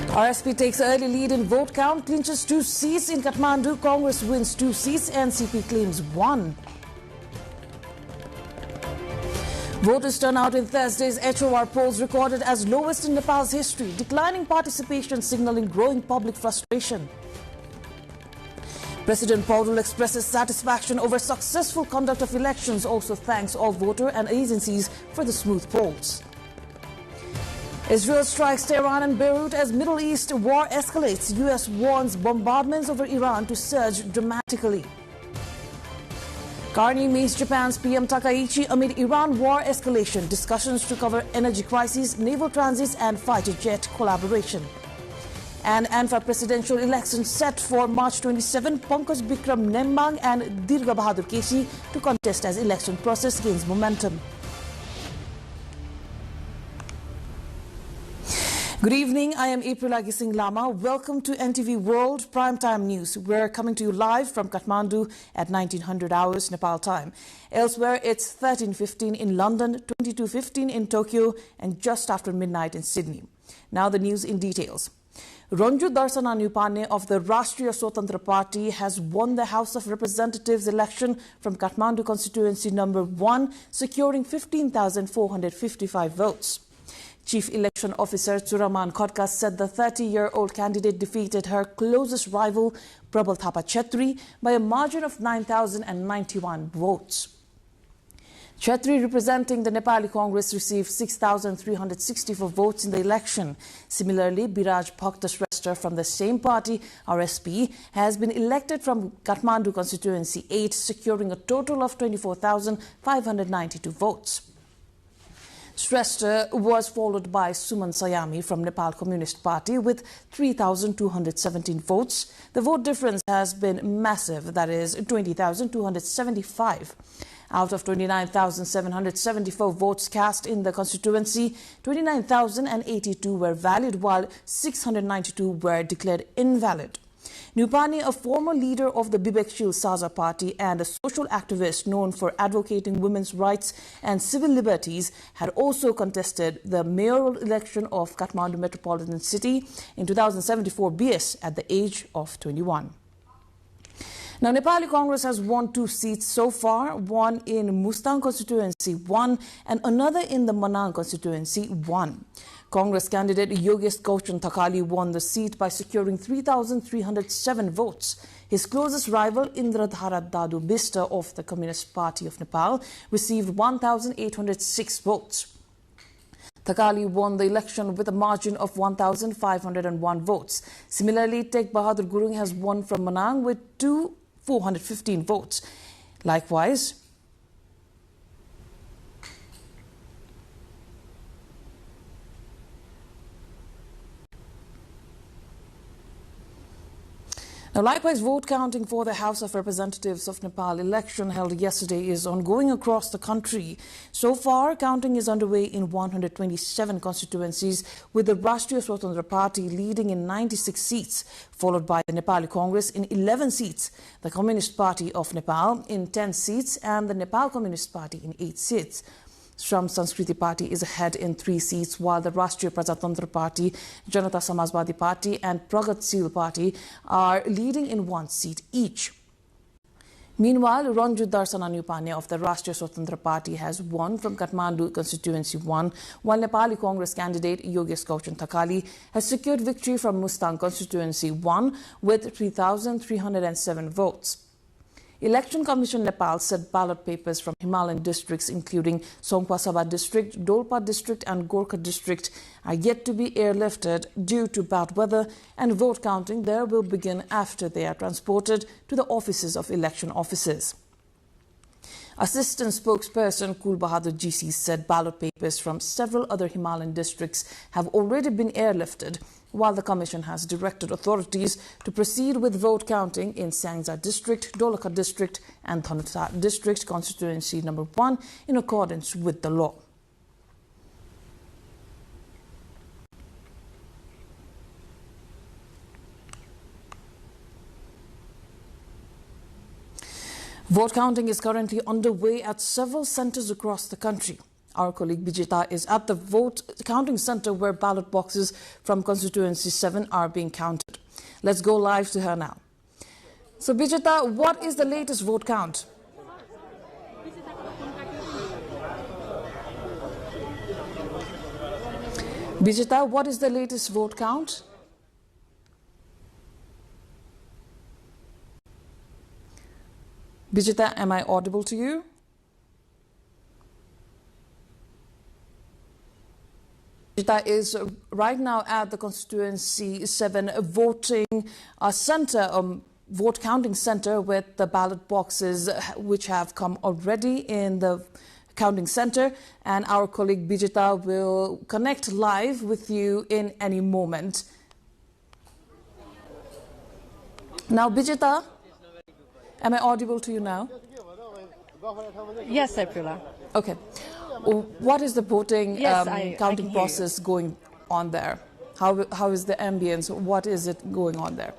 RSP takes early lead in vote count, clinches 2 seats in Kathmandu. Congress wins 2 seats, NCP claims 1. Voters turnout in Thursday's HOR polls recorded as lowest in Nepal's history, declining participation signaling growing public frustration. President Paudel expresses satisfaction over successful conduct of elections, also thanks all voter and agencies for the smooth polls. Israel strikes Tehran and Beirut as Middle East war escalates. US warns bombardments over Iran to surge dramatically. Carney meets Japan's PM Takaichi amid Iran war escalation. Discussions to cover energy crisis, naval transits and fighter jet collaboration. And ANFA presidential election set for March 27. Pankaj Bikram Nembang and Dirga Bahadur Keshi to contest as election process gains momentum. Good evening, I am April Agising Lama. Welcome to NTV World Primetime News. We're coming to you live from Kathmandu at 1900 hours Nepal time. Elsewhere, it's 13:15 in London, 22:15 in Tokyo, and just after midnight in Sydney. Now the news in details. Ranju Darsananupane of the Rashtriya Swatantra Party has won the House of Representatives election from Kathmandu constituency number 1, securing 15,455 votes. Chief Election Officer Churaman Khadka said the 30-year-old candidate defeated her closest rival, Prabal Thapa Chetri, by a margin of 9,091 votes. Chetri, representing the Nepali Congress, received 6,364 votes in the election. Similarly, Biraj Bhakta Shrestha from the same party, RSP, has been elected from Kathmandu constituency 8, securing a total of 24,592 votes. Shrestha was followed by Suman Sayami from Nepal Communist Party with 3,217 votes. The vote difference has been massive, that is 20,275. Out of 29,774 votes cast in the constituency, 29,082 were valid while 692 were declared invalid. Nupani, a former leader of the Bibekshil Saza party and a social activist known for advocating women's rights and civil liberties, had also contested the mayoral election of Kathmandu Metropolitan City in 2074 BS at the age of 21. Now, Nepali Congress has won 2 seats so far, one in Mustang constituency 1 and another in the Manang constituency 1. Congress candidate Yogesh Gauchan Thakali won the seat by securing 3,307 votes. His closest rival, Indradhara Dadu Bista of the Communist Party of Nepal, received 1,806 votes. Thakali won the election with a margin of 1,501 votes. Similarly, Tek Bahadur Gurung has won from Manang with 415 votes. Likewise, vote counting for the House of Representatives of Nepal election held yesterday is ongoing across the country. So far, counting is underway in 127 constituencies, with the Rashtriya Swatantra Party leading in 96 seats, followed by the Nepali Congress in 11 seats, the Communist Party of Nepal in 10 seats, and the Nepal Communist Party in 8 seats. Shram Sanskriti Party is ahead in 3 seats, while the Rashtriya Prajatantra Party, Janata Samajwadi Party and Pragatshil Party are leading in 1 seat each. Meanwhile, Ranju Darsananupane of the Rashtriya Swatantra Party has won from Kathmandu constituency 1, while Nepali Congress candidate Yogesh Gauchan Thakali has secured victory from Mustang constituency 1 with 3,307 votes. Election Commission Nepal said ballot papers from Himalayan districts including Songpa Sabha district, Dolpa district and Gorkha district are yet to be airlifted due to bad weather, and vote counting there will begin after they are transported to the offices of election officers. Assistant spokesperson Kul Bahadur GC said ballot papers from several other Himalayan districts have already been airlifted, while the Commission has directed authorities to proceed with vote counting in Sangza District, Dolakha District and Dhanuta District Constituency number 1 in accordance with the law. Vote counting is currently underway at several centres across the country. Our colleague Bijita is at the vote counting centre where ballot boxes from constituency 7 are being counted. Let's go live to her now. So Bijita, what is the latest vote count? Bijita, what is the latest vote count? Bijita, am I audible to you? Bijita is right now at the constituency 7 voting centre, vote counting centre, with the ballot boxes which have come already in the counting centre, and our colleague Bijita will connect live with you in any moment. Now, Bijita, am I audible to you now? Yes, Aprila. Okay. What is the voting counting process going on there? How is the ambience? What is it going on there?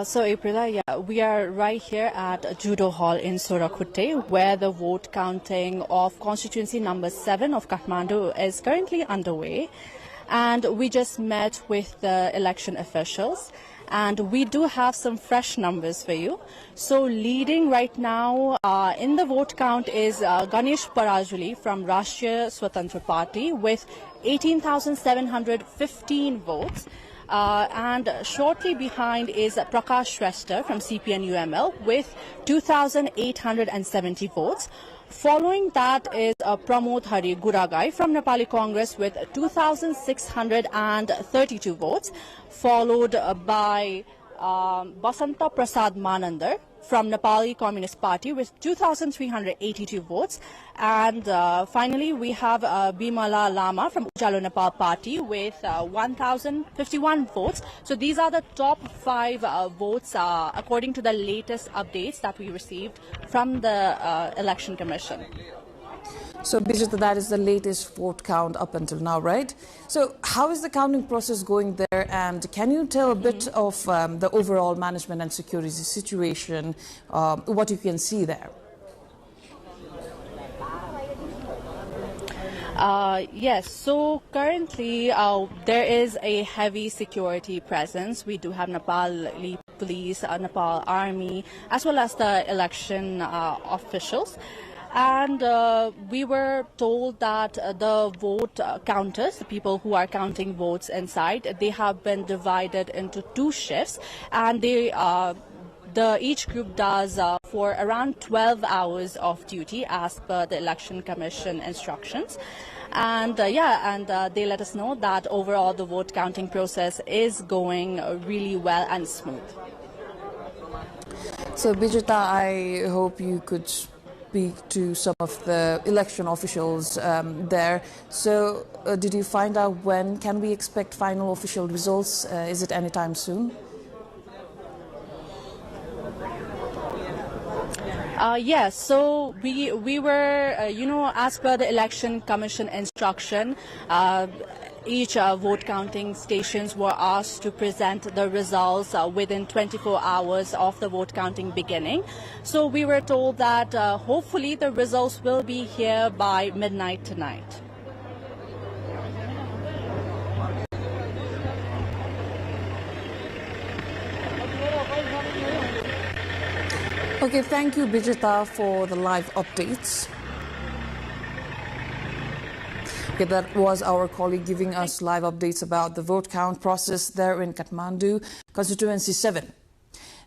So, Aprila, yeah, we are right here at Judo Hall in Sorakhutte, where the vote counting of constituency number 7 of Kathmandu is currently underway. And we just met with the election officials, and we do have some fresh numbers for you. So leading right now in the vote count is Ganesh Parajuli from Rashtriya Swatantra Party with 18,715 votes. And shortly behind is Prakash Shrestha from CPN-UML with 2,870 votes. Following that is Pramod Hari Guragai from Nepali Congress with 2,632 votes, followed by Basanta Prasad Manandar from Nepali Communist Party with 2,382 votes. And finally, we have Bimala Lama from Ujalo Nepal Party with 1,051 votes. So these are the top 5 votes according to the latest updates that we received from the Election Commission. So, Bijita, that is the latest vote count up until now, right? So, how is the counting process going there? And can you tell a bit of the overall management and security situation, what you can see there? Yes, so currently there is a heavy security presence. We do have Nepali police, Nepal army, as well as the election officials. And we were told that the vote counters, the people who are counting votes inside, they have been divided into 2 shifts, and they each group does for around 12 hours of duty as per the Election Commission instructions. And they let us know that overall the vote counting process is going really well and smooth. So, Bijita, I hope you could speak to some of the election officials there. So, did you find out when can we expect final official results? Is it anytime soon? Yes, so we were, as per the Election Commission instruction, each vote counting stations were asked to present the results within 24 hours of the vote counting beginning. So we were told that hopefully the results will be here by midnight tonight. Okay, thank you, Bijita, for the live updates. Okay, that was our colleague giving us live updates about the vote count process there in Kathmandu, constituency 7.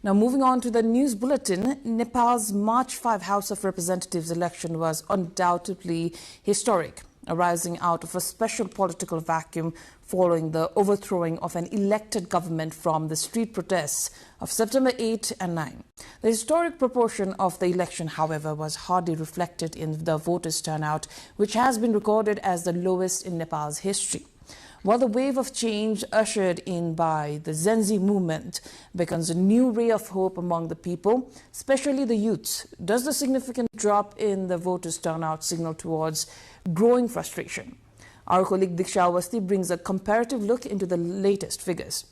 Now, moving on to the news bulletin, Nepal's March 5 House of Representatives election was undoubtedly historic, arising out of a special political vacuum following the overthrowing of an elected government from the street protests of September 8 and 9. The historic proportion of the election, however, was hardly reflected in the voters' turnout, which has been recorded as the lowest in Nepal's history. While the wave of change ushered in by the Gen Z movement becomes a new ray of hope among the people, especially the youths, does the significant drop in the voters' turnout signal towards growing frustration? Our colleague Diksha Awasthi brings a comparative look into the latest figures.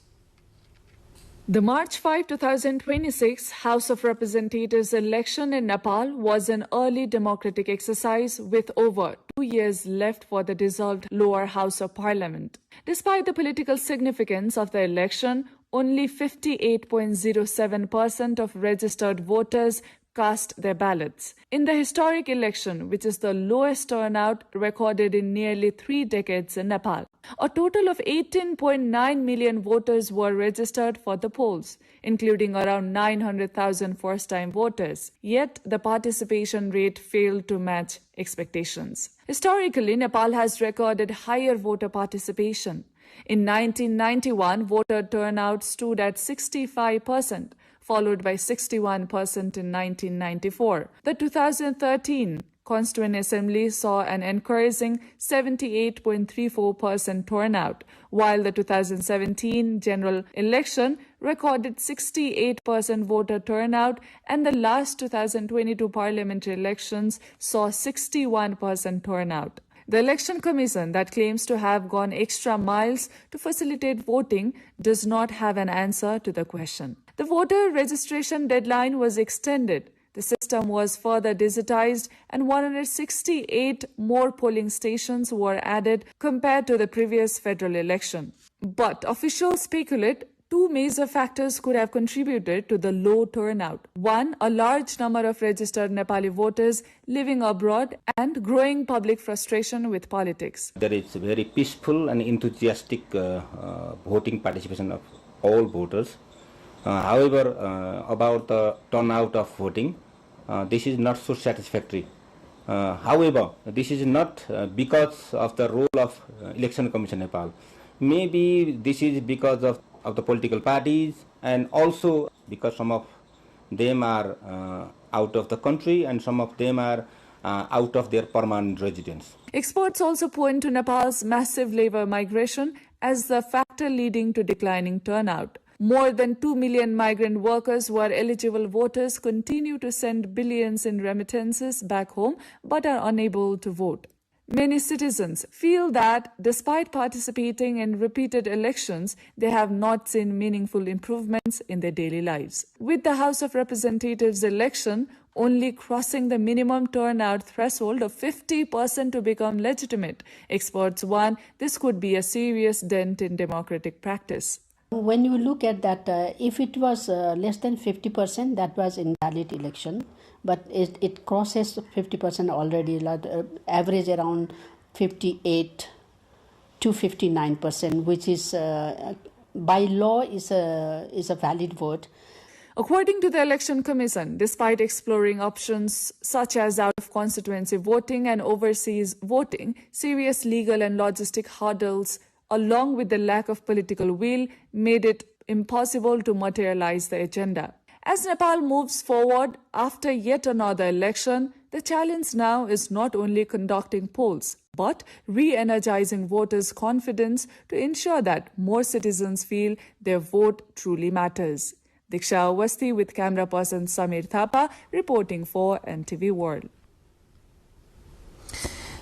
The March 5, 2026 House of Representatives election in Nepal was an early democratic exercise with over 2 years left for the dissolved lower house of parliament. Despite the political significance of the election, only 58.07% of registered voters cast their ballots. In the historic election, which is the lowest turnout recorded in nearly 3 decades in Nepal, a total of 18.9 million voters were registered for the polls, including around 900,000 first-time voters. Yet, the participation rate failed to match expectations. Historically, Nepal has recorded higher voter participation. In 1991, voter turnout stood at 65%, followed by 61% in 1994. The 2013 Constituent Assembly saw an encouraging 78.34% turnout, while the 2017 general election recorded 68% voter turnout, and the last 2022 parliamentary elections saw 61% turnout. The Election Commission, that claims to have gone extra miles to facilitate voting, does not have an answer to the question. The voter registration deadline was extended. The system was further digitized and 168 more polling stations were added compared to the previous federal election. But officials speculate two major factors could have contributed to the low turnout. One, a large number of registered Nepali voters living abroad and growing public frustration with politics. There is very peaceful and enthusiastic voting participation of all voters. However, about the turnout of voting, this is not so satisfactory. However, this is not because of the role of Election Commission Nepal. Maybe this is because of the political parties, and also because some of them are out of the country and some of them are out of their permanent residence. Experts also point to Nepal's massive labor migration as the factor leading to declining turnout. More than 2 million migrant workers who are eligible voters continue to send billions in remittances back home but are unable to vote. Many citizens feel that despite participating in repeated elections, they have not seen meaningful improvements in their daily lives. With the House of Representatives election only crossing the minimum turnout threshold of 50% to become legitimate, experts warn this could be a serious dent in democratic practice. When you look at that, if it was less than 50%, that was invalid election. But it crosses 50% already, average around 58 to 59%, which is by law is a valid vote. According to the Election Commission, despite exploring options such as out-of-constituency voting and overseas voting, serious legal and logistic hurdles along with the lack of political will made it impossible to materialize the agenda. As Nepal moves forward after yet another election, the challenge now is not only conducting polls, but re-energizing voters' confidence to ensure that more citizens feel their vote truly matters. Diksha Awasthi with camera person Samir Thapa reporting for NTV World.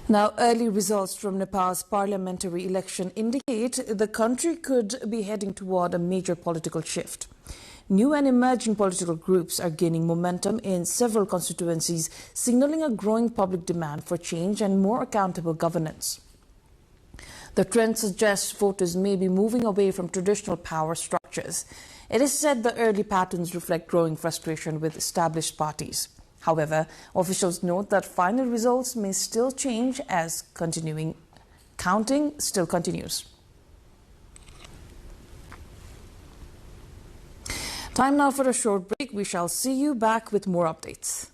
Now, early results from Nepal's parliamentary election indicate the country could be heading toward a major political shift. New and emerging political groups are gaining momentum in several constituencies, signaling a growing public demand for change and more accountable governance. The trend suggests voters may be moving away from traditional power structures. It is said the early patterns reflect growing frustration with established parties. However, officials note that final results may still change as continuing counting still continues. Time now for a short break. We shall see you back with more updates.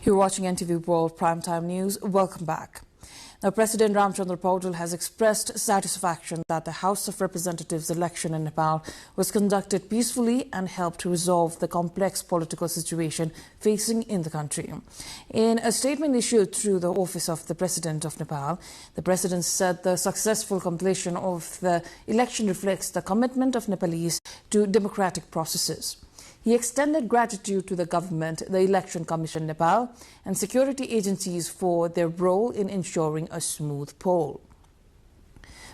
You're watching NTV World Primetime News. Welcome back. Now, President Ramchandra Paudel has expressed satisfaction that the House of Representatives election in Nepal was conducted peacefully and helped to resolve the complex political situation facing in the country. In a statement issued through the Office of the President of Nepal, the President said the successful completion of the election reflects the commitment of Nepalese to democratic processes. He extended gratitude to the government, the Election Commission Nepal, and security agencies for their role in ensuring a smooth poll.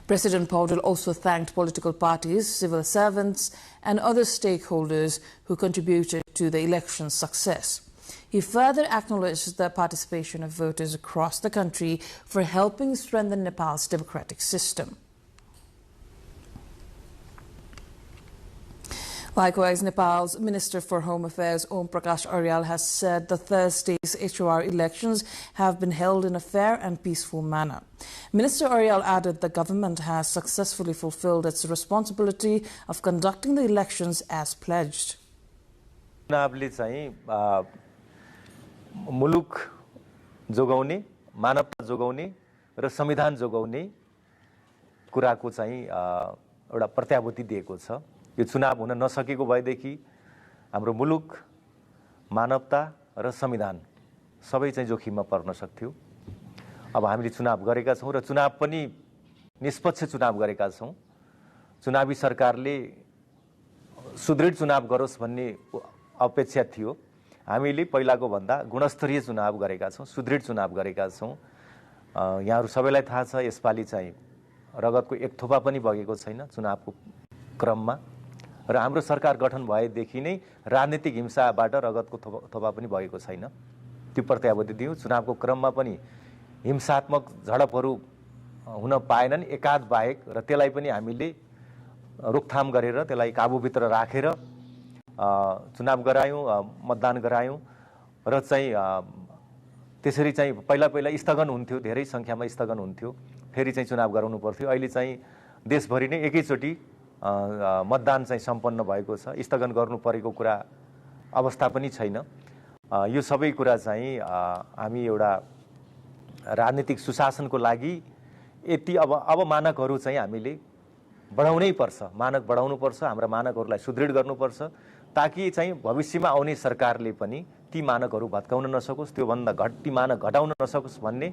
President Paudel also thanked political parties, civil servants, and other stakeholders who contributed to the election's success. He further acknowledged the participation of voters across the country for helping strengthen Nepal's democratic system. Likewise, Nepal's Minister for Home Affairs, Om Prakash Aryal, has said the Thursday's HOR elections have been held in a fair and peaceful manner. Minister Aryal added the government has successfully fulfilled its responsibility of conducting the elections as pledged. मुलुक जोगाउने, मानवता जोगाउने र संविधान जोगाउने कुराको चाहिँ एउटा प्रत्याभूति दिएको छ। यो चुनाव हुन नसकेको भएदेखि हाम्रो मुलुक, मानवता र संविधान सबै चाहिँ जोखिममा पर्न सक्थ्यो। अब हामीले चुनाव गरेका छौं र चुनाव पनि निष्पक्ष चुनाव गरेका छौं। चुनावी सरकारले सुदृढ चुनाव गरोस् भन्ने अपेक्षा थियो। हामीले पहिलाको भन्दा गुणस्तरीय चुनाव गरेका छौं, सुदृढ चुनाव गरेका छौं। यहाँहरु सबैलाई थाहा छ यसपालि चाहिँ रगतको एक थोपा पनि बगेको छैन चुनावको क्रममा र हाम्रो सरकार गठन भएदेखि नै राजनीतिक हिंसाबाट रगतको थोपा पनि बगेको छैन। त्यो प्रत्याभूति दियौं। चुनावको क्रममा पनि हिंसात्मक झडपहरू हुन पाएनन् एकाध बाहेक र त्यसलाई पनि हामीले रोकथाम गरेर त्यसलाई काबुभित्र राखेर चुनाव गरायौं, मतदान गरायौं र चाहिँ त्यसरी चाहिँ पहिला स्थगन हुन्थ्यो, धेरै संख्यामा स्थगन हुन्थ्यो, फेरि चाहिँ चुनाव गराउनु पर्थ्यो। अहिले चाहिँ देशभरि नै एकैचोटी मतदान चाहिँ सम्पन्न भएको छ। स्थगन गर्नु परेको कुरा अवस्था पनि छैन। यो सबै कुरा चाहिँ हामी एउटा राजनीतिक सुशासनको लागि यति अब मानकहरू चाहिँ हामीले बढाउनै पर्छ, मानक बढाउनु पर्छ, हाम्रा मानकहरूलाई सुदृढ गर्नुपर्छ ताकि चाहिँ भविष्यमा आउने सरकारले पनि ती मानकहरू भत्काउन नसकोस्, त्यो भन्दा ती मानक घटाउन नसकोस् भन्ने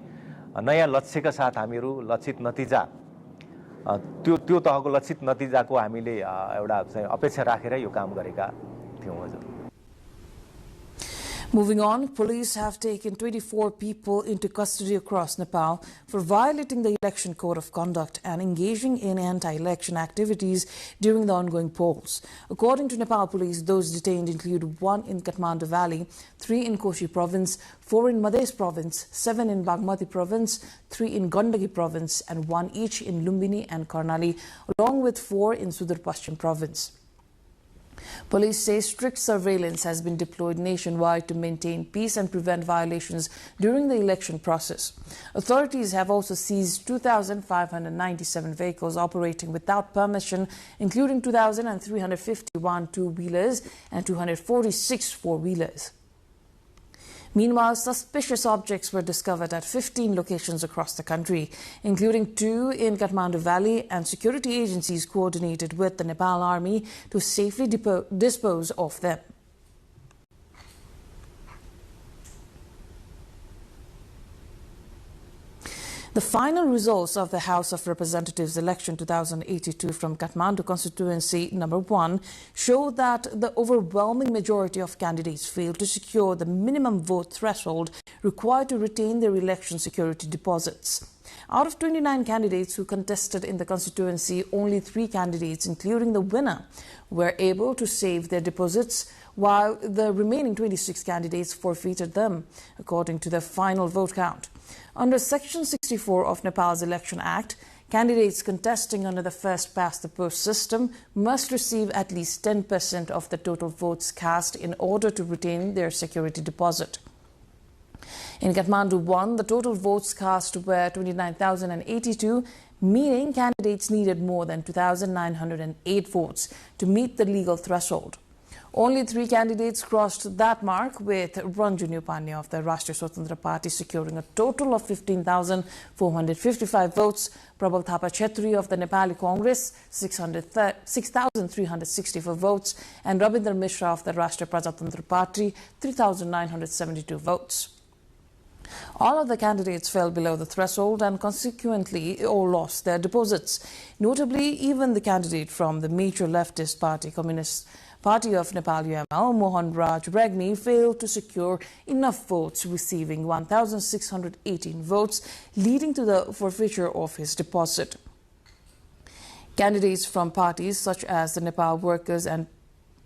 नयाँ लक्ष्यका साथ हामीहरू लक्षित नतिजा त्यो तहको लक्षित नतिजाको हामीले एउटा चाहिँ अपेक्षा राखेर यो काम गरेका थियौं। हजुर। Moving on, police have taken 24 people into custody across Nepal for violating the election code of conduct and engaging in anti-election activities during the ongoing polls. According to Nepal police, those detained include 1 in Kathmandu Valley, 3 in Koshi province, 4 in Madhya province, 7 in Bagmati province, 3 in Gandaki province, and 1 each in Lumbini and Karnali, along with 4 in Sudar Pashchim province. Police say strict surveillance has been deployed nationwide to maintain peace and prevent violations during the election process. Authorities have also seized 2,597 vehicles operating without permission, including 2,351 two-wheelers and 246 four-wheelers. Meanwhile, suspicious objects were discovered at 15 locations across the country, including 2 in Kathmandu Valley, and security agencies coordinated with the Nepal Army to safely dispose of them. The final results of the House of Representatives election 2082 from Kathmandu constituency number 1 show that the overwhelming majority of candidates failed to secure the minimum vote threshold required to retain their election security deposits. Out of 29 candidates who contested in the constituency, only 3 candidates, including the winner, were able to save their deposits, while the remaining 26 candidates forfeited them, according to the final vote count. Under Section 64 of Nepal's Election Act, candidates contesting under the first-past-the-post system must receive at least 10% of the total votes cast in order to retain their security deposit. In Kathmandu 1, the total votes cast were 29,082, meaning candidates needed more than 2,908 votes to meet the legal threshold. Only 3 candidates crossed that mark, with Ranjani Pandya of the Rashtriya Swatantra Party securing a total of 15,455 votes, Prabal Thapa Chetri of the Nepali Congress 6,364 votes, and Rabindra Mishra of the Rashtriya Prajatantra Party 3,972 votes. All of the candidates fell below the threshold and consequently all lost their deposits. Notably, even the candidate from the major leftist party, Communist Party of Nepal UML, Mohan Raj Regmi, failed to secure enough votes, receiving 1,618 votes, leading to the forfeiture of his deposit. Candidates from parties such as the Nepal Workers and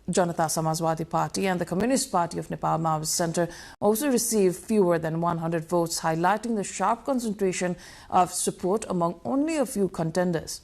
Janata Samajwadi Party and the Communist Party of Nepal Maoist Centre also received fewer than 100 votes, highlighting the sharp concentration of support among only a few contenders.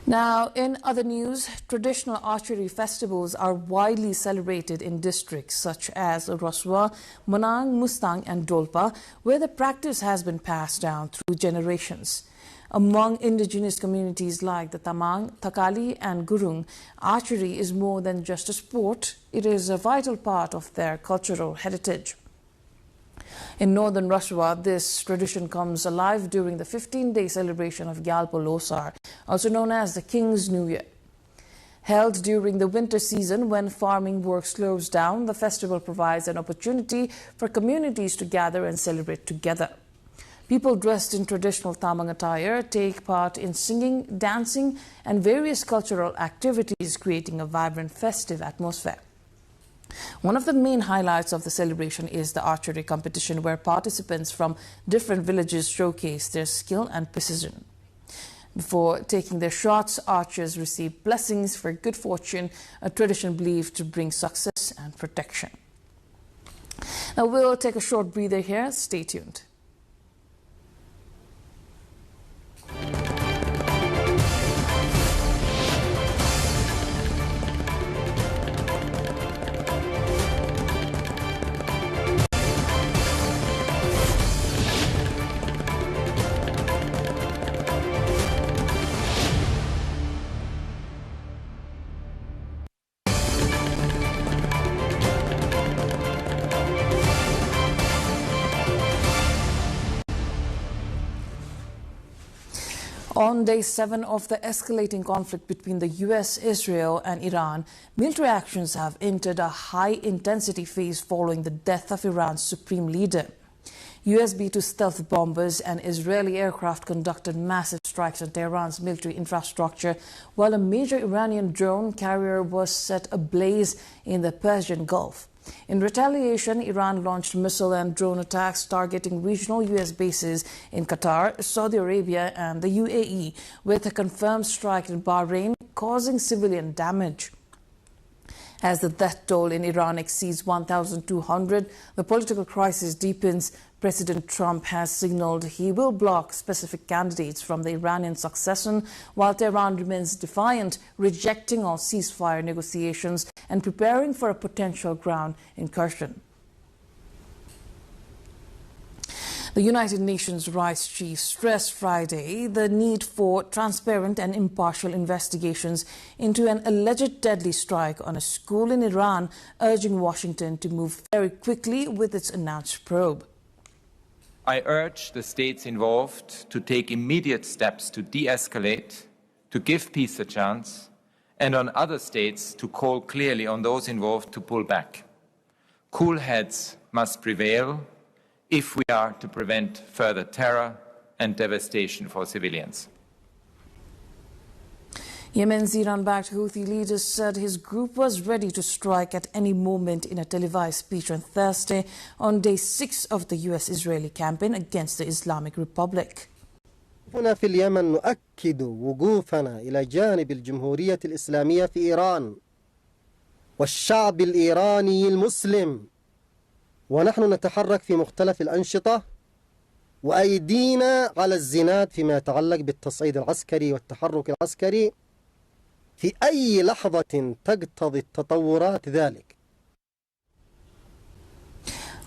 Now, in other news, traditional archery festivals are widely celebrated in districts such as Raswa, Manang, Mustang and Dolpa, where the practice has been passed down through generations. Among indigenous communities like the Tamang, Thakali and Gurung, archery is more than just a sport. It is a vital part of their cultural heritage. In northern Russia, this tradition comes alive during the 15-day celebration of Gyalpo Losar, also known as the King's New Year. Held during the winter season when farming work slows down, the festival provides an opportunity for communities to gather and celebrate together. People dressed in traditional Tamang attire take part in singing, dancing and various cultural activities, creating a vibrant festive atmosphere. One of the main highlights of the celebration is the archery competition, where participants from different villages showcase their skill and precision. Before taking their shots, archers receive blessings for good fortune, a tradition believed to bring success and protection. Now we'll take a short breather here. Stay tuned. On day 7 of the escalating conflict between the US, Israel and Iran, military actions have entered a high-intensity phase following the death of Iran's supreme leader. US B-2 stealth bombers and Israeli aircraft conducted massive strikes on Tehran's military infrastructure, while a major Iranian drone carrier was set ablaze in the Persian Gulf. In retaliation, Iran launched missile and drone attacks targeting regional US bases in Qatar, Saudi Arabia and the UAE, with a confirmed strike in Bahrain causing civilian damage. As the death toll in Iran exceeds 1,200, the political crisis deepens. President Trump has signaled he will block specific candidates from the Iranian succession, while Tehran remains defiant, rejecting all ceasefire negotiations and preparing for a potential ground incursion. The United Nations Rights Chief stressed Friday the need for transparent and impartial investigations into an alleged deadly strike on a school in Iran, urging Washington to move very quickly with its announced probe. I urge the states involved to take immediate steps to de-escalate, to give peace a chance, and on other states to call clearly on those involved to pull back. Cool heads must prevail if we are to prevent further terror and devastation for civilians. Yemen's Iran-backed Houthi leader said his group was ready to strike at any moment in a televised speech on Thursday on day 6 of the US-Israeli campaign against the Islamic Republic. هنا في اليمن نؤكد وقوفنا إلى جانب الجمهورية الإسلامية في إيران والشعب الإيراني المسلم، ونحن نتحرك في مختلف الأنشطة وأيدينا على الزناد فيما يتعلق بالتصعيد العسكري والتحرك العسكري في أي لحظة تقتضي التطورات ذلك.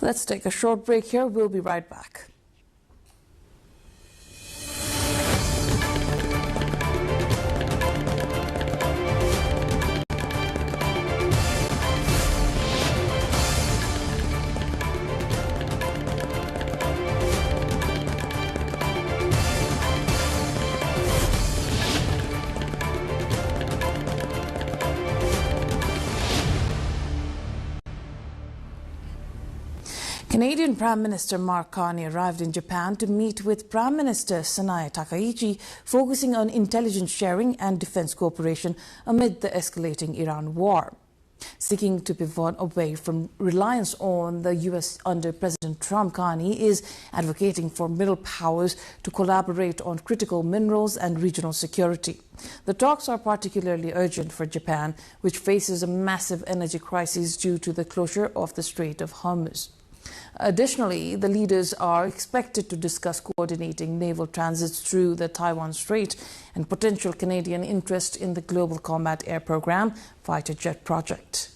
Let's take a short break here. We'll be right back. Canadian Prime Minister Mark Carney arrived in Japan to meet with Prime Minister Sanae Takaichi, focusing on intelligence sharing and defense cooperation amid the escalating Iran war. Seeking to pivot away from reliance on the U.S. under President Trump, Carney is advocating for middle powers to collaborate on critical minerals and regional security. The talks are particularly urgent for Japan, which faces a massive energy crisis due to the closure of the Strait of Hormuz. Additionally, the leaders are expected to discuss coordinating naval transits through the Taiwan Strait and potential Canadian interest in the Global Combat Air Program fighter jet project.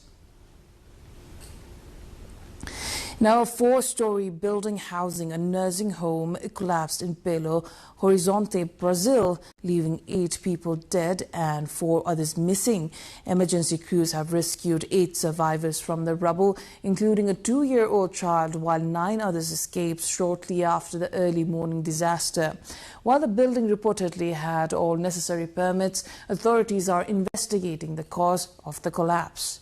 Now, a four-story building housing a nursing home collapsed in Belo Horizonte, Brazil, leaving 8 people dead and 4 others missing. Emergency crews have rescued 8 survivors from the rubble, including a 2-year-old child, while 9 others escaped shortly after the early morning disaster. While the building reportedly had all necessary permits, authorities are investigating the cause of the collapse.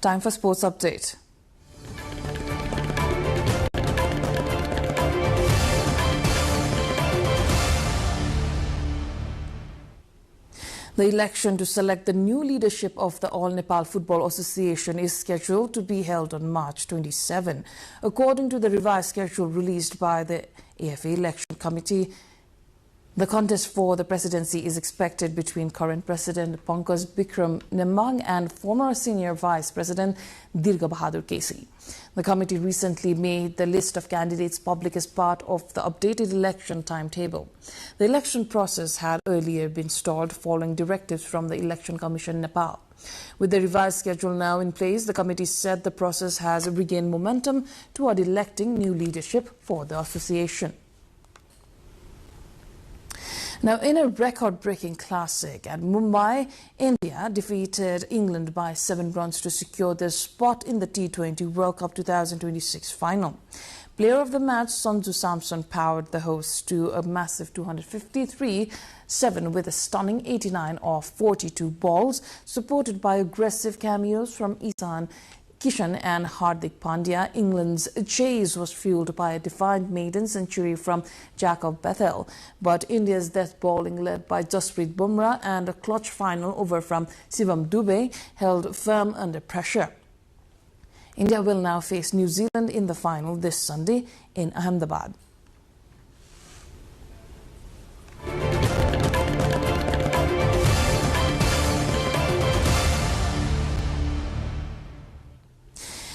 Time for sports update. The election to select the new leadership of the All Nepal Football Association is scheduled to be held on March 27. According to the revised schedule released by the AFA Election Committee, the contest for the presidency is expected between current President Pankaj Bikram Nemang and former Senior Vice President Dirga Bahadur Kesi. The committee recently made the list of candidates public as part of the updated election timetable. The election process had earlier been stalled following directives from the Election Commission Nepal. With the revised schedule now in place, the committee said the process has regained momentum toward electing new leadership for the association. Now, in a record-breaking classic at Mumbai, India defeated England by 7 runs to secure their spot in the T20 World Cup 2026 final. Player of the match, Sanju Samson, powered the hosts to a massive 253-7 with a stunning 89 off 42 balls, supported by aggressive cameos from Ishan Kishan and Hardik Pandya. England's chase was fueled by a defiant maiden century from Jacob Bethel, but India's death bowling, led by Jasprit Bumrah, and a clutch final over from Shivam Dube held firm under pressure. India will now face New Zealand in the final this Sunday in Ahmedabad.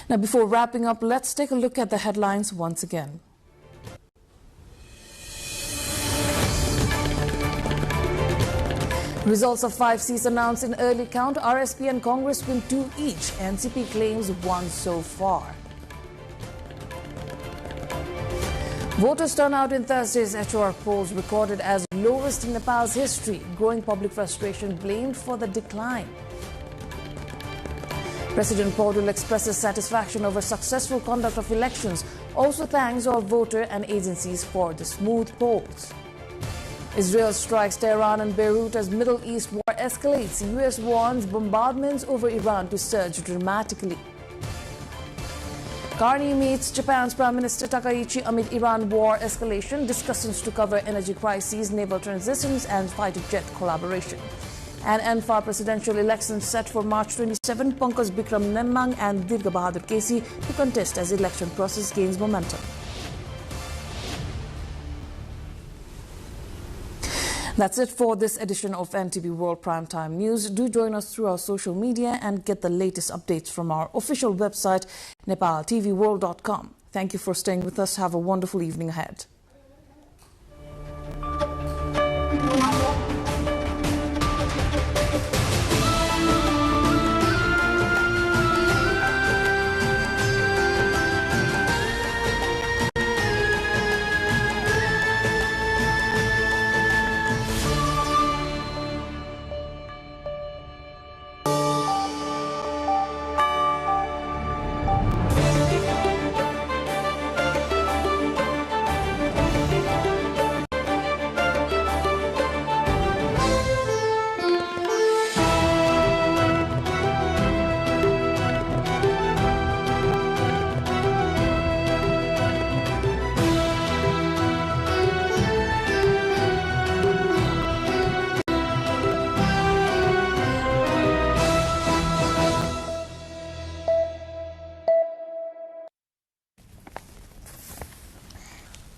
Now, before wrapping up, let's take a look at the headlines once again. Results of 5 seats announced in early count. RSP and Congress win 2 each. NCP claims 1 so far. Voters turnout in Thursday's HOR polls recorded as lowest in Nepal's history. Growing public frustration blamed for the decline. President Paudel expresses satisfaction over successful conduct of elections, also thanks all voter and agencies for the smooth polls. Israel strikes Tehran and Beirut as Middle East war escalates. US warns bombardments over Iran to surge dramatically. Carney meets Japan's Prime Minister Takaichi amid Iran war escalation, discussions to cover energy crises, naval transitions and fighter jet collaboration. And ANFA presidential elections set for March 27, Pankaj Bikram Nemang and Dirga Bahadur Kesi to contest as election process gains momentum. That's it for this edition of NTV World Primetime News. Do join us through our social media and get the latest updates from our official website, nepaltelevision.com. Thank you for staying with us. Have a wonderful evening ahead.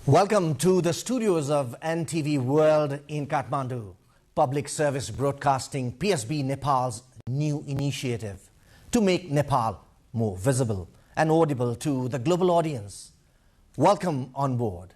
Welcome to the studios of NTV World in Kathmandu, Public Service Broadcasting PSB Nepal's new initiative to make Nepal more visible and audible to the global audience. Welcome on board.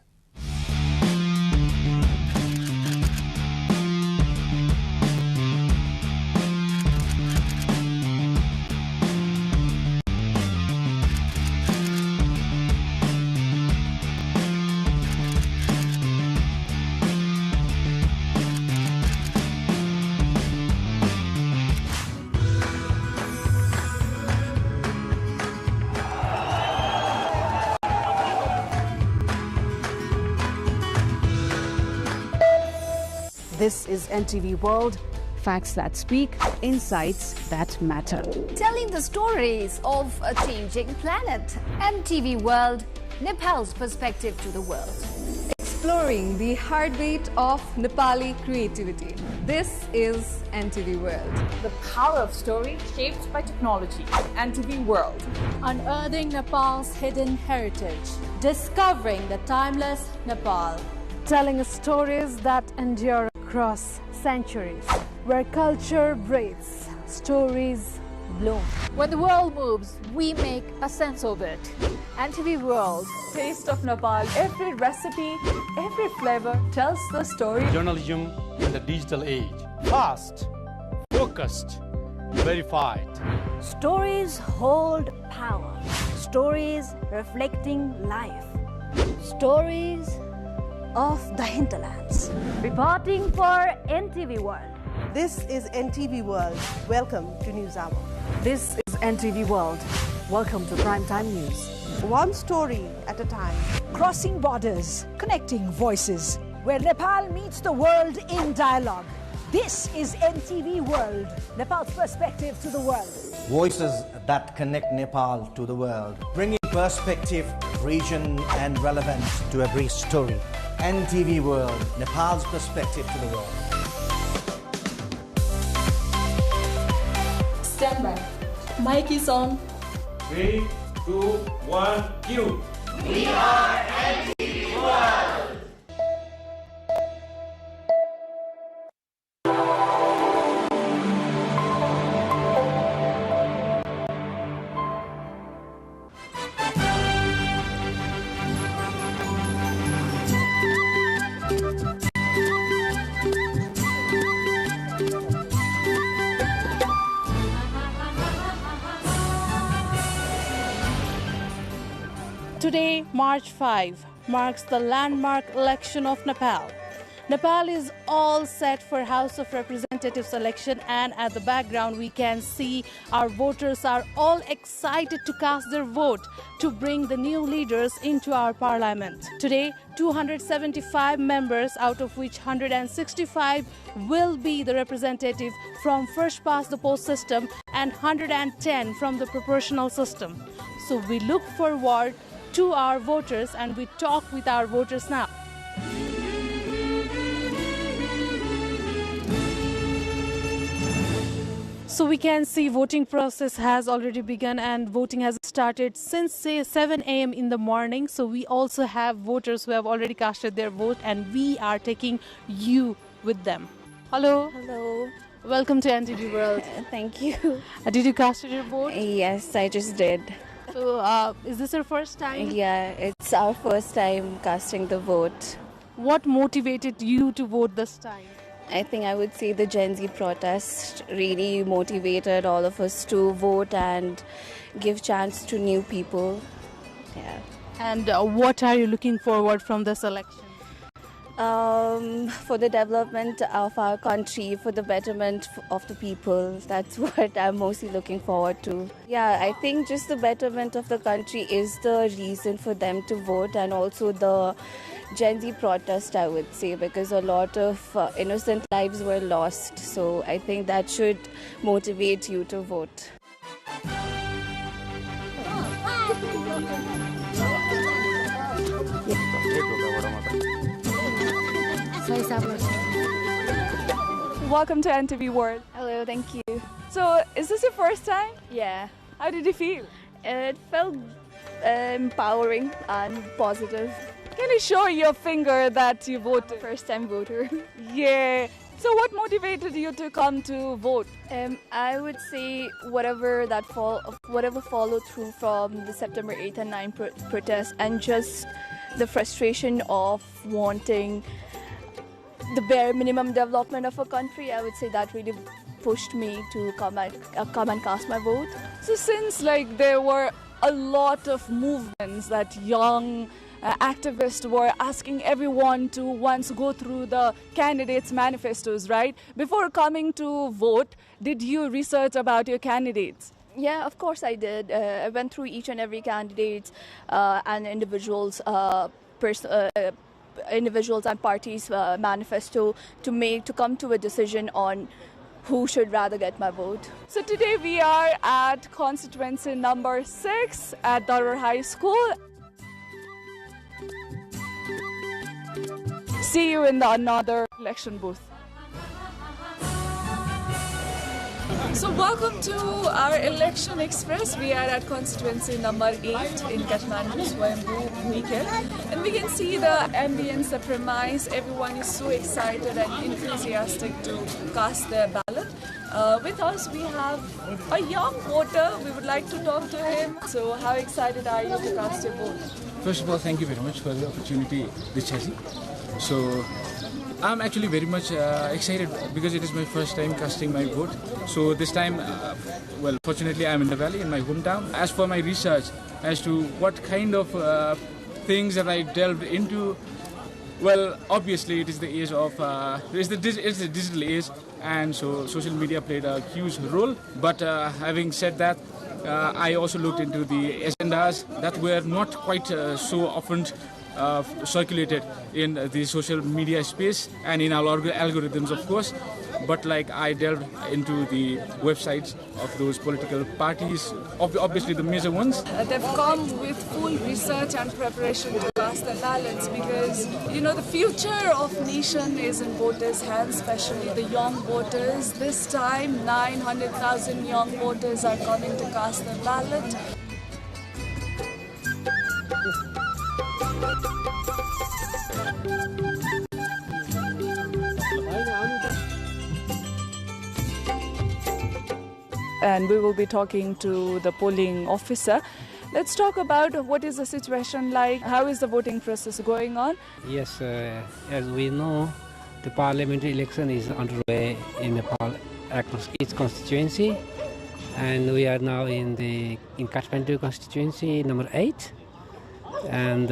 This is NTV World, facts that speak, insights that matter. Telling the stories of a changing planet. NTV World, Nepal's perspective to the world. Exploring the heartbeat of Nepali creativity. This is NTV World. The power of story shaped by technology. NTV World. Unearthing Nepal's hidden heritage. Discovering the timeless Nepal. Telling stories that endure across centuries. Where culture breathes, stories bloom. When the world moves, we make a sense of it. NTV World, taste of Nepal. Every recipe, every flavor tells the story. Journalism in the digital age. Fast, focused, verified. Stories hold power. Stories reflecting life. Stories of the hinterlands. Reporting for NTV World. This is NTV World. Welcome to News Hour. This is NTV World. Welcome to Primetime News. One story at a time. Crossing borders, connecting voices, where Nepal meets the world in dialogue. This is NTV World, Nepal's perspective to the world. Voices that connect Nepal to the world, bringing perspective, region and relevance to every story. NTV World, Nepal's perspective to the world. Stand by. Mic is on. 3, 2, 1, cue. We are NTV World. Today, March 5, marks the landmark election of Nepal. Nepal is all set for House of Representatives election, and at the background we can see our voters are all excited to cast their vote to bring the new leaders into our parliament. Today, 275 members, out of which 165 will be the representative from first past the post system and 110 from the proportional system. So we look forward to our voters and we talk with our voters now. So we can see voting process has already begun and voting has started since say 7 a.m. in the morning. So we also have voters who have already casted their vote and we are taking you with them. Hello. Hello. Welcome to NTV World. Thank you. Did you cast your vote? Yes, I just did. So, is this your first time? Yeah, it's our first time casting the vote. What motivated you to vote this time? I think I would say the Gen Z protest really motivated all of us to vote and give chance to new people. Yeah. And what are you looking forward from this election? For the development of our country, for the betterment of the people. That's what I'm mostly looking forward to. Yeah, I think just the betterment of the country is the reason for them to vote, and also the Gen Z protest, I would say, because a lot of innocent lives were lost. So I think that should motivate you to vote. Welcome to NTV World. Hello, thank you. So, is this your first time? Yeah. How did you feel? It felt empowering and positive. Can you show your finger that you voted? First time voter. Yeah. So what motivated you to come to vote? I would say whatever followed through from the September 8th and 9th protest, and just the frustration of wanting the bare minimum development of a country. I would say that really pushed me to come and cast my vote. So since there were a lot of movements that young activists were asking everyone to once go through the candidates' manifestos, right? Before coming to vote, did you research about your candidates? Yeah, of course I did. I went through each and every candidate and individuals' individuals and parties' manifesto to come to a decision on who should rather get my vote. So today we are at constituency number 6 at Darbar High School. See you in another election booth. So welcome to our election express. We are at constituency number 8 in Kathmandu, Swayambhu weekend. And we can see the ambience, the premise. Everyone is so excited and enthusiastic to cast their ballot. With us we have a young voter. We would like to talk to him. So how excited are you to cast your vote? First of all, thank you very much for the opportunity, Dichaji. So I'm actually very much excited because it is my first time casting my vote. So this time, fortunately I'm in the valley, in my hometown. As for my research as to what kind of things that I delved into, well, obviously it is the age of, it's the digital age, and so social media played a huge role. But having said that, I also looked into the agendas that were not quite so often circulated in the social media space and in our algorithms, of course. But I delved into the websites of those political parties, obviously the major ones. They've come with full research and preparation to cast their ballots because, the future of nation is in voters' hands, especially the young voters. This time, 900,000 young voters are coming to cast their ballot. And we will be talking to the polling officer. Let's talk about what is the situation like. How is the voting process going on? Yes, as we know, the parliamentary election is underway in Nepal across each constituency, and we are now in Kathmandu constituency number 8, and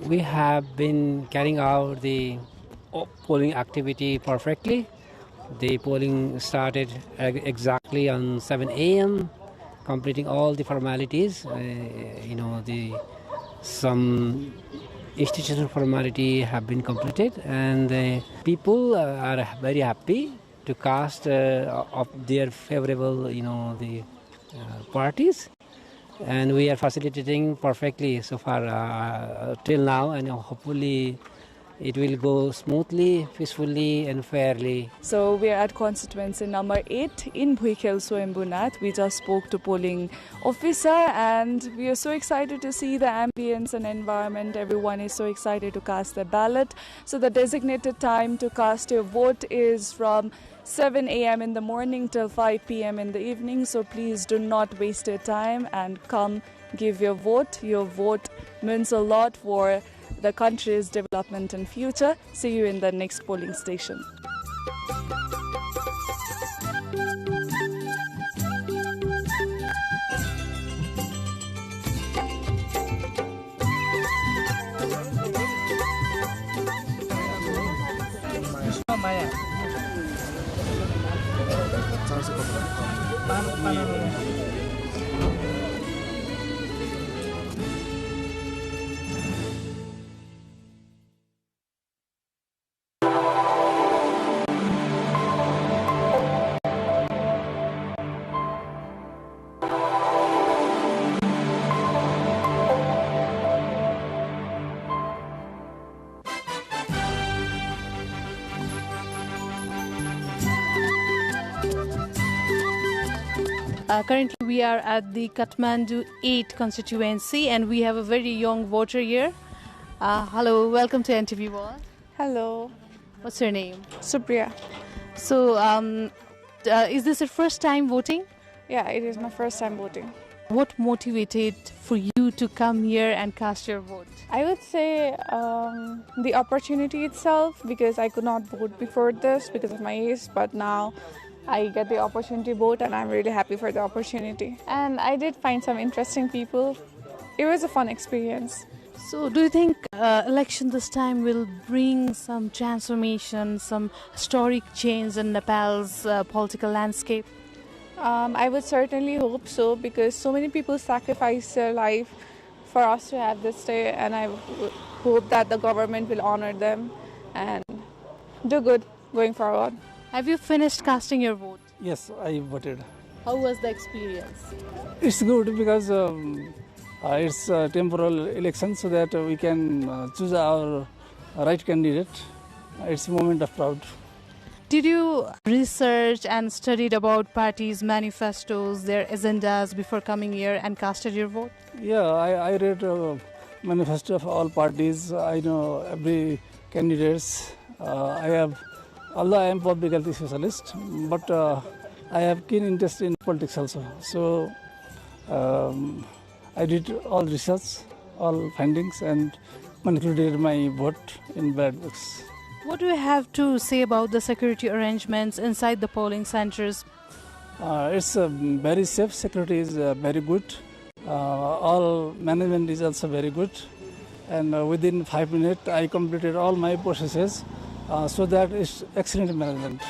we have been carrying out the polling activity perfectly. The polling started exactly on 7 a.m., completing all the formalities. Some institutional formality have been completed, and people are very happy to cast of their favorable, parties. And we are facilitating perfectly so far till now, and hopefully it will go smoothly, peacefully and fairly. So we are at constituency number 8 in Bhuikhel, Swayambhunath. We just spoke to polling officer and we are so excited to see the ambience and environment. Everyone is so excited to cast their ballot. So the designated time to cast your vote is from 7 a.m. in the morning till 5 p.m. in the evening. So please do not waste your time and come give your vote. Your vote means a lot for the country's development and future. See you in the next polling station. Currently, we are at the Kathmandu 8 constituency and we have a very young voter here. Hello, welcome to NTV World. Hello. What's your name? Supriya. So, is this your first time voting? Yeah, it is my first time voting. What motivated for you to come here and cast your vote? I would say the opportunity itself, because I could not vote before this because of my age, but now I get the opportunity to vote and I'm really happy for the opportunity. And I did find some interesting people. It was a fun experience. So do you think election this time will bring some transformation, some historic change in Nepal's political landscape? I would certainly hope so, because so many people sacrificed their life for us to have this day, and I hope that the government will honor them and do good going forward. Have you finished casting your vote? Yes, I voted. How was the experience? It's good because it's a temporal election, so that we can choose our right candidate. It's a moment of pride. Did you research and studied about parties' manifestos, their agendas before coming here and casted your vote? Yeah, I read manifesto of all parties. I know every candidates. Although I am public health specialist, but I have keen interest in politics also. So I did all research, all findings, and concluded my vote in ballot box. What do you have to say about the security arrangements inside the polling centers? It's very safe. Security is very good. All management is also very good. And within 5 minutes, I completed all my processes. So that is excellent management.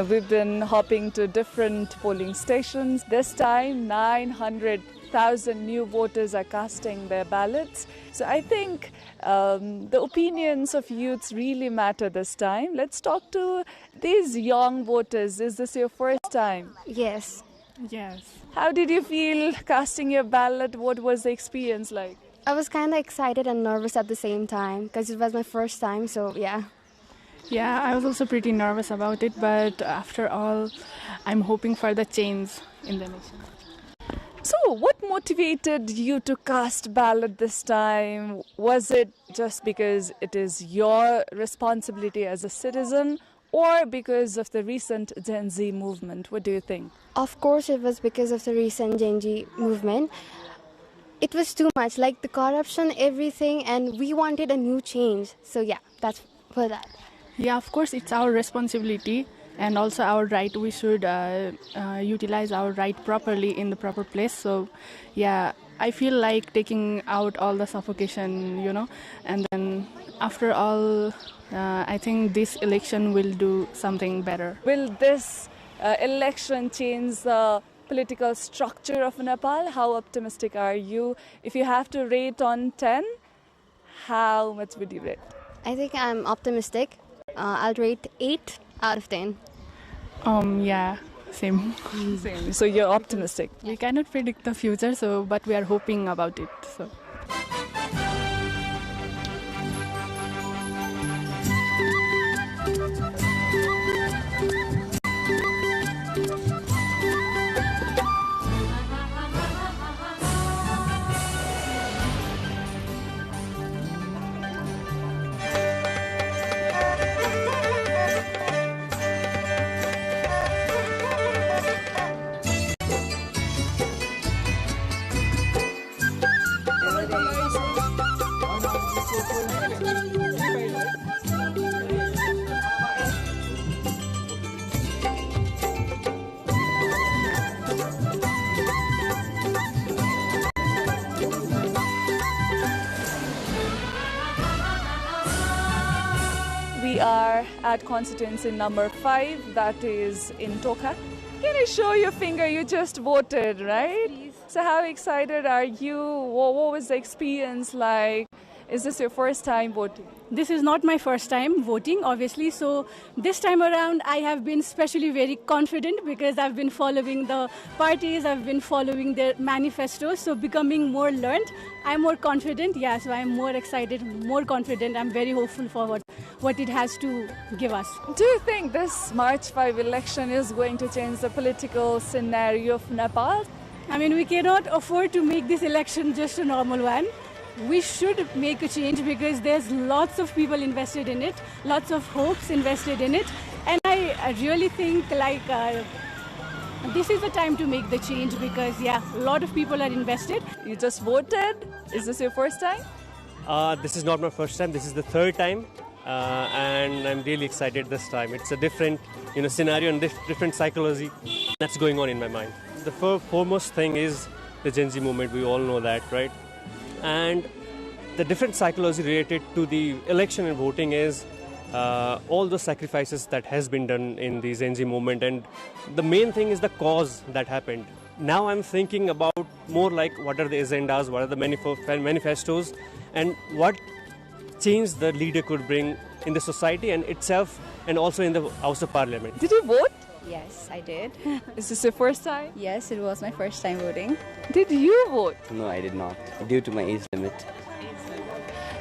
We've been hopping to different polling stations. This time, 900,000 new voters are casting their ballots. So I think the opinions of youths really matter this time. Let's talk to these young voters. Is this your first time? Yes. Yes. How did you feel casting your ballot? What was the experience like? I was kind of excited and nervous at the same time because it was my first time, so yeah. Yeah, I was also pretty nervous about it, but after all, I'm hoping for the change in the nation. So, what motivated you to cast ballot this time? Was it just because it is your responsibility as a citizen, or because of the recent Gen Z movement? What do you think? Of course, it was because of the recent Gen Z movement. It was too much, like the corruption, everything, and we wanted a new change. So yeah, that's for that. Yeah, of course, it's our responsibility and also our right. We should utilize our right properly in the proper place. So yeah, I feel like taking out all the suffocation, and then after all, I think this election will do something better. Will this election change the political structure of Nepal? How optimistic are you? If you have to rate on 10, how much would you rate? I think I'm optimistic. I'll rate 8 out of 10. Yeah, same. Same. So you're optimistic. We cannot predict the future, but we are hoping about it. So. We are at constituency number 5, that is in Toka. Can you show your finger? You just voted, right? Please. So how excited are you? What was the experience like? Is this your first time voting? This is not my first time voting, obviously. So this time around, I have been especially very confident because I've been following the parties, I've been following their manifestos. So becoming more learned, I'm more confident. Yeah, so I'm more excited, more confident. I'm very hopeful for what it has to give us. Do you think this March 5 election is going to change the political scenario of Nepal? I mean, we cannot afford to make this election just a normal one. We should make a change because there's lots of people invested in it, lots of hopes invested in it. And I really think this is the time to make the change because, yeah, a lot of people are invested. You just voted? Is this your first time? This is not my first time. This is the third time. And I'm really excited this time. It's a different scenario and different psychology that's going on in my mind. The foremost thing is the Gen Z movement. We all know that, right? And the different psychology related to the election and voting is all the sacrifices that has been done in the Gen Z movement. And the main thing is the cause that happened. Now I'm thinking about more like what are the agendas, what are the manifestos, and what change the leader could bring in the society and itself and also in the House of Parliament. Did you vote? Yes, I did. Is this your first time? Yes, it was my first time voting. Did you vote? No, I did not, due to my age limit.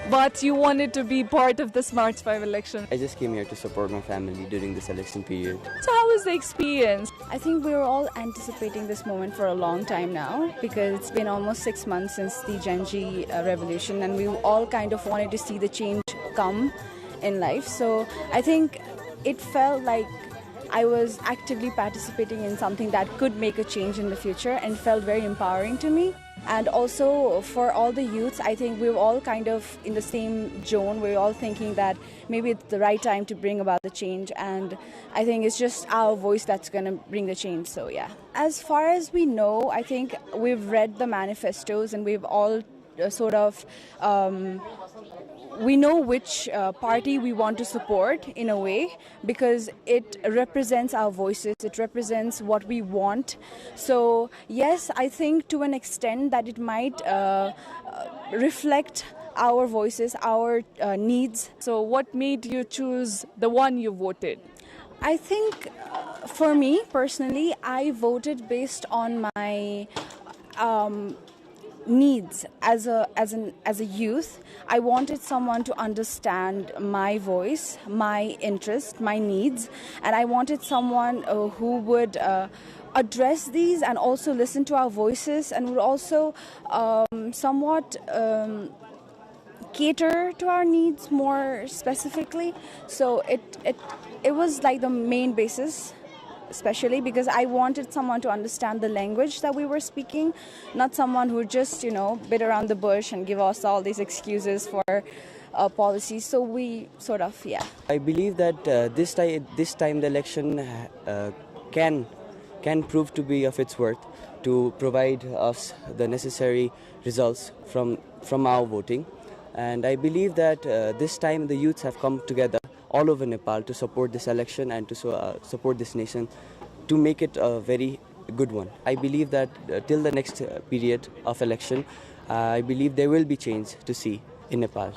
But you wanted to be part of this March 5 election. I just came here to support my family during this election period. So how was the experience? I think we were all anticipating this moment for a long time now because it's been almost 6 months since the Gen Z revolution and we all kind of wanted to see the change come in life. So I think it felt like I was actively participating in something that could make a change in the future and felt very empowering to me. And also for all the youths, I think we were all kind of in the same zone. We were all thinking that maybe it's the right time to bring about the change. And I think it's just our voice that's going to bring the change. So yeah. As far as we know, I think we've read the manifestos and we've all sort of we know which party we want to support in a way because it represents our voices, it represents what we want. So yes, I think to an extent that it might reflect our voices, our needs. So what made you choose the one you voted? I think for me personally, I voted based on my needs as a youth. I wanted someone to understand my voice, my interest, my needs, and I wanted someone who would address these and also listen to our voices and would also somewhat cater to our needs more specifically. So it was like the main basis. especially because I wanted someone to understand the language that we were speaking, not someone who just, beat around the bush and give us all these excuses for policies. So we sort of, I believe that this time the election can prove to be of its worth to provide us the necessary results from our voting. And I believe that this time the youths have come together all over Nepal to support this election and to support this nation to make it a very good one. I believe that till the next period of election, I believe there will be change to see in Nepal.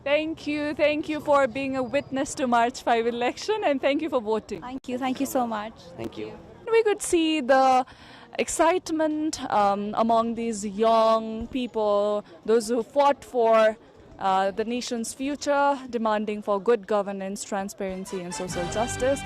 Thank you for being a witness to March 5 election, and thank you for voting. Thank you so much. Thank you. We could see the excitement among these young people, those who fought for the nation's future, demanding for good governance, transparency and social justice.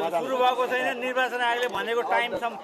सुरु भएको छैन निर्वाचन आयोगले भनेको टाइमसम्म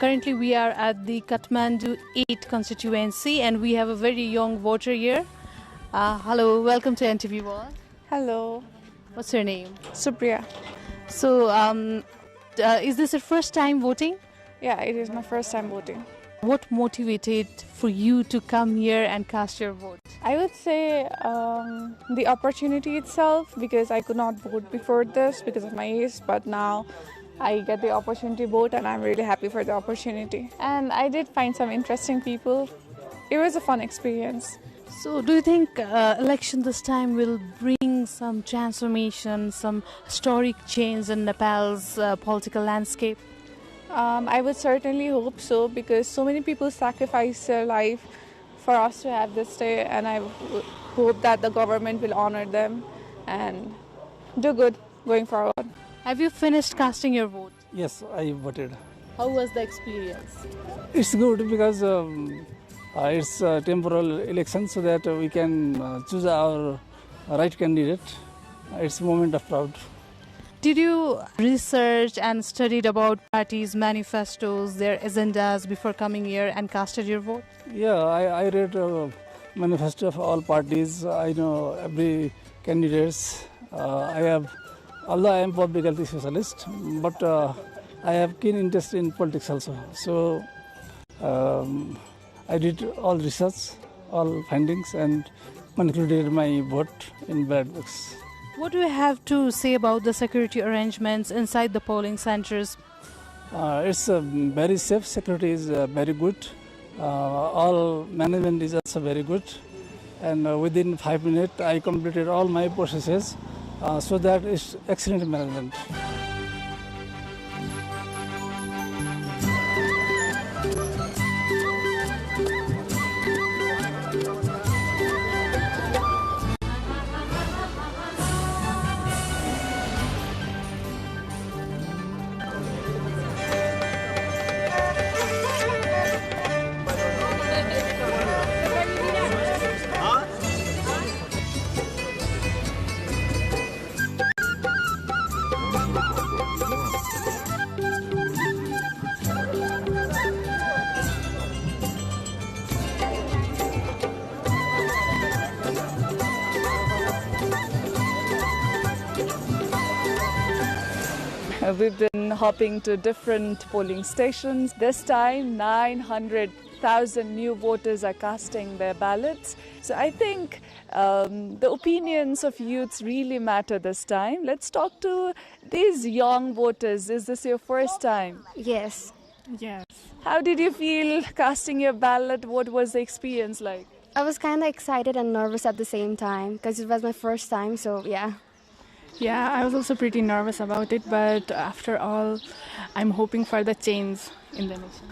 Currently, we are at the Kathmandu 8 constituency, and we have a very young voter here. Hello, welcome to NTV World. Hello. What's your name? Supriya. So, is this your first time voting? Yeah, it is my first time voting. What motivated for you to come here and cast your vote? I would say the opportunity itself, because I could not vote before this because of my age, but now I get the opportunity to vote and I'm really happy for the opportunity. And I did find some interesting people. It was a fun experience. So do you think election this time will bring some transformation, some historic change in Nepal's political landscape? I would certainly hope so, because so many people sacrifice their life for us to have this day, and I hope that the government will honor them and do good going forward. Have you finished casting your vote? Yes, I voted. How was the experience? It's good because it's a temporal election, so that we can choose our right candidate. It's a moment of pride. Did you research and studied about parties' manifestos, their agendas before coming here and casted your vote? Yeah, I read manifesto of all parties. I know every candidates. Although I am public health specialist, but I have keen interest in politics also. So I did all research, all findings, and concluded my vote in ballot box. What do you have to say about the security arrangements inside the polling centers? It's very safe. Security is very good. All management is also very good. And within 5 minutes, I completed all my processes. So that is excellent management. We've been hopping to different polling stations. This time, 900,000 new voters are casting their ballots. So I think the opinions of youths really matter this time. Let's talk to these young voters. Is this your first time? Yes. Yes. How did you feel casting your ballot? What was the experience like? I was kind of excited and nervous at the same time because it was my first time, so yeah. Yeah, I was also pretty nervous about it, but after all, I'm hoping for the change in the nation.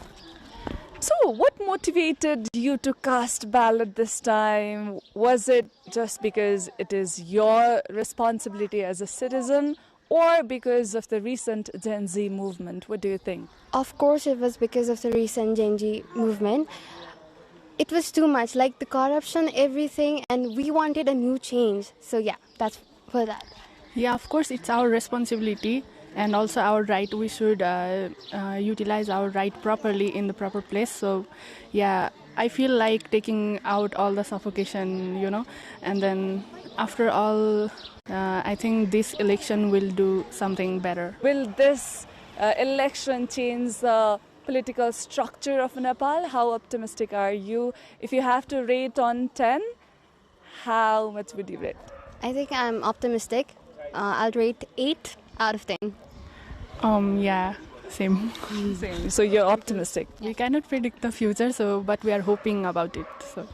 So, what motivated you to cast ballot this time? Was it just because it is your responsibility as a citizen, or because of the recent Gen Z movement? What do you think? Of course, it was because of the recent Gen Z movement. It was too much, like the corruption, everything, and we wanted a new change. So yeah, that's for that. Yeah, of course, it's our responsibility and also our right. We should utilize our right properly in the proper place. So, yeah, I feel like taking out all the suffocation, and then after all, I think this election will do something better. Will this election change the political structure of Nepal? How optimistic are you? If you have to rate on 10, how much would you rate? I think I'm optimistic. I'll rate 8 out of 10. Yeah, same. Same. So you're optimistic. We cannot predict the future, but we are hoping about it. So.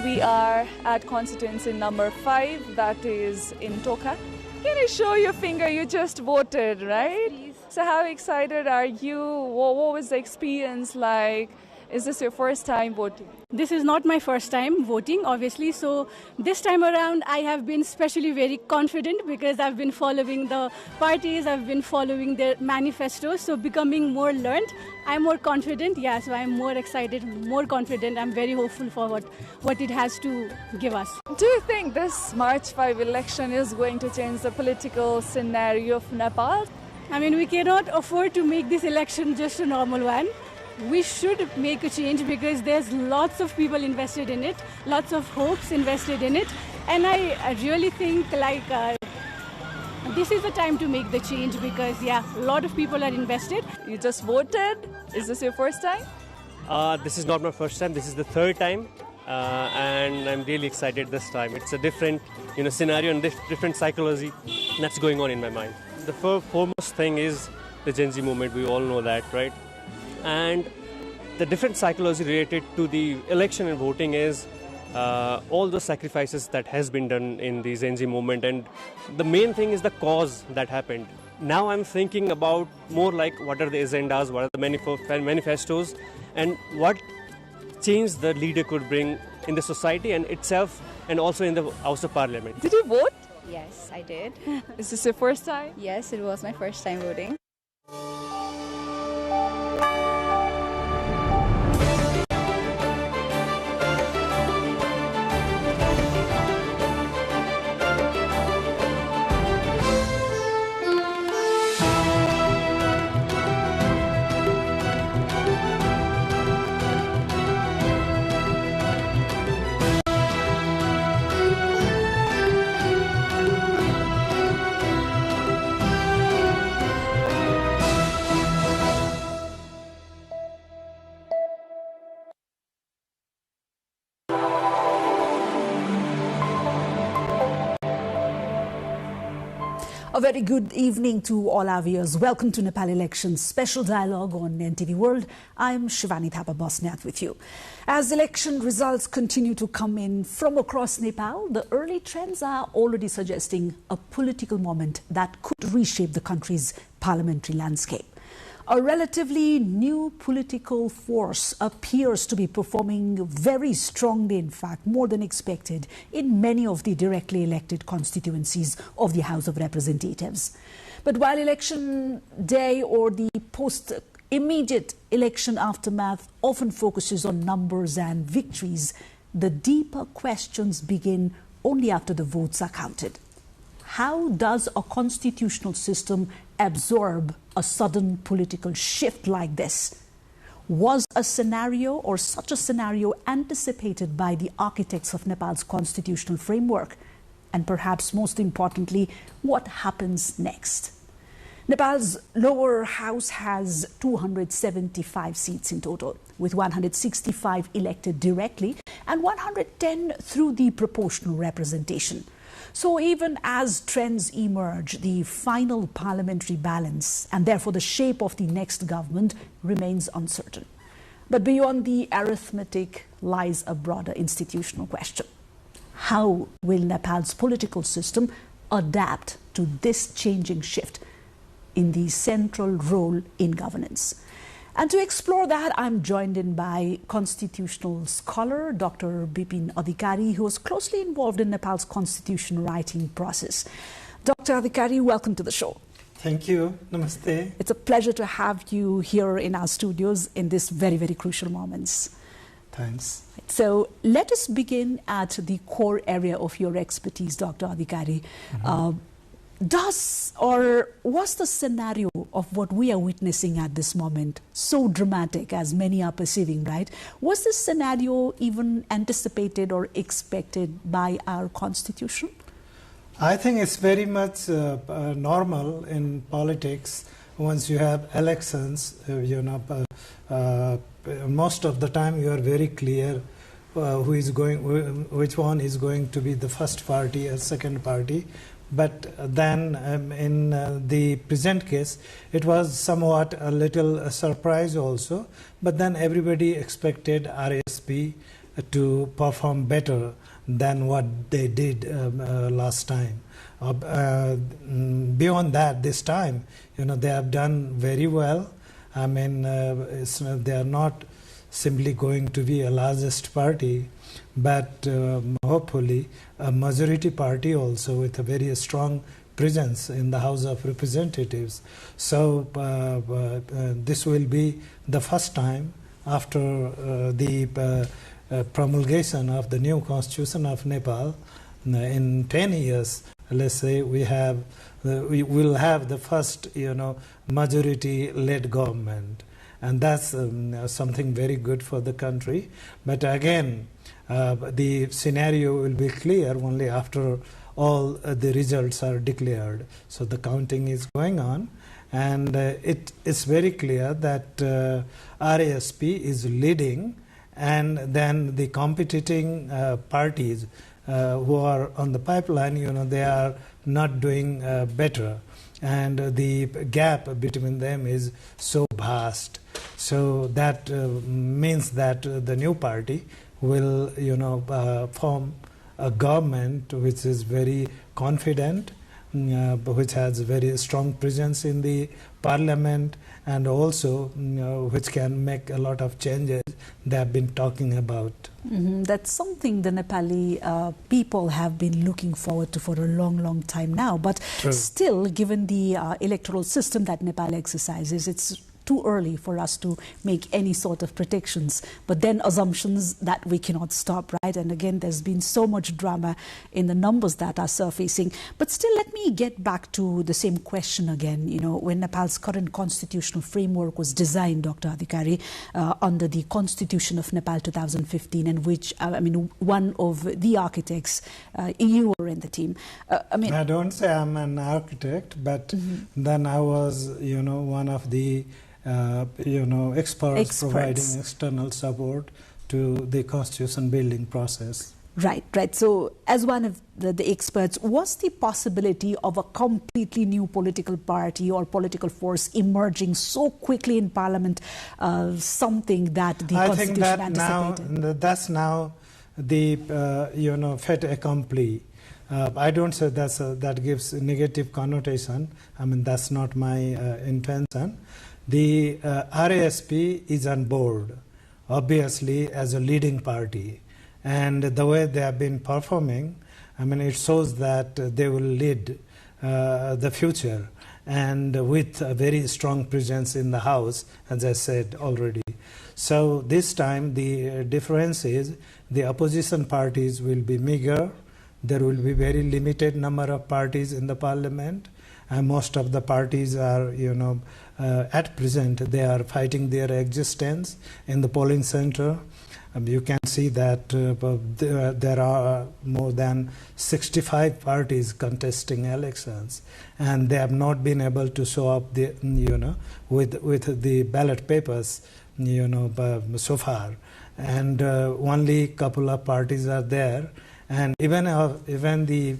We are at constituency number 5, that is in Toka. Can you show your finger? You just voted, right? Yes, so how excited are you? What was the experience like? Is this your first time voting? This is not my first time voting, obviously. So this time around, I have been especially very confident because I've been following the parties, I've been following their manifestos. So becoming more learned, I'm more confident. Yeah, so I'm more excited, more confident. I'm very hopeful for what it has to give us. Do you think this March 5 election is going to change the political scenario of Nepal? I mean, we cannot afford to make this election just a normal one. We should make a change because there's lots of people invested in it, lots of hopes invested in it. And I really think this is the time to make the change because, yeah, a lot of people are invested. You just voted. Is this your first time? This is not my first time. This is the third time. And I'm really excited this time. It's a different scenario and different psychology that's going on in my mind. The foremost thing is the Gen Z movement. We all know that, right? And the different psychology related to the election and voting is all the sacrifices that has been done in the Gen Z movement, and the main thing is the cause that happened. Now I'm thinking about more like what are the agendas, what are the manifestos, and what change the leader could bring in the society and itself, and also in the House of Parliament. Did you vote? Yes, I did. Is this your first time? Yes, it was my first time voting. A very good evening to all our viewers. Welcome to Nepal Elections Special Dialogue on NTV World. I'm Shivani Thapa Bosniak with you. As election results continue to come in from across Nepal, the early trends are already suggesting a political moment that could reshape the country's parliamentary landscape. A relatively new political force appears to be performing very strongly, in fact, more than expected, in many of the directly elected constituencies of the House of Representatives. But while election day or the immediate election aftermath often focuses on numbers and victories, the deeper questions begin only after the votes are counted. How does a constitutional system absorb a sudden political shift like this? Was a scenario or such a scenario anticipated by the architects of Nepal's constitutional framework? And perhaps most importantly, what happens next? Nepal's lower house has 275 seats in total, with 165 elected directly and 110 through the proportional representation. So even as trends emerge, the final parliamentary balance and therefore the shape of the next government remains uncertain. But beyond the arithmetic lies a broader institutional question. How will Nepal's political system adapt to this changing shift in the central role in governance? And to explore that, I'm joined in by constitutional scholar Dr. Bipin Adhikari, who was closely involved in Nepal's constitution writing process. Dr. Adhikari, welcome to the show. Thank you. Namaste. It's a pleasure to have you here in our studios in this very, very crucial moments. Thanks. So let us begin at the core area of your expertise, Dr. Adhikari. Was the scenario of what we are witnessing at this moment so dramatic as many are perceiving, right? Was this scenario even anticipated or expected by our constitution? I think it's very much normal in politics. Once you have elections, most of the time you are very clear which one is going to be the first party or second party. But then in the present case, it was somewhat a little surprise also. But then everybody expected RSP to perform better than what they did last time. Beyond that, this time, they have done very well. I mean, they are not simply going to be a largest party, but hopefully a majority party also with a very strong presence in the House of Representatives. So this will be the first time after the promulgation of the new constitution of Nepal in 10 years. Let's say we will have the first majority-led government, and that's something very good for the country. But again, the scenario will be clear only after all the results are declared. So the counting is going on, and it is very clear that RASP is leading, and then the competing parties who are on the pipeline, they are not doing better, and the gap between them is so vast. So that means that the new party will, form a government which is very confident, which has very strong presence in the parliament, and also which can make a lot of changes they have been talking about. That's something the Nepali people have been looking forward to for a long, long time now. But still, given the electoral system that Nepal exercises, it's too early for us to make any sort of predictions, but then assumptions that we cannot stop, right? And again, there's been so much drama in the numbers that are surfacing. But still, let me get back to the same question again. When Nepal's current constitutional framework was designed, Dr. Adhikari, under the Constitution of Nepal 2015, and which, one of the architects, you were in the team. I don't say I'm an architect, but then I was, one of the experts providing external support to the constitution building process. Right. So as one of the experts, was the possibility of a completely new political party or political force emerging so quickly in Parliament something that the Constitution anticipated? That's now the fait accompli. I don't say that gives a negative connotation. That's not my intention. The RASP is on board, obviously, as a leading party. And the way they have been performing, it shows that they will lead the future, and with a very strong presence in the House, as I said already. So this time the difference is the opposition parties will be meager. There will be very limited number of parties in the parliament, and most of the parties are, at present, they are fighting their existence in the polling center. You can see that there are more than 65 parties contesting elections, and they have not been able to show up with the ballot papers so far, and only couple of parties are there. And even the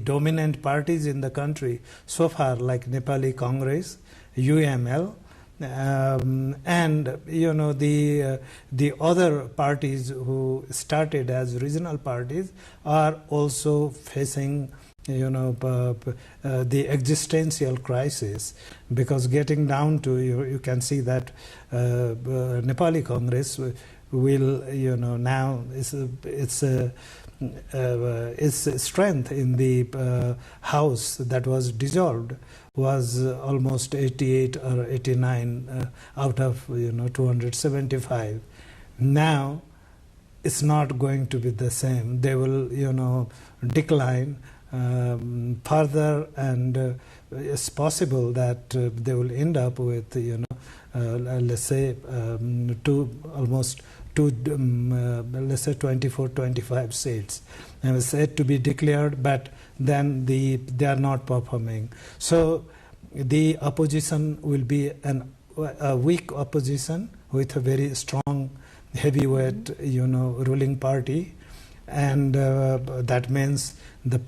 dominant parties in the country so far, like Nepali Congress, UML, and the other parties who started as regional parties are also facing the existential crisis, because getting down to you can see that Nepali Congress will now its strength in the house that was dissolved was almost 88 or 89 out of 275. Now it's not going to be the same. They will decline further, and it's possible that they will end up with let's say let's say 24-25 seats, and it's said to be declared, but then they are not performing. So the opposition will be a weak opposition with a very strong heavyweight ruling party, and that means the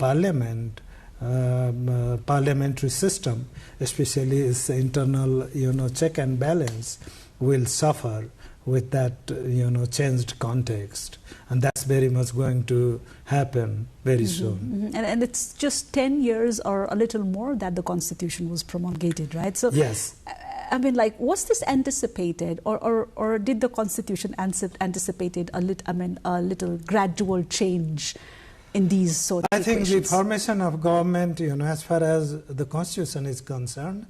parliamentary system, especially its internal check and balance, will suffer with that changed context, and that's very much going to happen very soon. And it's just 10 years or a little more that the constitution was promulgated, right? So yes, I mean, like, was this anticipated, or did the constitution anticipated a little gradual change in these sort of equations? I think the formation of government, as far as the constitution is concerned,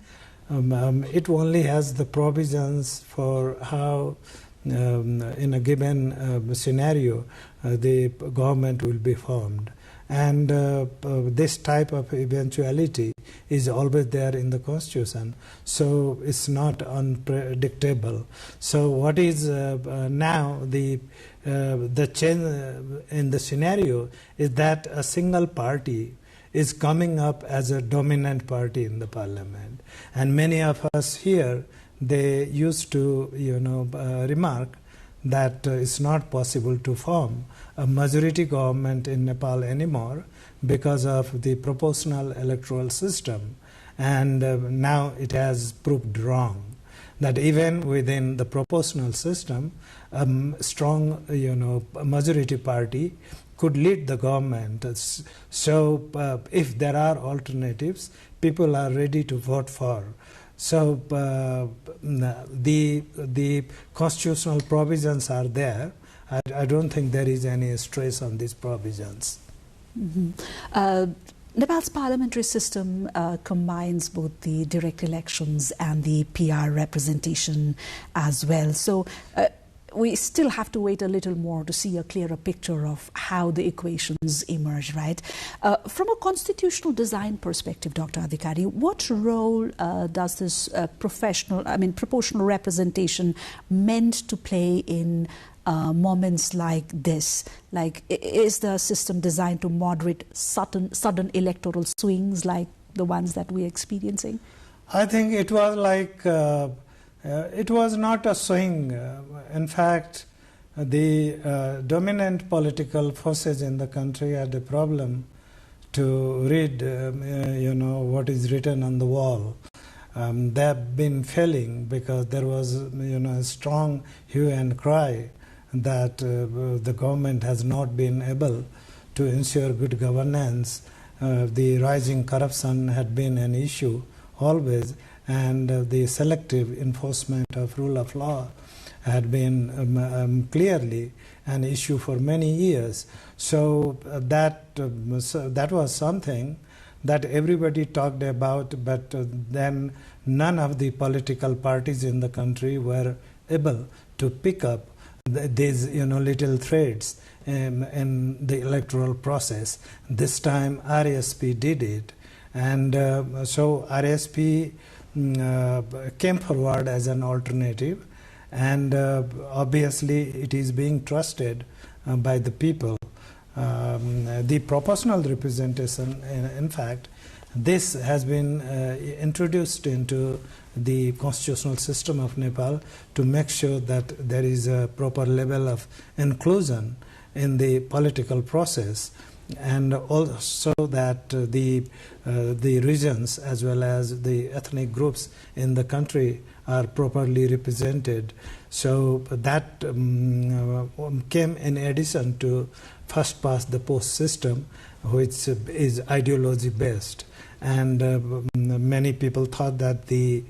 it only has the provisions for how in a given scenario the government will be formed, and this type of eventuality is always there in the constitution, so it's not unpredictable. So what is now the change in the scenario is that a single party is coming up as a dominant party in the parliament, and many of us here, they used to remark that it's not possible to form a majority government in Nepal anymore because of the proportional electoral system, and now it has proved wrong, that even within the proportional system, a strong majority party could lead the government. So if there are alternatives, people are ready to vote for. So the constitutional provisions are there. I don't think there is any stress on these provisions. Nepal's parliamentary system combines both the direct elections and the PR representation as well. So we still have to wait a little more to see a clearer picture of how the equations emerge, right? From a constitutional design perspective, Dr. Adhikari, what role does this proportional representation meant to play in moments like this? Like, is the system designed to moderate sudden electoral swings like the ones that we're experiencing? I think it was like it was not a swing. In fact, the dominant political forces in the country had a problem to read, what is written on the wall. They have been failing because there was, a strong hue and cry that the government has not been able to ensure good governance. The rising corruption had been an issue always, and the selective enforcement of rule of law had been clearly an issue for many years. So that was something that everybody talked about, but then none of the political parties in the country were able to pick up these little threads in the electoral process. This time RSP did it, and so RSP came forward as an alternative, and obviously it is being trusted by the people. The proportional representation, in fact, this has been introduced into the constitutional system of Nepal to make sure that there is a proper level of inclusion in the political process, and also that the regions as well as the ethnic groups in the country are properly represented. So that came in addition to first past the post system, which is ideology based. And many people thought that the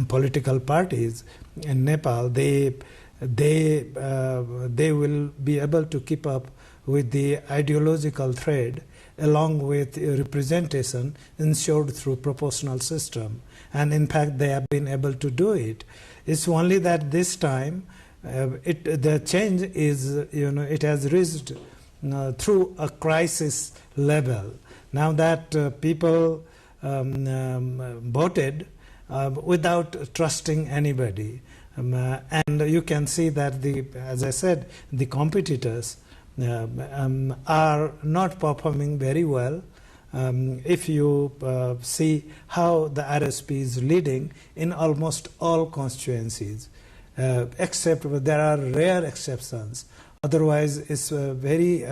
political parties in Nepal, they will be able to keep up with the ideological thread along with representation ensured through proportional system. And in fact, they have been able to do it. It's only that this time, the change is, it has reached through a crisis level. Now that people voted without trusting anybody. And you can see that, as I said, the competitors are not performing very well. If you see how the RSP is leading in almost all constituencies, except there are rare exceptions. Otherwise, it's very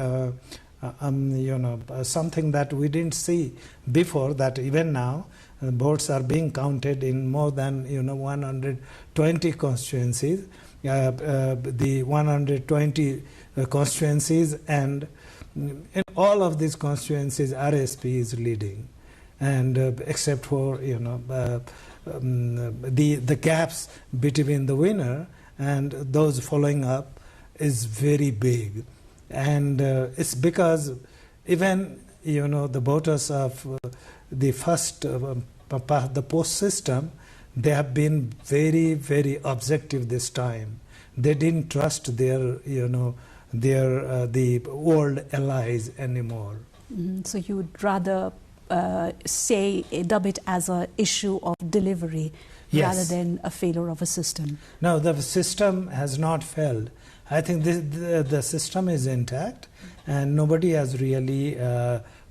something that we didn't see before, that even now votes are being counted in more than 120 constituencies. The 120 constituencies, and in all of these constituencies RSP is leading, and except for the gaps between the winner and those following up is very big. And it's because even the voters of the first the post system, they have been very, very objective this time. They didn't trust their the world allies anymore. So you would rather dub it as an issue of delivery, yes, rather than a failure of a system? No, the system has not failed. I think the system is intact, and nobody has really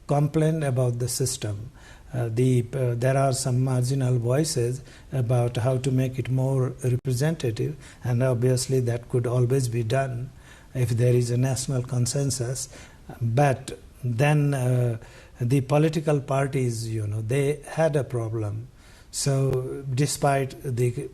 complained about the system. There are some marginal voices about how to make it more representative, and obviously that could always be done if there is a national consensus. But then the political parties, they had a problem. So despite the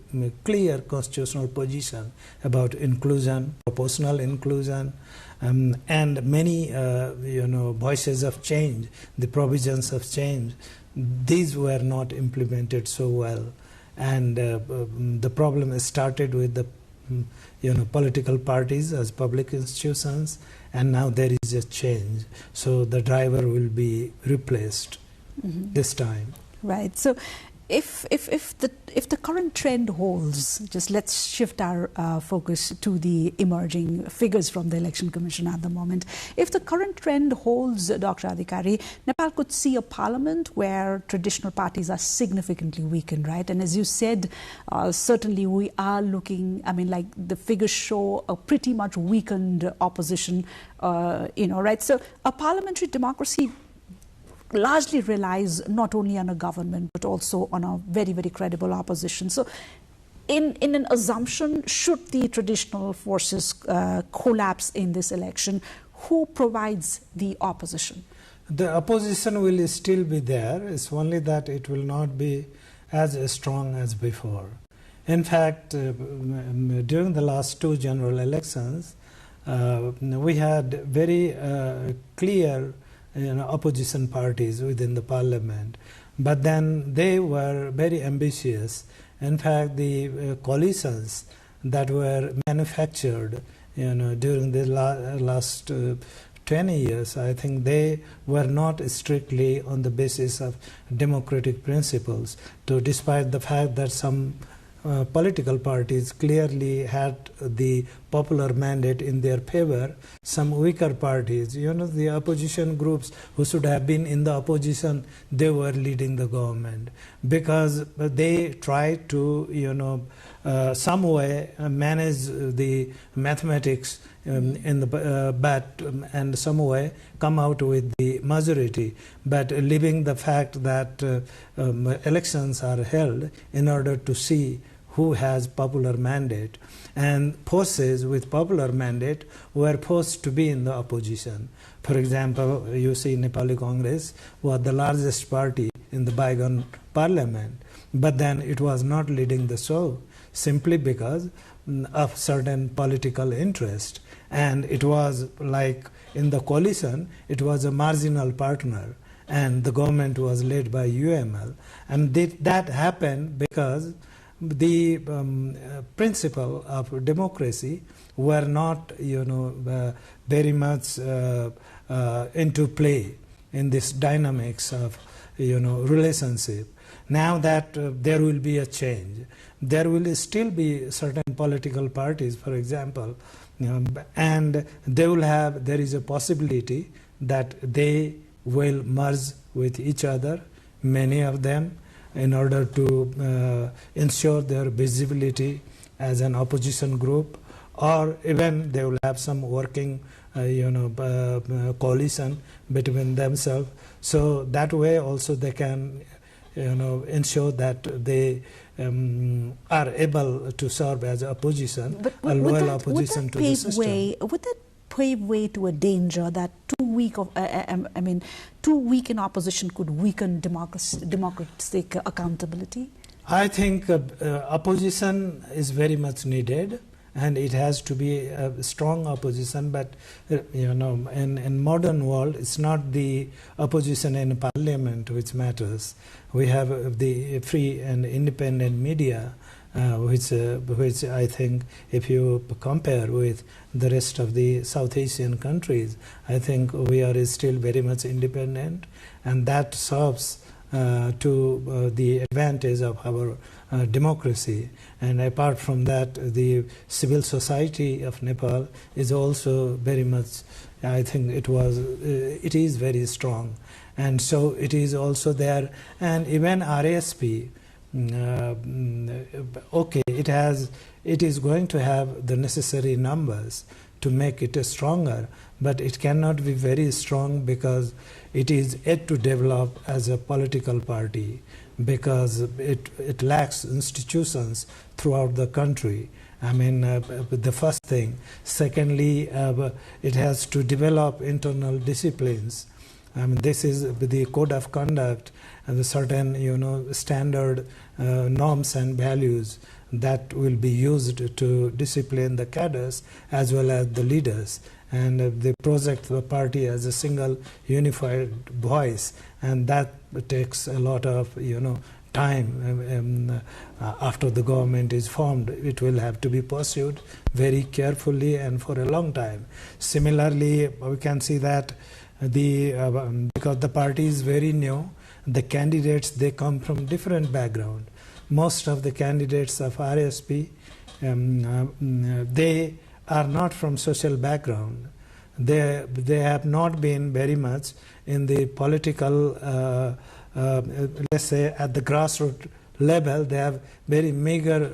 clear constitutional position about inclusion, proportional inclusion, and many voices of change, the provisions of change, these were not implemented so well. And the problem started with the political parties as public institutions, and now there is a change. So the driver will be replaced this time. Right. So if the current trend holds, just let's shift our focus to the emerging figures from the Election Commission at the moment. If the current trend holds, Dr. Adhikari, Nepal could see a parliament where traditional parties are significantly weakened, right? And as you said, certainly we are looking, like the figures show a pretty much weakened opposition, right? So a parliamentary democracy largely relies not only on a government but also on a very, very credible opposition. So in an assumption, should the traditional forces collapse in this election, who provides the opposition? The opposition will still be there. It's only that it will not be as strong as before. In fact, during the last two general elections, we had very clear opposition parties within the parliament, but then they were very ambitious. In fact, the coalitions that were manufactured during the last 20 years, I think they were not strictly on the basis of democratic principles. Despite the fact that some political parties clearly had the popular mandate in their favor, some weaker parties, the opposition groups who should have been in the opposition, they were leading the government because they tried to, some way manage the mathematics in the but and some way come out with the majority, but leaving the fact that elections are held in order to see who has popular mandate, and forces with popular mandate were forced to be in the opposition. For example, you see Nepali Congress was the largest party in the bygone parliament, but then it was not leading the show simply because of certain political interest. And it was like in the coalition, it was a marginal partner, and the government was led by UML. And that happened because the principle of democracy were not, very much into play in this dynamics of, relationship. Now that there will be a change, there will still be certain political parties, for example, and there is a possibility that they will merge with each other, many of them, in order to ensure their visibility as an opposition group, or even they will have some working coalition between themselves. So that way also they can ensure that they are able to serve as opposition, a loyal opposition to the system. Would that pave way to a danger that too weak in opposition could weaken democratic accountability? I think opposition is very much needed, and it has to be a strong opposition. But in modern world, it's not the opposition in parliament which matters. We have the free and independent media, which I think, if you compare with the rest of the South Asian countries, I think we are still very much independent, and that serves to the advantage of our democracy. And apart from that, the civil society of Nepal is also very much, I think it is very strong, and so it is also there. And even RSP, it is going to have the necessary numbers to make it stronger, but it cannot be very strong because it is yet to develop as a political party, because it lacks institutions throughout the country. I mean, the first thing. Secondly, it has to develop internal disciplines. This is the code of conduct and the certain, standard norms and values that will be used to discipline the cadres as well as the leaders. And they project the party as a single unified voice, and that takes a lot of time. After the government is formed, it will have to be pursued very carefully and for a long time. Similarly, we can see that because the party is very new, the candidates, they come from different background. Most of the candidates of RSP, they are not from social background. They have not been very much in the political, let's say at the grassroots level. They have very meager,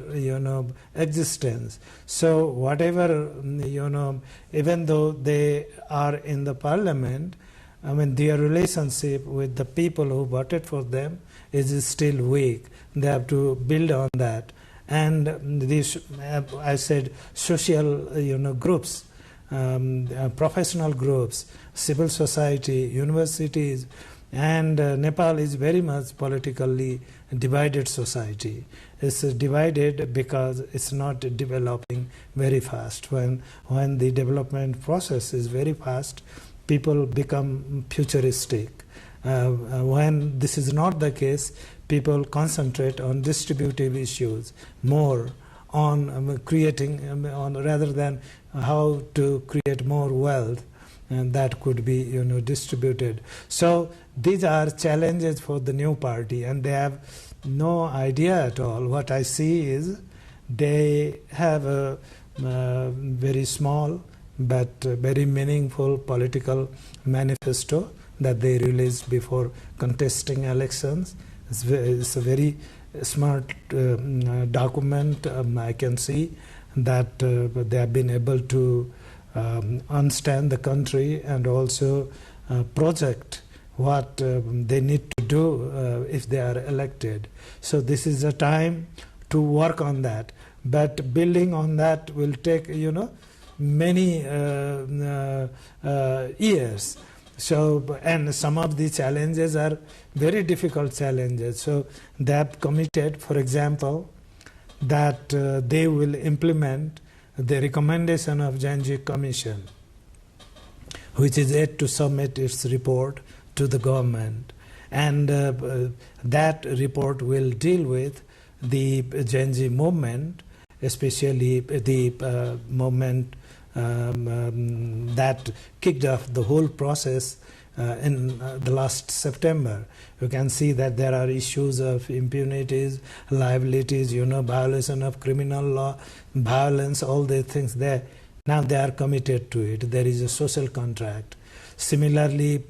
existence. So whatever, even though they are in the parliament, their relationship with the people who voted for them is still weak. They have to build on that. And these, I said, social, groups, professional groups, civil society, universities, and Nepal is very much politically divided society. It's divided because it's not developing very fast. When the development process is very fast, people become futuristic. When this is not the case, people concentrate on distributive issues more, on creating, rather than how to create more wealth, and that could be distributed. So these are challenges for the new party, and they have no idea at all. What I see is they have a very small but very meaningful political manifesto that they released before contesting elections. It's a very smart document. I can see that they have been able to understand the country and also project what they need to do if they are elected. So this is a time to work on that. But building on that will take, many years. So, and some of the challenges are very difficult challenges. So they have committed, for example, that they will implement the recommendation of Janji Commission, which is yet to submit its report to the government. And that report will deal with the Janji movement, especially the movement that kicked off the whole process in the last September. You can see that there are issues of impunities, liabilities, violation of criminal law, violence, all these things there. Now they are committed to it. There is a social contract. Similarly,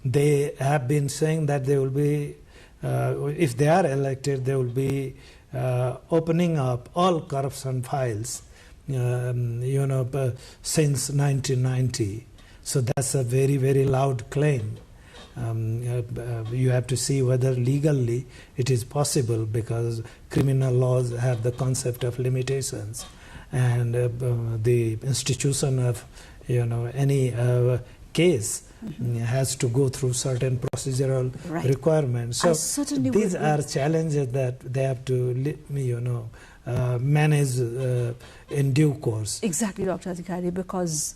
they have been saying that they will be, if they are elected, they will be opening up all corruption files, since 1990. So that's a very, very loud claim. You have to see whether legally it is possible, because criminal laws have the concept of limitations, and the institution of any case has to go through certain procedural requirements. So these are challenges that they have to manage in due course. Exactly, Dr. Adhikari, because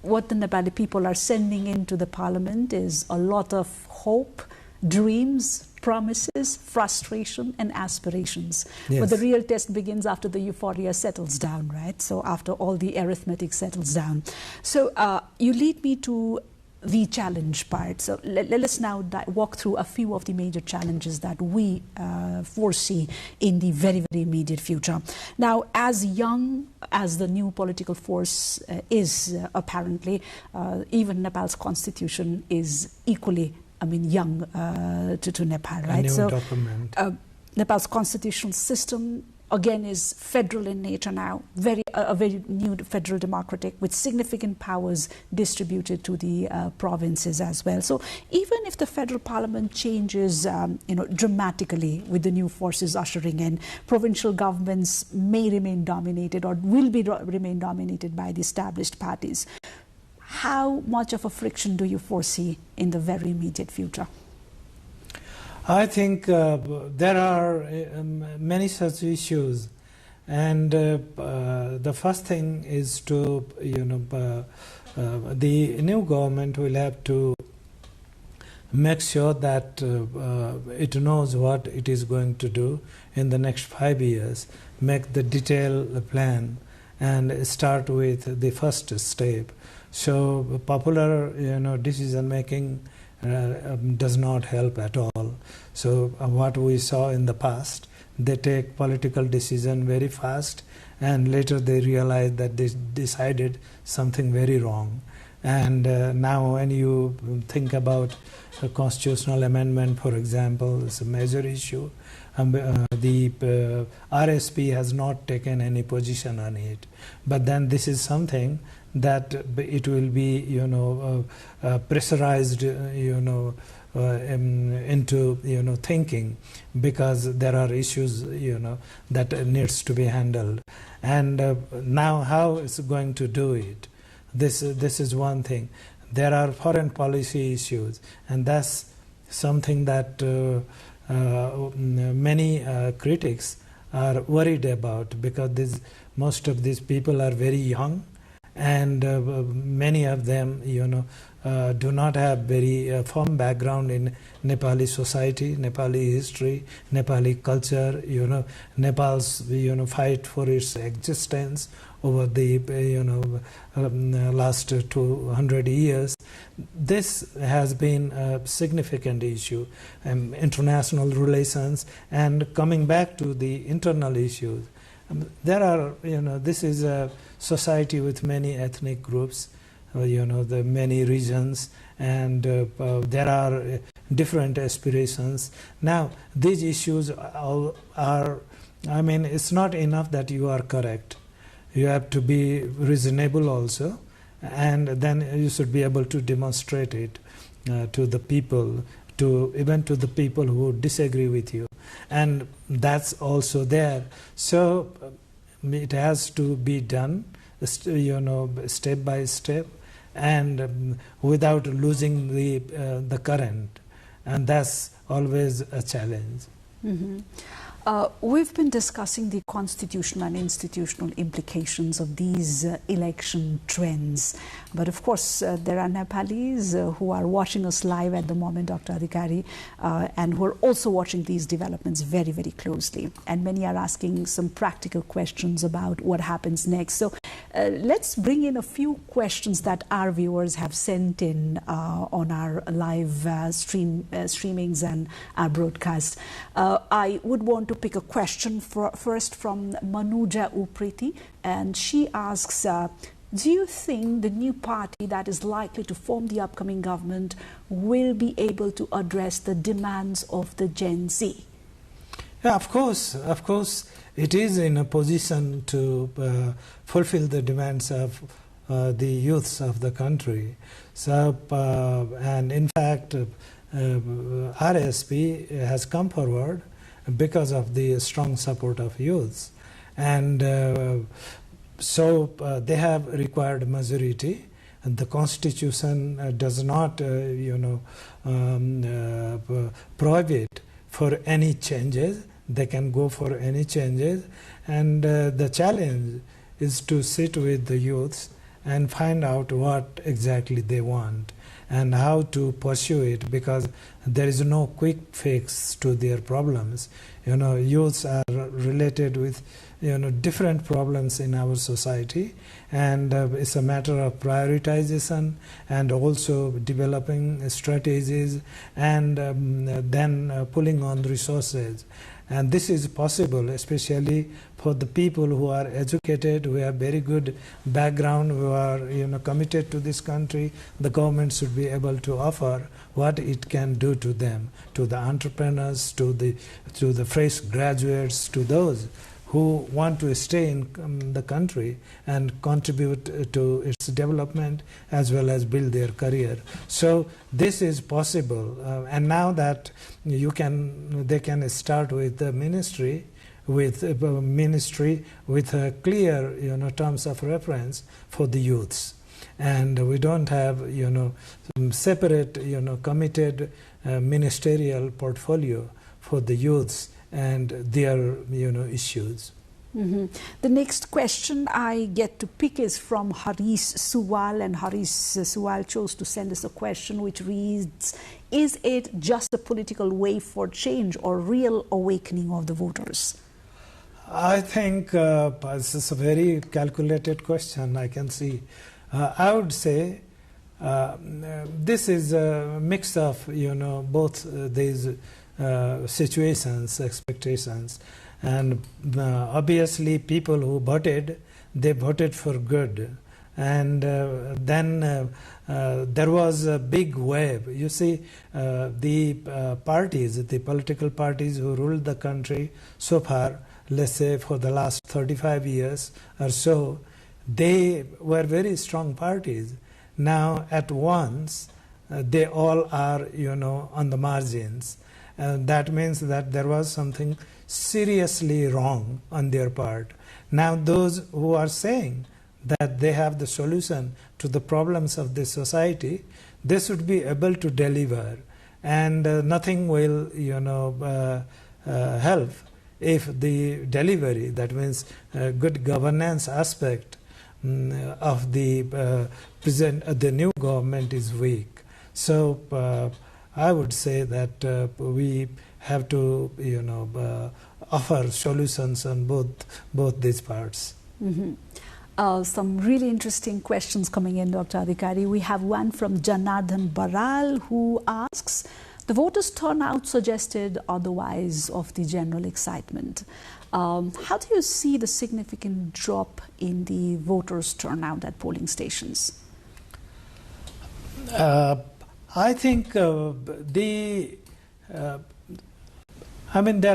what the Nepali people are sending into the parliament is a lot of hope, dreams, promises, frustration and aspirations. Yes. But the real test begins after the euphoria settles down, right? So after all the arithmetic settles down. So you lead me to the challenge part. So let us now walk through a few of the major challenges that we foresee in the very, very immediate future. Now, as young as the new political force is apparently, even Nepal's constitution is equally, young to Nepal, right? A new document. Nepal's constitutional system again is federal in nature now, a very new federal democratic with significant powers distributed to the provinces as well. So even if the federal parliament changes dramatically with the new forces ushering in, provincial governments may remain dominated or will remain dominated by the established parties. How much of a friction do you foresee in the very immediate future? I think there are many such issues, and the first thing is to, the new government will have to make sure that it knows what it is going to do in the next 5 years, make the detailed plan and start with the first step. So popular, decision making does not help at all. So what we saw in the past, they take political decision very fast, and later they realize that they decided something very wrong. And now when you think about a constitutional amendment, for example, it's a major issue. The RSP has not taken any position on it, but then this is something that it will be pressurized into thinking, because there are issues that needs to be handled. And now how it's going to do it, this is one thing. There are foreign policy issues, and that's something that many critics are worried about, because most of these people are very young, and many of them do not have very firm background in Nepali society, Nepali history, Nepali culture, Nepal's fight for its existence over the last 200 years. This has been a significant issue, international relations. And coming back to the internal issues, there are, this is a society with many ethnic groups, the many regions, and there are different aspirations. Now, these issues are, it's not enough that you are correct. You have to be reasonable also, and then you should be able to demonstrate it to the people, even to the people who disagree with you. And that's also there. So it has to be done, step by step, and without losing the current. And that's always a challenge. Mm-hmm. We've been discussing the constitutional and institutional implications of these election trends. But of course, there are Nepalis who are watching us live at the moment, Dr. Adhikari, and who are also watching these developments very, very closely. And many are asking some practical questions about what happens next. So let's bring in a few questions that our viewers have sent in on our live streamings and our broadcast. I would want to pick a question first from Manuja Upriti, and she asks, do you think the new party that is likely to form the upcoming government will be able to address the demands of the Gen Z? Yeah, of course, it is in a position to fulfill the demands of the youths of the country. So, and in fact, RSP has come forward because of the strong support of youths, and so they have required majority, and the constitution does not prohibit for any changes. They can go for any changes, and the challenge is to sit with the youths and find out what exactly they want and how to pursue it, because there is no quick fix to their problems. Youths are related with different problems in our society, and it's a matter of prioritization and also developing strategies and then pulling on resources. And this is possible, especially for the people who are educated, who have very good background, who are committed to this country. The government should be able to offer what it can do to them, to the entrepreneurs, to the fresh graduates, to those who want to stay in the country and contribute to its development as well as build their career. So this is possible, and now that they can start with the ministry with a clear terms of reference for the youths, and we don't have some separate committed ministerial portfolio for the youths and their issues. Mm-hmm. The next question I get to pick is from Haris Suwal, and Haris Suwal chose to send us a question which reads, is it just a political wave for change or real awakening of the voters? I think this is a very calculated question, I can see. I would say this is a mix of both these situations, expectations, and obviously people who voted, they voted for good, and then there was a big wave. You see, the parties, the political parties who ruled the country so far, let's say for the last 35 years or so, they were very strong parties. Now at once they all are on the margins. That means that there was something seriously wrong on their part. Now those who are saying that they have the solution to the problems of this society, they should be able to deliver, and nothing will help if the delivery, that means good governance aspect of the the new government is weak. So I would say that we have to offer solutions on both these parts. Mm-hmm. Some really interesting questions coming in, Dr. Adhikari. We have one from Janardhan Baral, who asks, the voters' turnout suggested otherwise of the general excitement. How do you see the significant drop in the voters' turnout at polling stations? I think there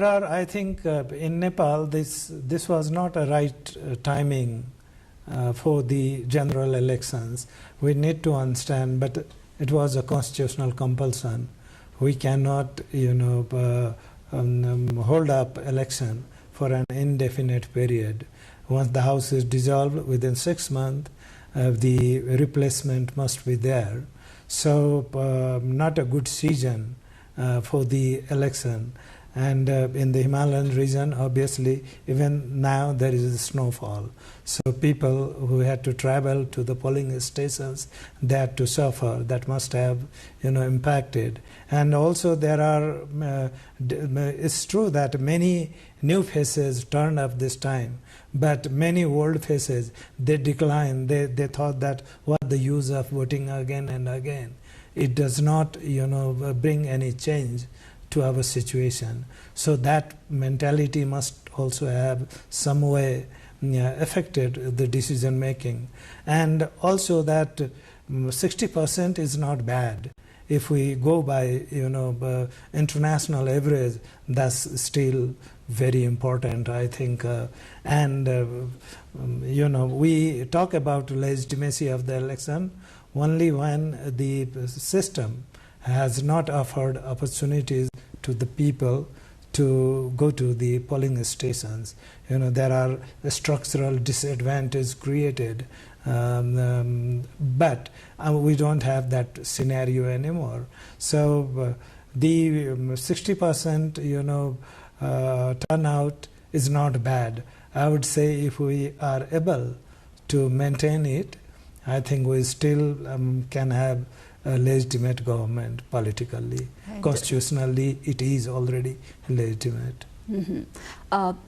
are, I think in Nepal this was not a right timing for the general elections. We need to understand, but it was a constitutional compulsion. We cannot hold up election for an indefinite period. Once the house is dissolved, within 6 months the replacement must be there. So not a good season for the election. And in the Himalayan region, obviously, even now there is snowfall. So people who had to travel to the polling stations, they had to suffer. That must have, impacted. And also there are, it's true that many new faces turned up this time, but many old faces, they declined. They thought that what the use of voting again and again? It does not, bring any change to our situation. So that mentality must also have some way affected the decision making. And also that 60% is not bad. If we go by international average, that's still very important, I think. We talk about legitimacy of the election only when the system has not offered opportunities to the people to go to the polling stations. There are structural disadvantages created, but we don't have that scenario anymore. So the 60% turnout is not bad. I would say if we are able to maintain it, I think we still can have a legitimate government politically. Constitutionally, it is already legitimate.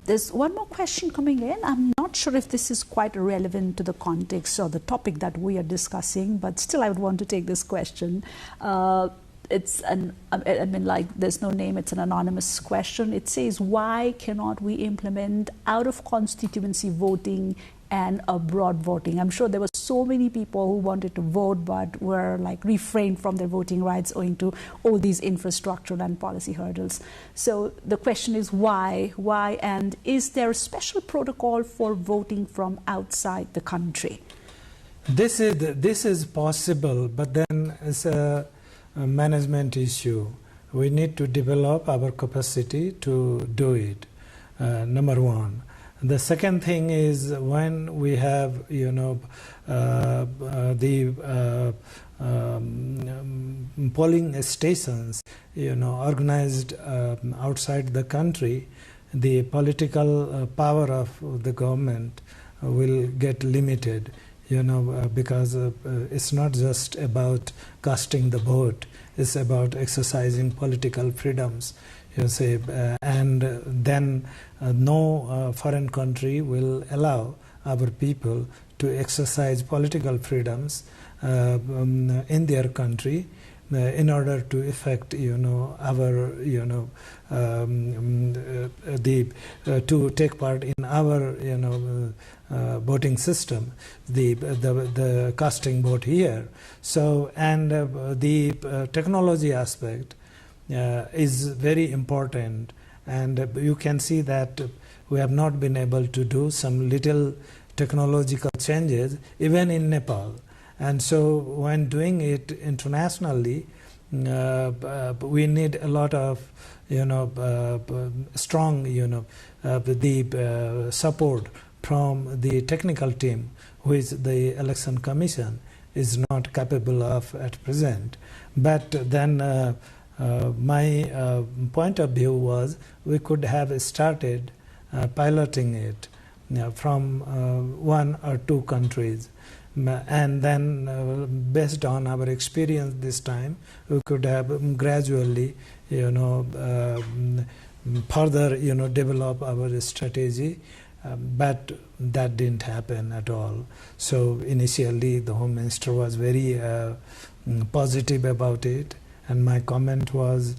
There's one more question coming in. I'm not sure if this is quite relevant to the context or the topic that we are discussing, but still I would want to take this question. There's no name, it's an anonymous question. It says, why cannot we implement out-of-constituency voting and abroad voting? I'm sure there were so many people who wanted to vote but were refrained from their voting rights owing to all these infrastructural and policy hurdles. So the question is why, and is there a special protocol for voting from outside the country? This is possible, but then it's a management issue. We need to develop our capacity to do it, number one. The second thing is when we have, polling stations, organized outside the country, the political power of the government will get limited, because it's not just about casting the vote, it's about exercising political freedoms. And then no foreign country will allow our people to exercise political freedoms in their country in order to effect, our, to take part in our, voting system, the casting vote here. So, and the technology aspect is very important, and you can see that we have not been able to do some little technological changes even in Nepal. And so when doing it internationally, we need a lot of strong the support from the technical team, which the election commission is not capable of at present. But then my point of view was we could have started piloting it from one or two countries, and then based on our experience this time, we could have gradually further develop our strategy, but that didn't happen at all. So initially the Home Minister was very positive about it, and my comment was,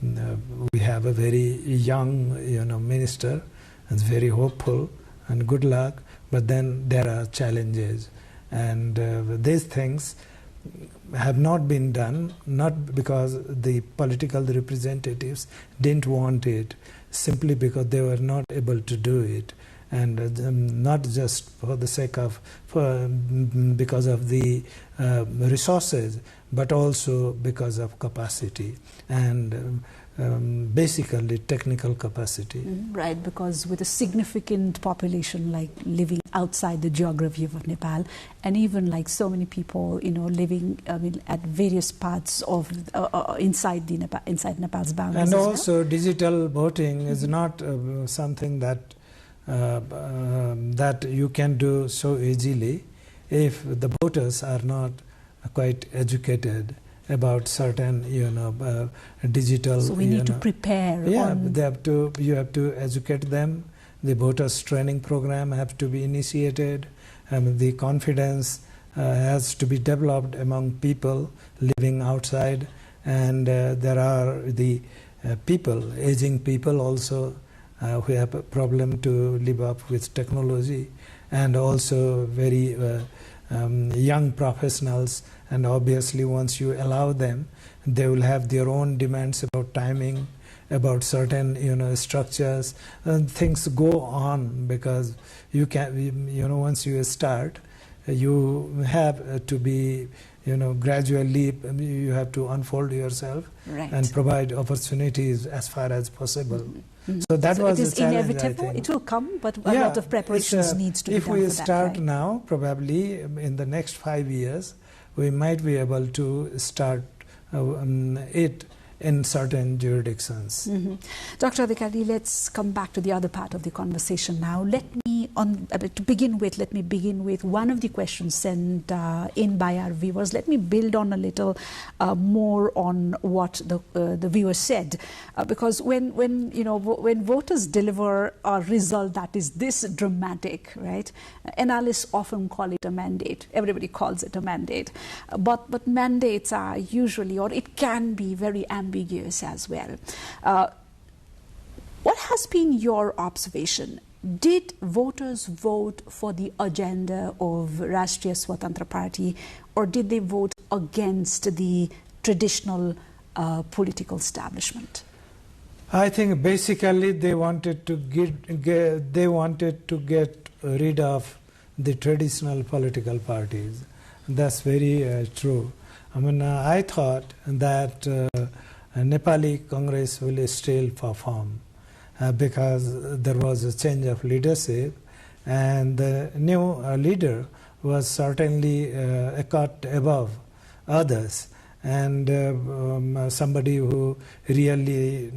we have a very young minister, and very hopeful, and good luck, but then there are challenges, and these things have not been done, not because the political representatives didn't want it, simply because they were not able to do it, and not just for the sake of, because of the resources, but also because of capacity. And basically technical capacity. Right, because with a significant population like living outside the geography of Nepal, and even like so many people, living at various parts of inside Nepal's boundaries. And also, digital voting is not something that that you can do so easily if the voters are not quite educated about certain digital. So we need to prepare. Yeah, you have to educate them. The voters training program have to be initiated. The confidence has to be developed among people living outside, and there are the aging people also who have a problem to live up with technology, and also very young professionals. And obviously, once you allow them, they will have their own demands about timing, about certain structures, and things go on, because you can once you start, you have to be gradually you have to unfold yourself and provide opportunities as far as possible. So that was it is the challenge, inevitable. I think. It will come, but a lot of preparations needs to be done if we for start that, right? now, probably in the next 5 years, we might be able to start it in certain jurisdictions. Dr. Adhikari, let's come back to the other part of the conversation now. Let me begin with one of the questions sent in by our viewers. Let me build on a little more on what the viewer said, because when voters deliver a result that is this dramatic, right? Analysts often call it a mandate. Everybody calls it a mandate, but mandates are usually, or it can be, very ambiguous as well. What has been your observation? Did voters vote for the agenda of Rashtriya Swatantra Party, or did they vote against the traditional political establishment? I think basically they wanted to get rid of the traditional political parties. That's very true. I mean, I thought that Nepali Congress will still perform because there was a change of leadership, and the new leader was certainly a cut above others, and somebody who really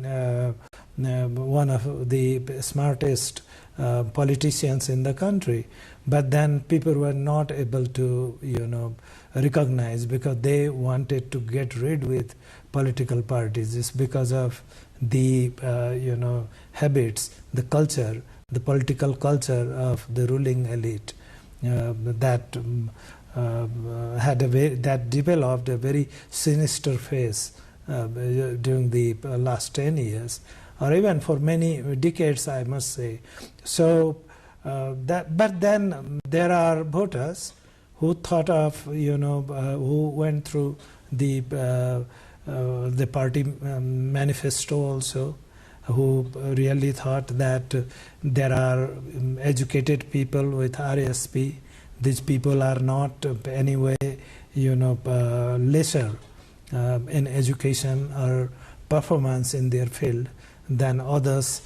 one of the smartest politicians in the country. But then people were not able to recognize, because they wanted to get rid with political parties. It's because of the habits, the culture, the political culture of the ruling elite that developed a very sinister face during the last 10 years, or even for many decades, I must say. So but then there are voters who thought of who went through the party manifesto also, who really thought that there are educated people with RSP. These people are not anyway lesser in education or performance in their field than others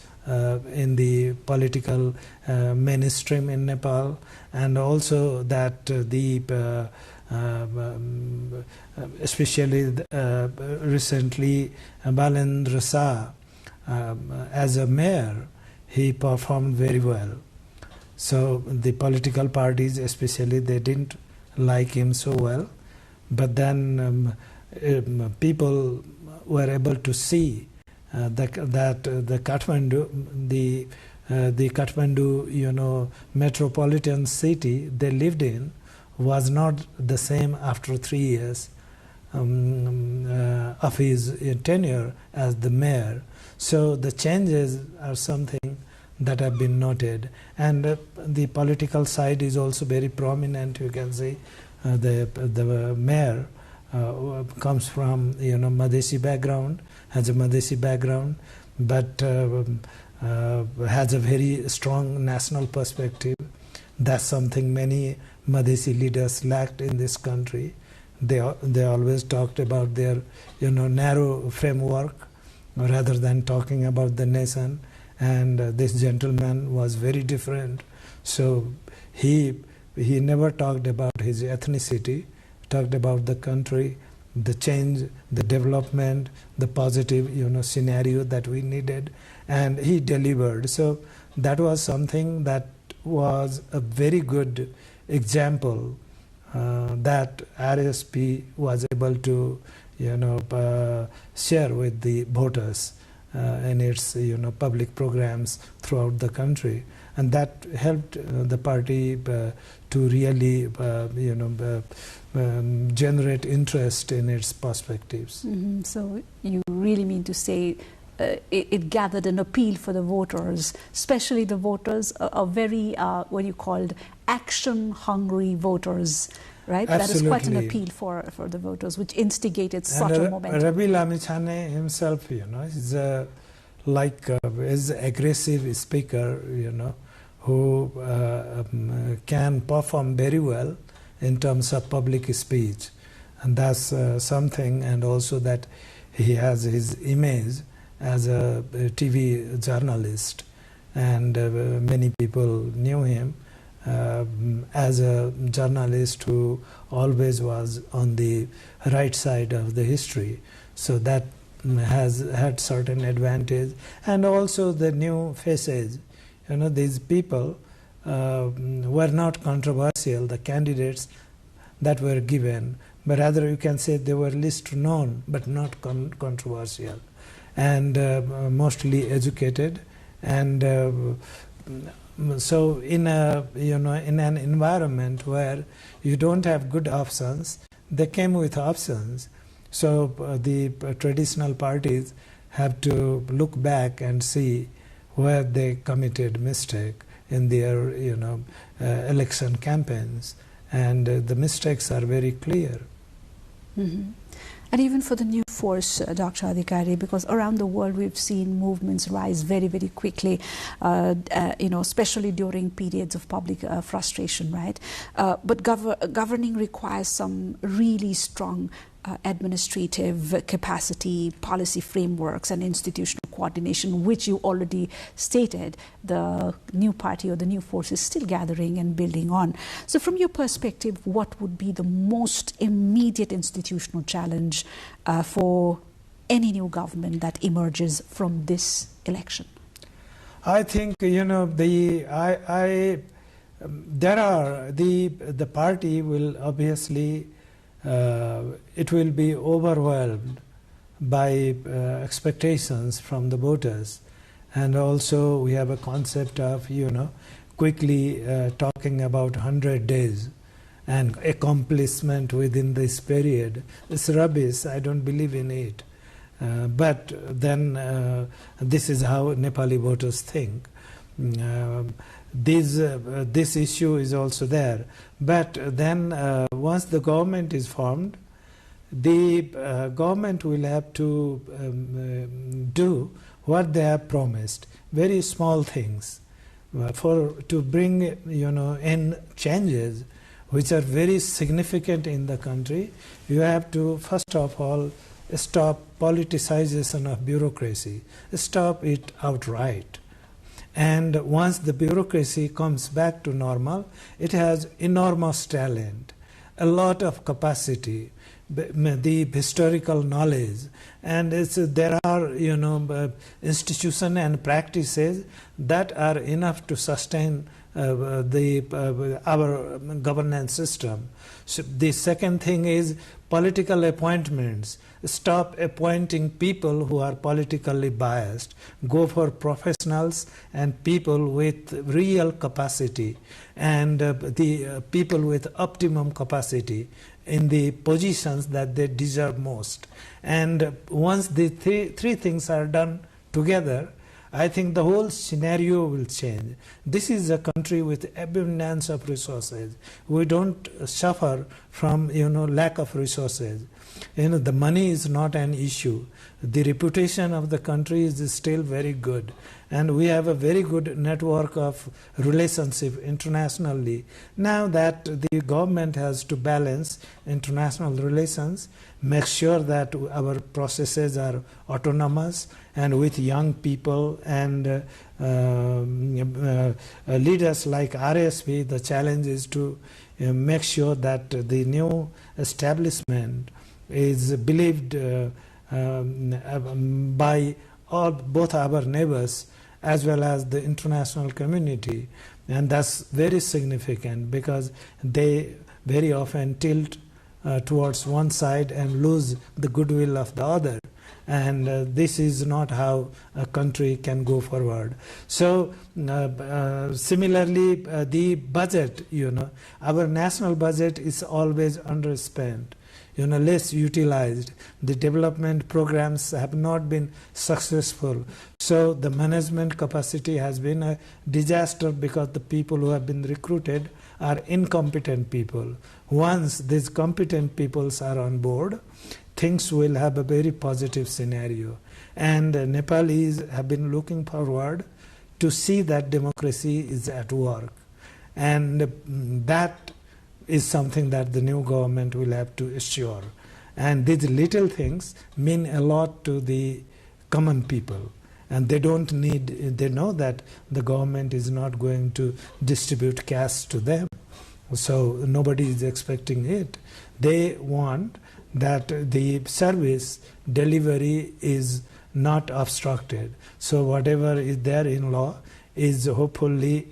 in the political mainstream in Nepal, and also that especially recently Balendra Shah, as a mayor, he performed very well. So the political parties especially, they didn't like him so well, but then people were able to see that the Kathmandu, metropolitan city they lived in was not the same after 3 years of his tenure as the mayor. So the changes are something that have been noted, and the political side is also very prominent. You can see the mayor comes from Madhesi background, has a Madhesi background, but has a very strong national perspective. That's something many Madhesi leaders lacked in this country. They always talked about their narrow framework, rather than talking about the nation. And this gentleman was very different. So he never talked about his ethnicity, talked about the country, the change, the development, the positive scenario that we needed, and he delivered. So that was something that was a very good example that RSP was able to share with the voters in its public programs throughout the country, and that helped the party to really generate interest in its perspectives. So you really mean to say it gathered an appeal for the voters, especially the voters are very what you called action-hungry voters, right? Absolutely. That is quite an appeal for the voters, which instigated such a momentum. Rabi Lamichhane himself, is is aggressive speaker, who can perform very well in terms of public speech, and that's something. And also that he has his image as a TV journalist, and many people knew him as a journalist who always was on the right side of the history. So that has had certain advantage. And also the new faces, these people were not controversial, the candidates that were given, but rather you can say they were least known but not controversial, and mostly educated. And so in in an environment where you don't have good options, they came with options. So the traditional parties have to look back and see where they committed mistake in their election campaigns, and the mistakes are very clear. And even for the new force, Dr. Adhikari, because around the world we've seen movements rise very, very quickly, especially during periods of public frustration, right? But governing requires some really strong administrative capacity, policy frameworks, and institutional coordination, which you already stated the new party or the new force is still gathering and building on. So from your perspective, what would be the most immediate institutional challenge for any new government that emerges from this election? I think the party will obviously it will be overwhelmed by expectations from the voters, and also we have a concept of quickly talking about 100 days and accomplishment within this period. It's rubbish. I don't believe in it. But then this is how Nepali voters think. This issue is also there. But then once the government is formed, the government will have to do what they have promised. Very small things to bring in changes which are very significant in the country. You have to first of all stop politicization of bureaucracy, stop it outright. And once the bureaucracy comes back to normal, it has enormous talent, a lot of capacity, the historical knowledge, and there are institutions and practices that are enough to sustain our governance system. So the second thing is political appointments. Stop appointing people who are politically biased. Go for professionals and people with real capacity, and the people with optimum capacity in the positions that they deserve most. And once the three things are done together, I think the whole scenario will change. This is a country with abundance of resources. We don't suffer from lack of resources. The money is not an issue. The reputation of the country is still very good, and we have a very good network of relationship internationally. Now that the government has to balance international relations, make sure that our processes are autonomous and with young people and leaders like RSP, the challenge is to make sure that the new establishment is believed by both our neighbors as well as the international community. And that's very significant because they very often tilt towards one side and lose the goodwill of the other. And this is not how a country can go forward. So similarly, the budget, our national budget is always underspent, less utilized. The development programs have not been successful. So the management capacity has been a disaster because the people who have been recruited are incompetent people. Once these competent peoples are on board, things will have a very positive scenario. And Nepalese have been looking forward to see that democracy is at work. And that is something that the new government will have to assure. And these little things mean a lot to the common people. And they know that the government is not going to distribute cash to them. So nobody is expecting it. They want that the service delivery is not obstructed. So whatever is there in law is hopefully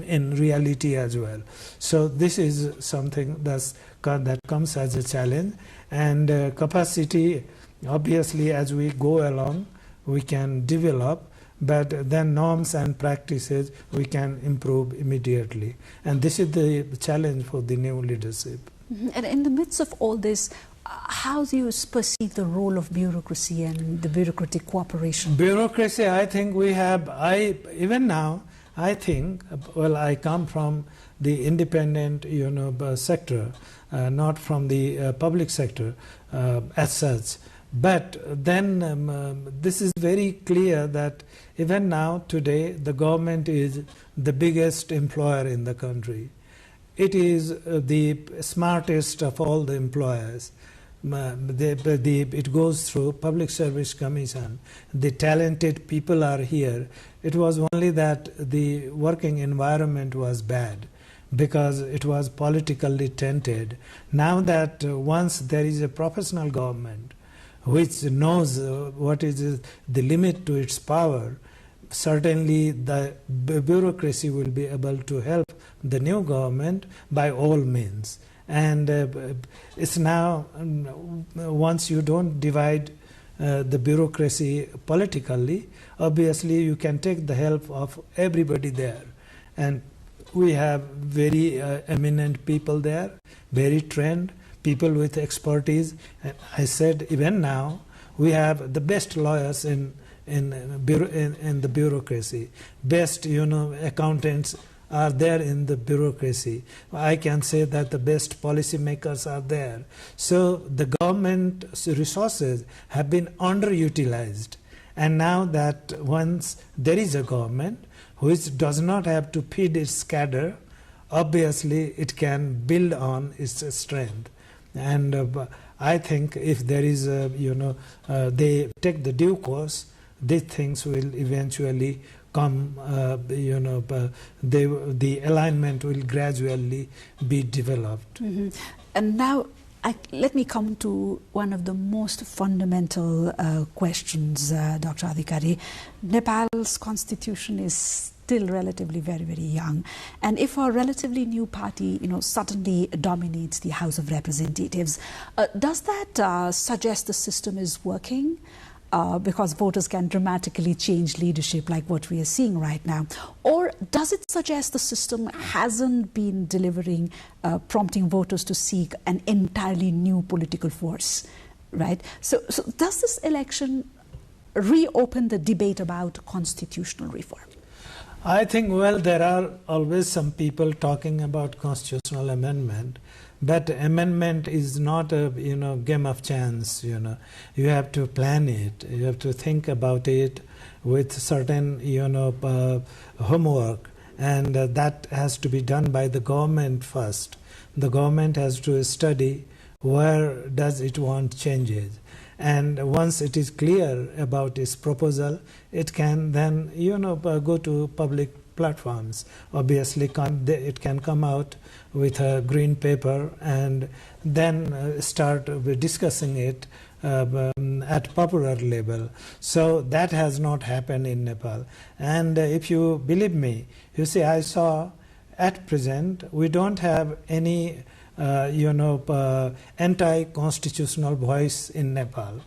in reality as well. So this is something that comes as a challenge. And capacity, obviously, as we go along, we can develop, but then norms and practices we can improve immediately. And this is the challenge for the new leadership. And in the midst of all this, how do you perceive the role of bureaucracy and the bureaucratic cooperation? Bureaucracy, I think we have, even now, I think, well, I come from the independent, sector, not from the public sector as such. But then this is very clear that even now, today, the government is the biggest employer in the country. It is the smartest of all the employers. It goes through Public Service Commission. The talented people are here. It was only that the working environment was bad because it was politically tainted. Now that once there is a professional government which knows what is the limit to its power, certainly the bureaucracy will be able to help the new government by all means. And it's now, once you don't divide the bureaucracy politically, obviously you can take the help of everybody there. And we have very eminent people there, very trained, people with expertise. And I said, even now, we have the best lawyers in the bureaucracy, best accountants are there in the bureaucracy. I can say that the best policymakers are there. So the government resources have been underutilized. And now that once there is a government which does not have to feed its cadre, obviously it can build on its strength. And I think if there is they take the due course, these things will eventually come, the alignment will gradually be developed. Mm-hmm. And now let me come to one of the most fundamental questions, Dr. Adhikari. Nepal's constitution is still relatively very, very young. And if a relatively new party, suddenly dominates the House of Representatives, does that suggest the system is working? Because voters can dramatically change leadership like what we are seeing right now? Or does it suggest the system hasn't been delivering, prompting voters to seek an entirely new political force, right? So does this election reopen the debate about constitutional reform? I think, well, there are always some people talking about constitutional amendment. But amendment is not a game of chance. You have to plan it. You have to think about it with certain homework, and that has to be done by the government first. The government has to study where does it want changes, And once it is clear about its proposal, it can then, go to public platforms. Obviously, it can come out with a green paper and then start discussing it at popular level. So that has not happened in Nepal. And if you believe me, you see, I saw at present we don't have any anti-constitutional voice in Nepal.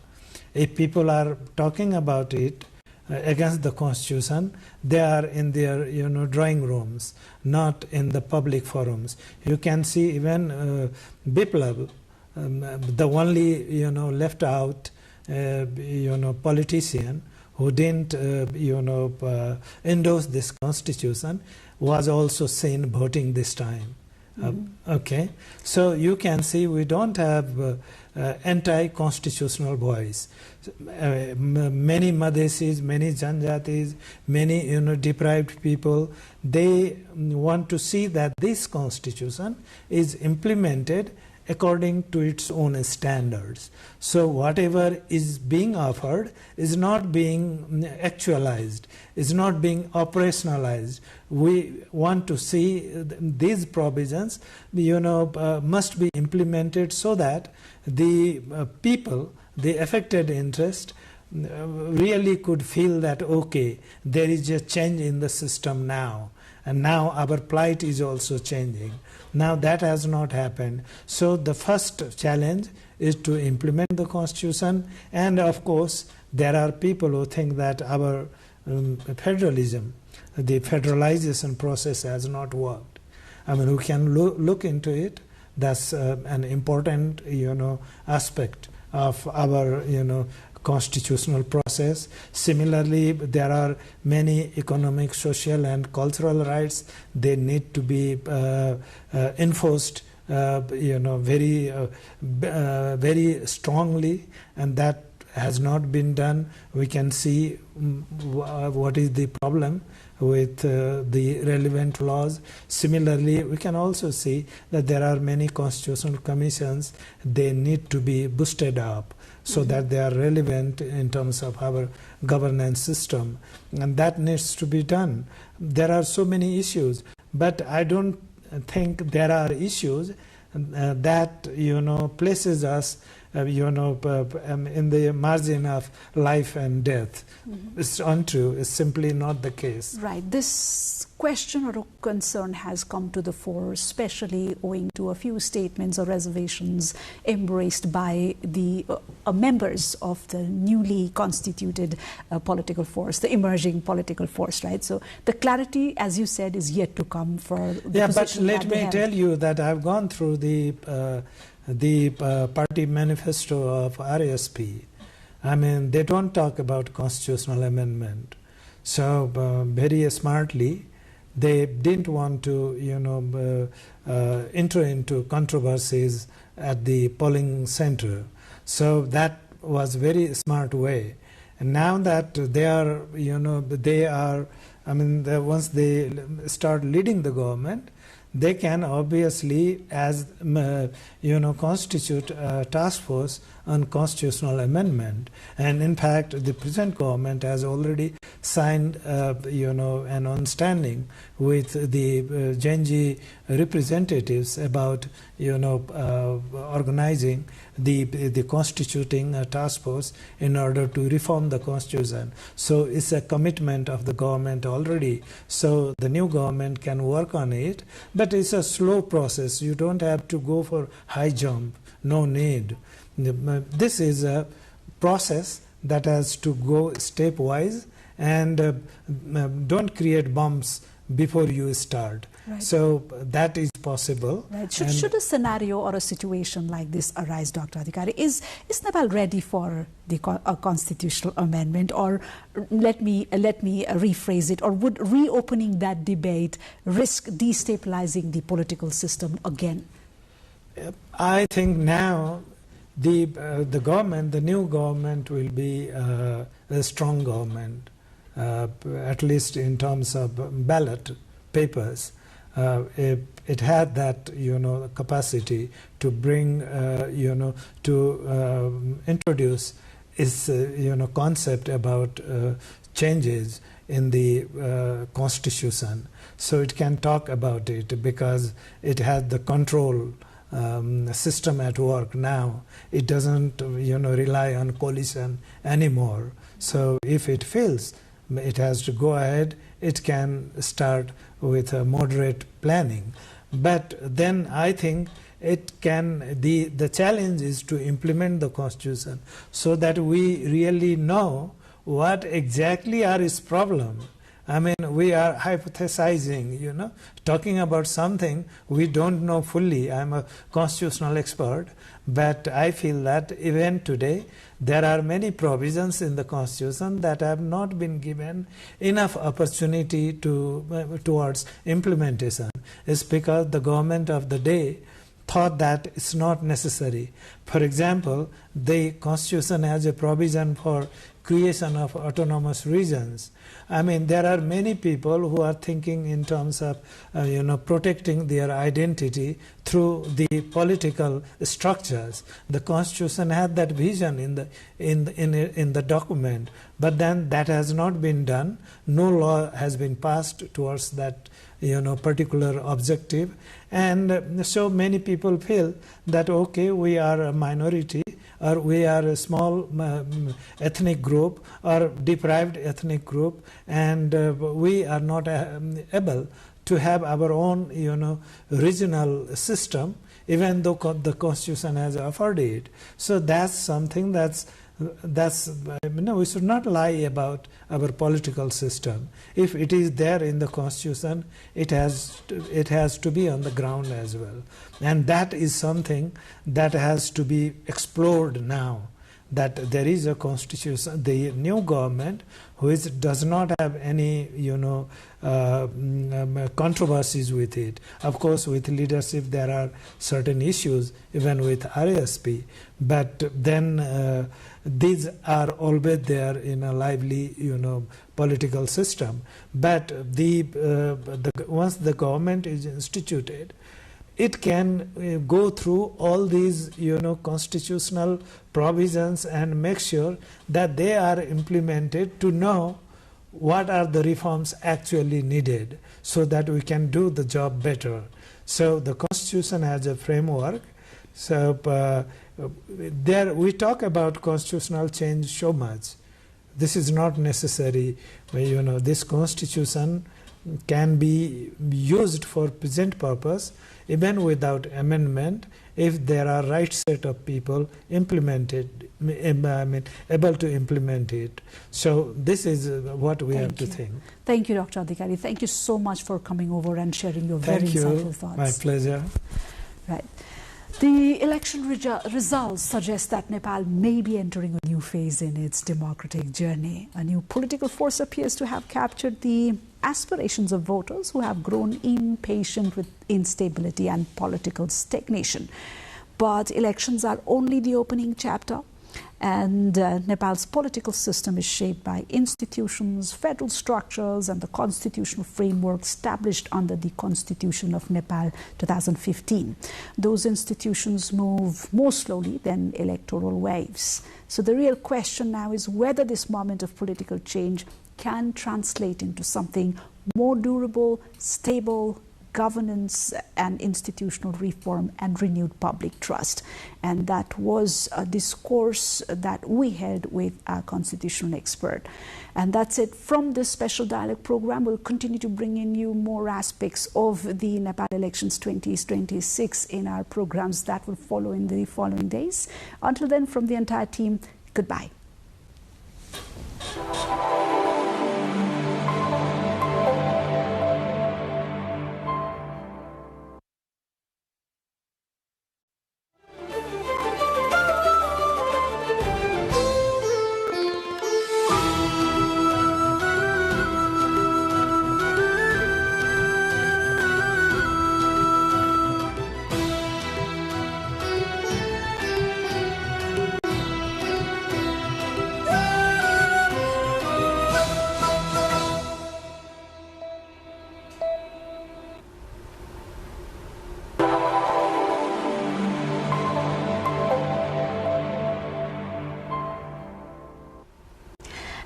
If people are talking about it against the constitution, they are in their drawing rooms, not in the public forums. You can see even Biplav, the only left out politician who didn't endorse this constitution, was also seen voting this time. Okay, so you can see we don't have anti-constitutional voice. Many Madhesis, many Janjatis, many deprived people, they want to see that this constitution is implemented according to its own standards. So whatever is being offered is not being actualized, is not being operationalized. We want to see these provisions, must be implemented so that the people, the affected interest, really could feel that, okay, there is a change in the system now. And now our plight is also changing. Now that has not happened. So the first challenge is to implement the constitution. And of course, there are people who think that our federalism, the federalization process has not worked. I mean, we can look into it. That's an important, aspect of our, constitutional process. Similarly, there are many economic, social and cultural rights. They need to be enforced very strongly, and that has not been done. We can see what is the problem with the relevant laws. Similarly, we can also see that there are many constitutional commissions. They need to be boosted up so that they are relevant in terms of our governance system, and that needs to be done. There are so many issues, but I don't think there are issues that places us in the margin of life and death. It's untrue. It's simply not the case. Right. This question or concern has come to the fore, especially owing to a few statements or reservations embraced by the members of the newly constituted political force, the emerging political force, right? So the clarity, as you said, is yet to come for the position. But let me tell you that I've gone through the party manifesto of RSP. I mean, they don't talk about constitutional amendment. So very smartly, they didn't want to, enter into controversies at the polling center. So that was very smart way. And now that they are, once they start leading the government, they can obviously, as constitute a task force on constitutional amendment. And in fact, the present government has already signed, an understanding with the Genji representatives about, organizing the constituting task force in order to reform the constitution. So it's a commitment of the government already. So the new government can work on it, but it's a slow process. You don't have to go for high jump. No need. This is a process that has to go stepwise, and don't create bumps before you start. Right. So that is possible. Right. Should a scenario or a situation like this arise, Dr. Adhikari, is Nepal ready for a constitutional amendment, or let me rephrase it, or would reopening that debate risk destabilizing the political system again? I think now the government, the new government, will be a strong government, at least in terms of ballot papers. it had that capacity to bring to introduce its concept about changes in the constitution. So it can talk about it because it has the control system at work now. It doesn't rely on coalition anymore. So if it feels it has to go ahead, it can start with a moderate planning. But then I think it can, the challenge is to implement the constitution so that we really know what exactly are its problems. I mean, we are hypothesizing, talking about something we don't know fully. I'm a constitutional expert, but I feel that even today there are many provisions in the Constitution that have not been given enough opportunity towards implementation. It's because the government of the day thought that it's not necessary. For example, the Constitution has a provision for creation of autonomous regions. I mean, there are many people who are thinking in terms of, protecting their identity through the political structures. The Constitution had that vision in the document, but then that has not been done. No law has been passed towards that, particular objective, and so many people feel that okay, we are a minority, or we are a small ethnic group or deprived ethnic group, and we are not able to have our own regional system, even though the Constitution has offered it. So that's something that's we should not lie about our political system. If it is there in the Constitution, it has to be on the ground as well, and that is something that has to be explored now. That there is a constitution, the new government, which does not have any controversies with it. Of course, with leadership there are certain issues, even with RSP, but then these are always there in a lively political system. But once the government is instituted, it can go through all these constitutional provisions and make sure that they are implemented to know what are the reforms actually needed so that we can do the job better. So the Constitution has a framework. So there we talk about constitutional change so much. This is not necessary. This Constitution can be used for present purpose even without amendment if there are right set of people able to implement it. So this is what we have to think. Thank you, Dr. Adhikari. Thank you so much for coming over and sharing your very insightful thoughts. My pleasure. Right. The election results suggest that Nepal may be entering a new phase in its democratic journey. A new political force appears to have captured the aspirations of voters who have grown impatient with instability and political stagnation. But elections are only the opening chapter, and Nepal's political system is shaped by institutions, federal structures, and the constitutional framework established under the Constitution of Nepal 2015. Those institutions move more slowly than electoral waves. So the real question now is whether this moment of political change can translate into something more durable, stable, governance and institutional reform and renewed public trust. And that was a discourse that we had with our constitutional expert. And that's it from this special dialogue program. We'll continue to bring in you more aspects of the Nepal elections 2026 in our programs that will follow in the following days. Until then, from the entire team, goodbye.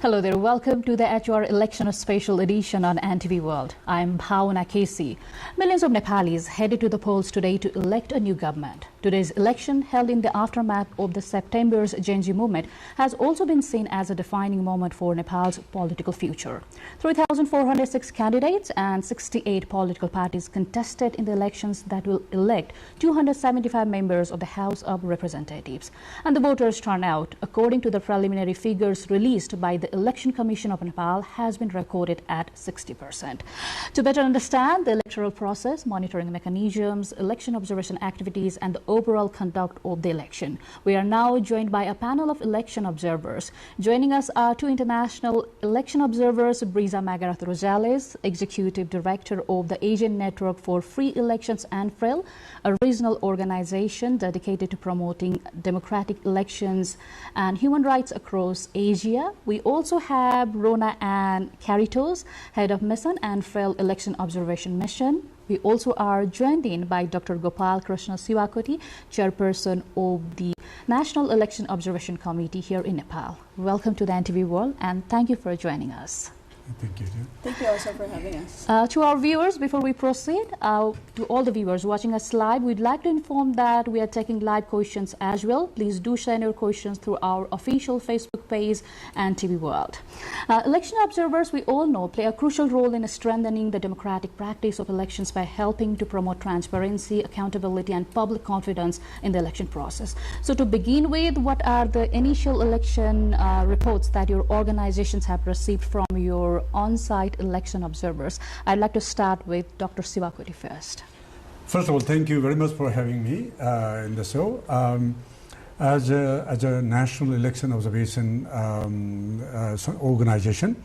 Hello there, welcome to the HR Election Special Edition on NTV World. I'm Bhavana Kesi. Millions of Nepalis headed to the polls today to elect a new government. Today's election, held in the aftermath of the September's Genji movement, has also been seen as a defining moment for Nepal's political future. 3,406 candidates and 68 political parties contested in the elections that will elect 275 members of the House of Representatives. And the voters' turnout, according to the preliminary figures released by the Election Commission of Nepal, has been recorded at 60%. To better understand the electoral process, monitoring mechanisms, election observation activities, and the overall conduct of the election, we are now joined by a panel of election observers. Joining us are two international election observers, Brisa Magarat Rosales, Executive Director of the Asian Network for Free Elections ANFA, a regional organization dedicated to promoting democratic elections and human rights across Asia. We also have Rona Ann Caritos, Head of Mission ANFA Election Observation Mission. We also are joined in by Dr. Gopal Krishna Siwakoti, Chairperson of the National Election Observation Committee here in Nepal. Welcome to the NTV World and thank you for joining us. Thank you. Thank you also for having us. To our viewers, before we proceed, to all the viewers watching us live, we'd like to inform that we are taking live questions as well. Please do send your questions through our official Facebook page, NTV World. Election observers, we all know, play a crucial role in strengthening the democratic practice of elections by helping to promote transparency, accountability, and public confidence in the election process. So to begin with, what are the initial election reports that your organizations have received from your on-site election observers? I'd like to start with Dr. Siwakoti first. First of all, thank you very much for having me in the show. As a national election observation organization,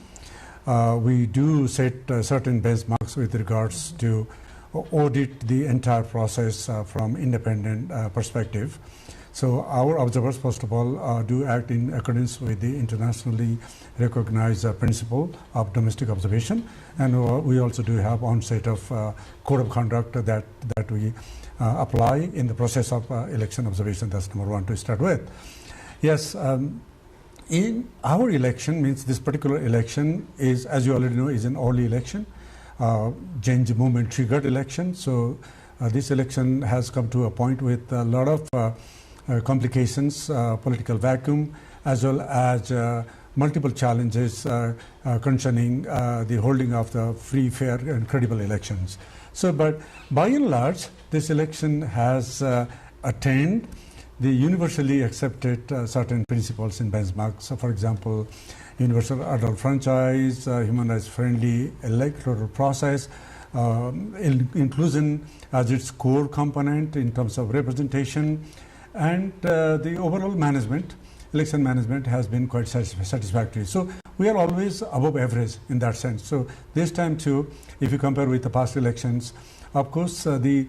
we do set certain benchmarks with regards to audit the entire process from independent perspective. So our observers, first of all, do act in accordance with the internationally recognized principle of domestic observation, and we also do have on set of code of conduct that we apply in the process of election observation. That's number one to start with. Yes, in our election, means this particular election is, as you already know, is an early election, Genji movement triggered election. So this election has come to a point with a lot of complications, political vacuum, as well as multiple challenges concerning the holding of the free, fair, and credible elections. So, but by and large, this election has attained the universally accepted certain principles and benchmarks. So, for example, universal adult franchise, human rights friendly electoral process, inclusion as its core component in terms of representation, and the overall management, election management, has been quite satisfactory. So we are always above average in that sense. So this time too, if you compare with the past elections, of course the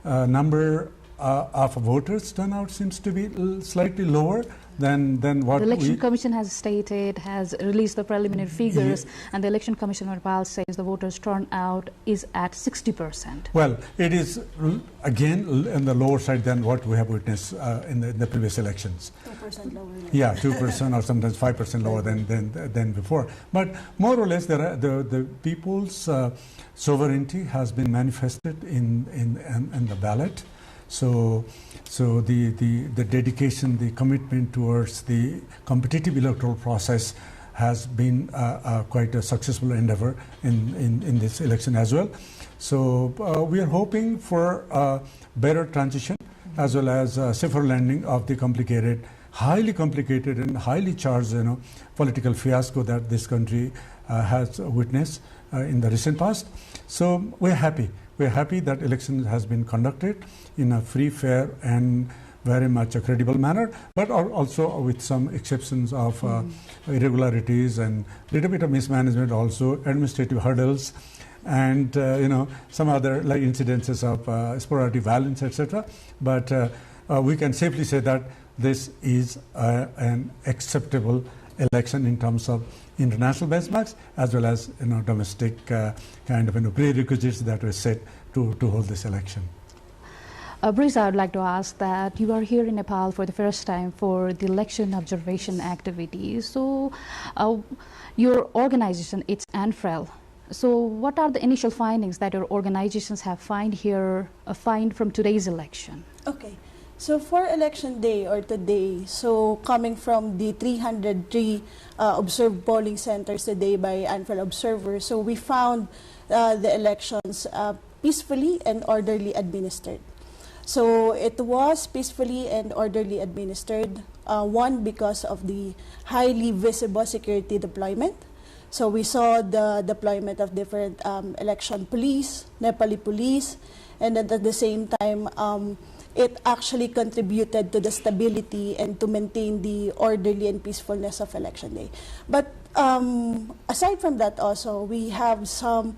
number of voters turnout seems to be slightly lower than what the Election Commission has stated, has released the preliminary figures, and the Election Commission of Nepal says the voters turnout is at 60%. Well, it is again on the lower side than what we have witnessed in the previous elections. 2% lower. Yeah, 2% or sometimes 5% lower than before. But more or less, the people's sovereignty has been manifested in the ballot. So the dedication, the commitment towards the competitive electoral process has been quite a successful endeavor in this election as well. So we are hoping for a better transition as well as safer landing of the highly complicated and highly charged political fiasco that this country has witnessed in the recent past. So we're happy. We're happy that election has been conducted in a free, fair, and very much a credible manner, but also with some exceptions of irregularities and little bit of mismanagement, also administrative hurdles, and some other like incidences of sporadic violence, etc. But we can safely say that this is an acceptable election in terms of international benchmarks as well as domestic kind of prerequisites that were set to hold this election. Brisa, I would like to ask that you are here in Nepal for the first time for the election observation activities. So, your organization, it's ANFA. So, what are the initial findings that your organizations have find from today's election? Okay. So for election day or today, so coming from the 303 observed polling centers today by ANFA observers, so we found the elections peacefully and orderly administered. So it was peacefully and orderly administered, one, because of the highly visible security deployment. So we saw the deployment of different election police, Nepali police, and then at the same time, it actually contributed to the stability and to maintain the orderly and peacefulness of election day. But aside from that also, we have some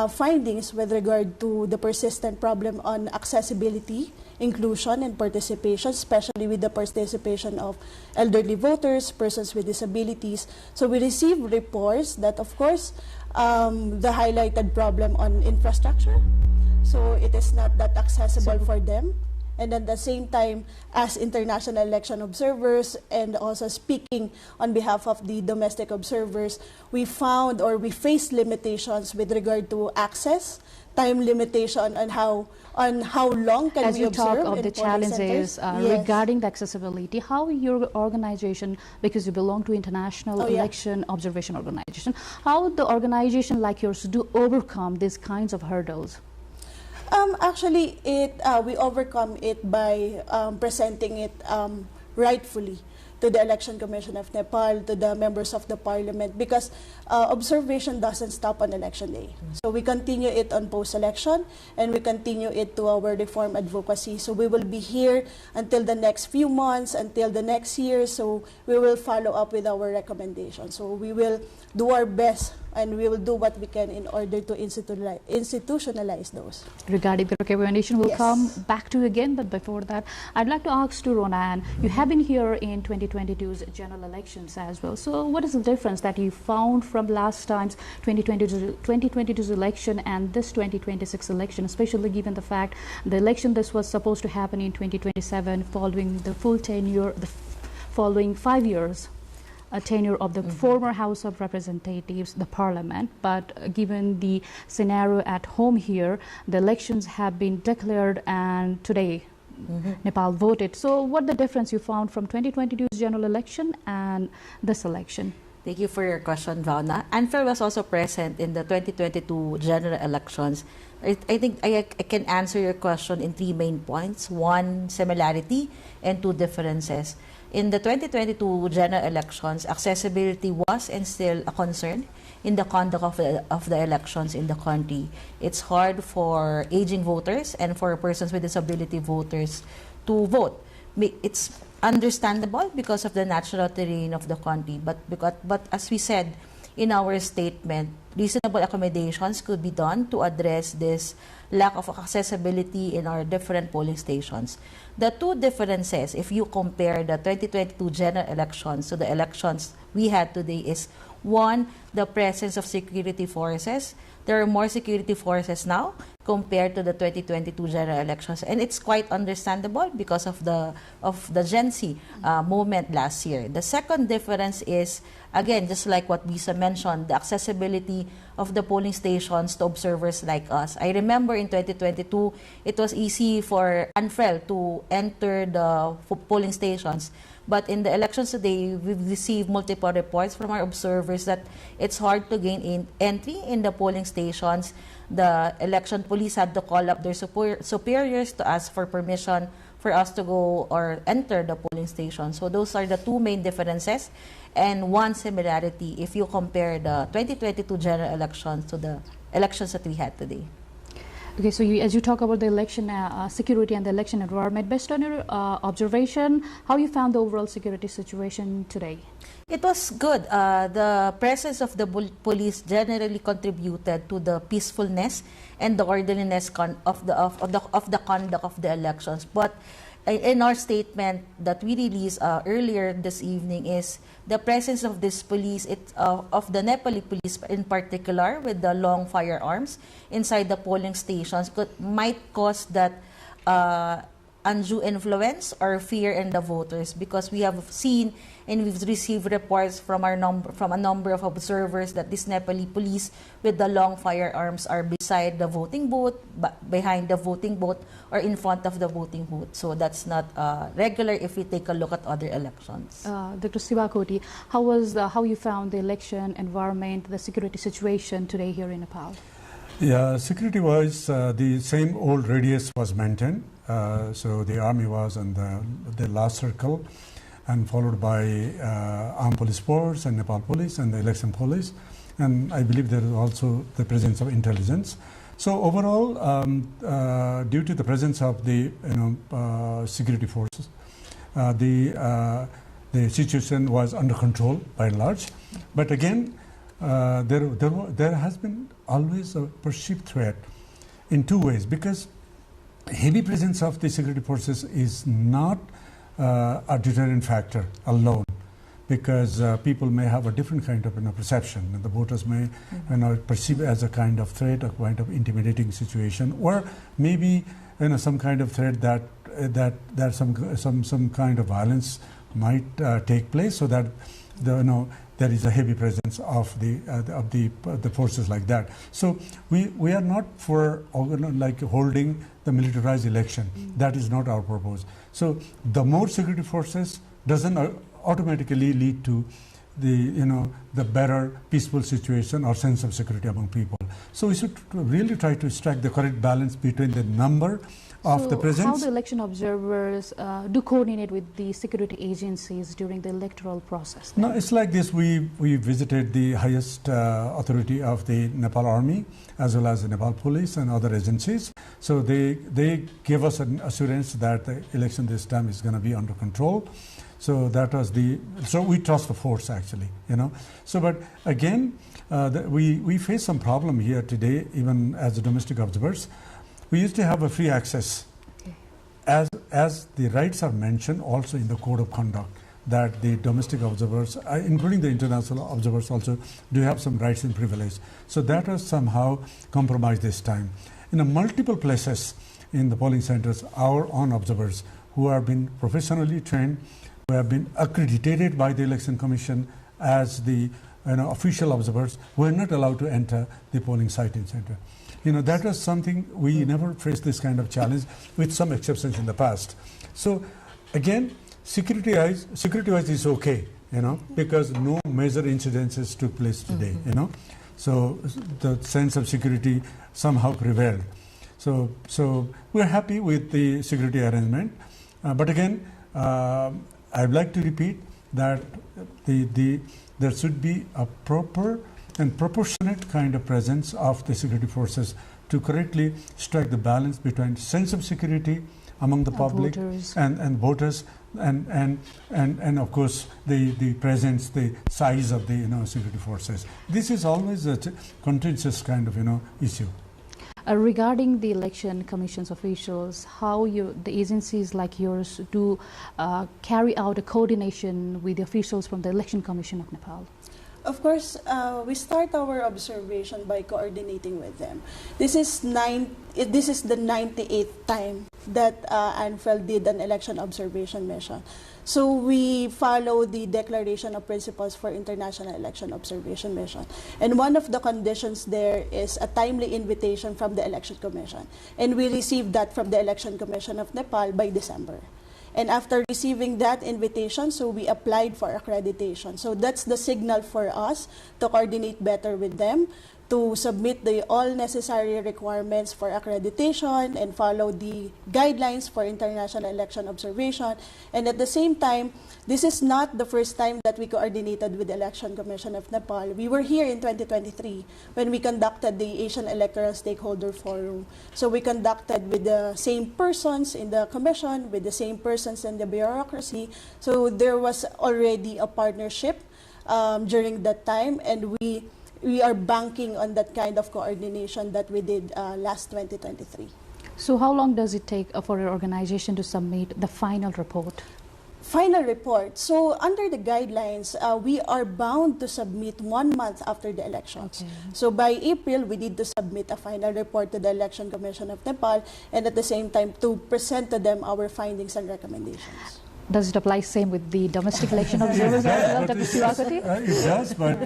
findings with regard to the persistent problem on accessibility, inclusion, and participation, especially with the participation of elderly voters, persons with disabilities. So we received reports that, of course, the highlighted problem on infrastructure. So it is not that accessible for them. And at the same time, as international election observers and also speaking on behalf of the domestic observers, we found or we faced limitations with regard to access, time limitation on how long can As we you observe talk of the challenges regarding the accessibility, how your organization, because you belong to international election observation organization, how the organization like yours do overcome these kinds of hurdles? Actually, we overcome it by presenting it rightfully to the Election Commission of Nepal, to the members of the parliament, because observation doesn't stop on election day. So we continue it on post-election, and we continue it to our reform advocacy. So we will be here until the next few months, until the next year, so we will follow up with our recommendations. So we will do our best, and we will do what we can in order to institutionalize those. Regarding the recommendation, we'll come back to you again, but before that, I'd like to ask to Ronan, you have been here in 2022's general elections as well. So what is the difference that you found from last time's 2022's election and this 2026 election, especially given the fact the election this was supposed to happen in 2027 following the full tenure, following 5 years tenure of the former House of Representatives, the Parliament, but given the scenario at home here, the elections have been declared and today Nepal voted. So what the difference you found from 2022's general election and this election? Thank you for your question, Vauna. ANFA was also present in the 2022 general elections. I think I can answer your question in 3 main points. 1, similarity, and 2, differences. In the 2022 general elections, accessibility was and still a concern in the conduct of the elections in the country. It's hard for aging voters and for persons with disability voters to vote. It's understandable because of the natural terrain of the country, but as we said in our statement, reasonable accommodations could be done to address this lack of accessibility in our different polling stations. The 2 differences, if you compare the 2022 general elections to the elections we had today, is 1, the presence of security forces. There are more security forces now compared to the 2022 general elections, and it's quite understandable because of the Gen Z movement last year. The second difference is, again, just like what Bisa mentioned, the accessibility of the polling stations to observers like us. I remember in 2022, it was easy for ANFREL to enter the polling stations. But in the elections today, we've received multiple reports from our observers that it's hard to gain entry in the polling stations. The election police had to call up their superiors to ask for permission for us to go or enter the polling station. So those are the 2 main differences and 1 similarity if you compare the 2022 general elections to the elections that we had today. Okay, so as you talk about the election security and the election environment, based on your observation, how you found the overall security situation today? It was good. The presence of the police generally contributed to the peacefulness and the orderliness of the conduct of the elections. But in our statement that we released earlier this evening is the presence of this police, of the Nepali police in particular, with the long firearms inside the polling stations might cause that undue influence or fear in the voters, because we have seen and we've received reports from a number of observers that these Nepali police with the long firearms are beside the voting booth, behind the voting booth, or in front of the voting booth. So that's not regular if we take a look at other elections. Dr. Sivakoti, how you found the election environment, the security situation today here in Nepal? Yeah, security-wise, the same old radius was maintained. So the army was on the last circle, and followed by armed police force and Nepal police and the election police. And I believe there is also the presence of intelligence. So overall, due to the presence of the security forces, the situation was under control by and large. But again, there has been always a perceived threat in two ways, because heavy presence of the security forces is not a deterrent factor alone, because people may have a different kind of perception, and the voters may perceive as a kind of threat, a kind of intimidating situation, or maybe some kind of threat that some kind of violence might take place, so that there is a heavy presence of the forces like that. So we are not for holding the militarized election. That is not our purpose. So the more security forces doesn't automatically lead to the better peaceful situation or sense of security among people. So we should really try to strike the correct balance between the number of the presence. How the election observers do coordinate with the security agencies during the electoral process? No, it's like this. We visited the highest authority of the Nepal Army, as well as the Nepal Police and other agencies. So they gave us an assurance that the election this time is going to be under control. So that was so we trust the force, actually, So, but again, we face some problem here today, even as domestic observers. We used to have a free access, as the rights are mentioned also in the code of conduct, that the domestic observers, including the international observers, also do have some rights and privilege. So that was somehow compromised this time. In multiple places in the polling centers, our own observers who have been professionally trained, who have been accredited by the Election Commission as the official observers, were not allowed to enter the polling site in center. That was something we never faced this kind of challenge, with some exceptions in the past. So again, security-wise is okay, because no major incidences took place today, So the sense of security somehow prevailed. So we're happy with the security arrangement. But again, I'd like to repeat that there should be a proper and proportionate kind of presence of the security forces to correctly strike the balance between sense of security among the public and voters, and of course the presence, the size of the security forces. This is always a contentious kind of issue. Regarding the election commission's officials, how the agencies like yours do carry out a coordination with the officials from the Election Commission of Nepal? Of course, we start our observation by coordinating with them. This is the 98th time that ANFA did an election observation mission. So we follow the Declaration of Principles for International Election Observation Mission. And one of the conditions there is a timely invitation from the Election Commission. And we received that from the Election Commission of Nepal by December. And after receiving that invitation, so we applied for accreditation. So that's the signal for us to coordinate better with them, to submit all necessary requirements for accreditation and follow the guidelines for international election observation. And at the same time, this is not the first time that we coordinated with the Election Commission of Nepal. We were here in 2023 when we conducted the Asian Electoral Stakeholder Forum. So we conducted with the same persons in the commission, with the same persons in the bureaucracy. So there was already a partnership during that time, and we are banking on that kind of coordination that we did last 2023. So how long does it take for an organization to submit the final report? final report. So under the guidelines, we are bound to submit 1 month after the elections. Okay. So by April, we need to submit a final report to the Election Commission of Nepal, and at the same time to present to them our findings and recommendations. Does it apply same with the domestic election observers as well, Dr. Siwakati? It does, but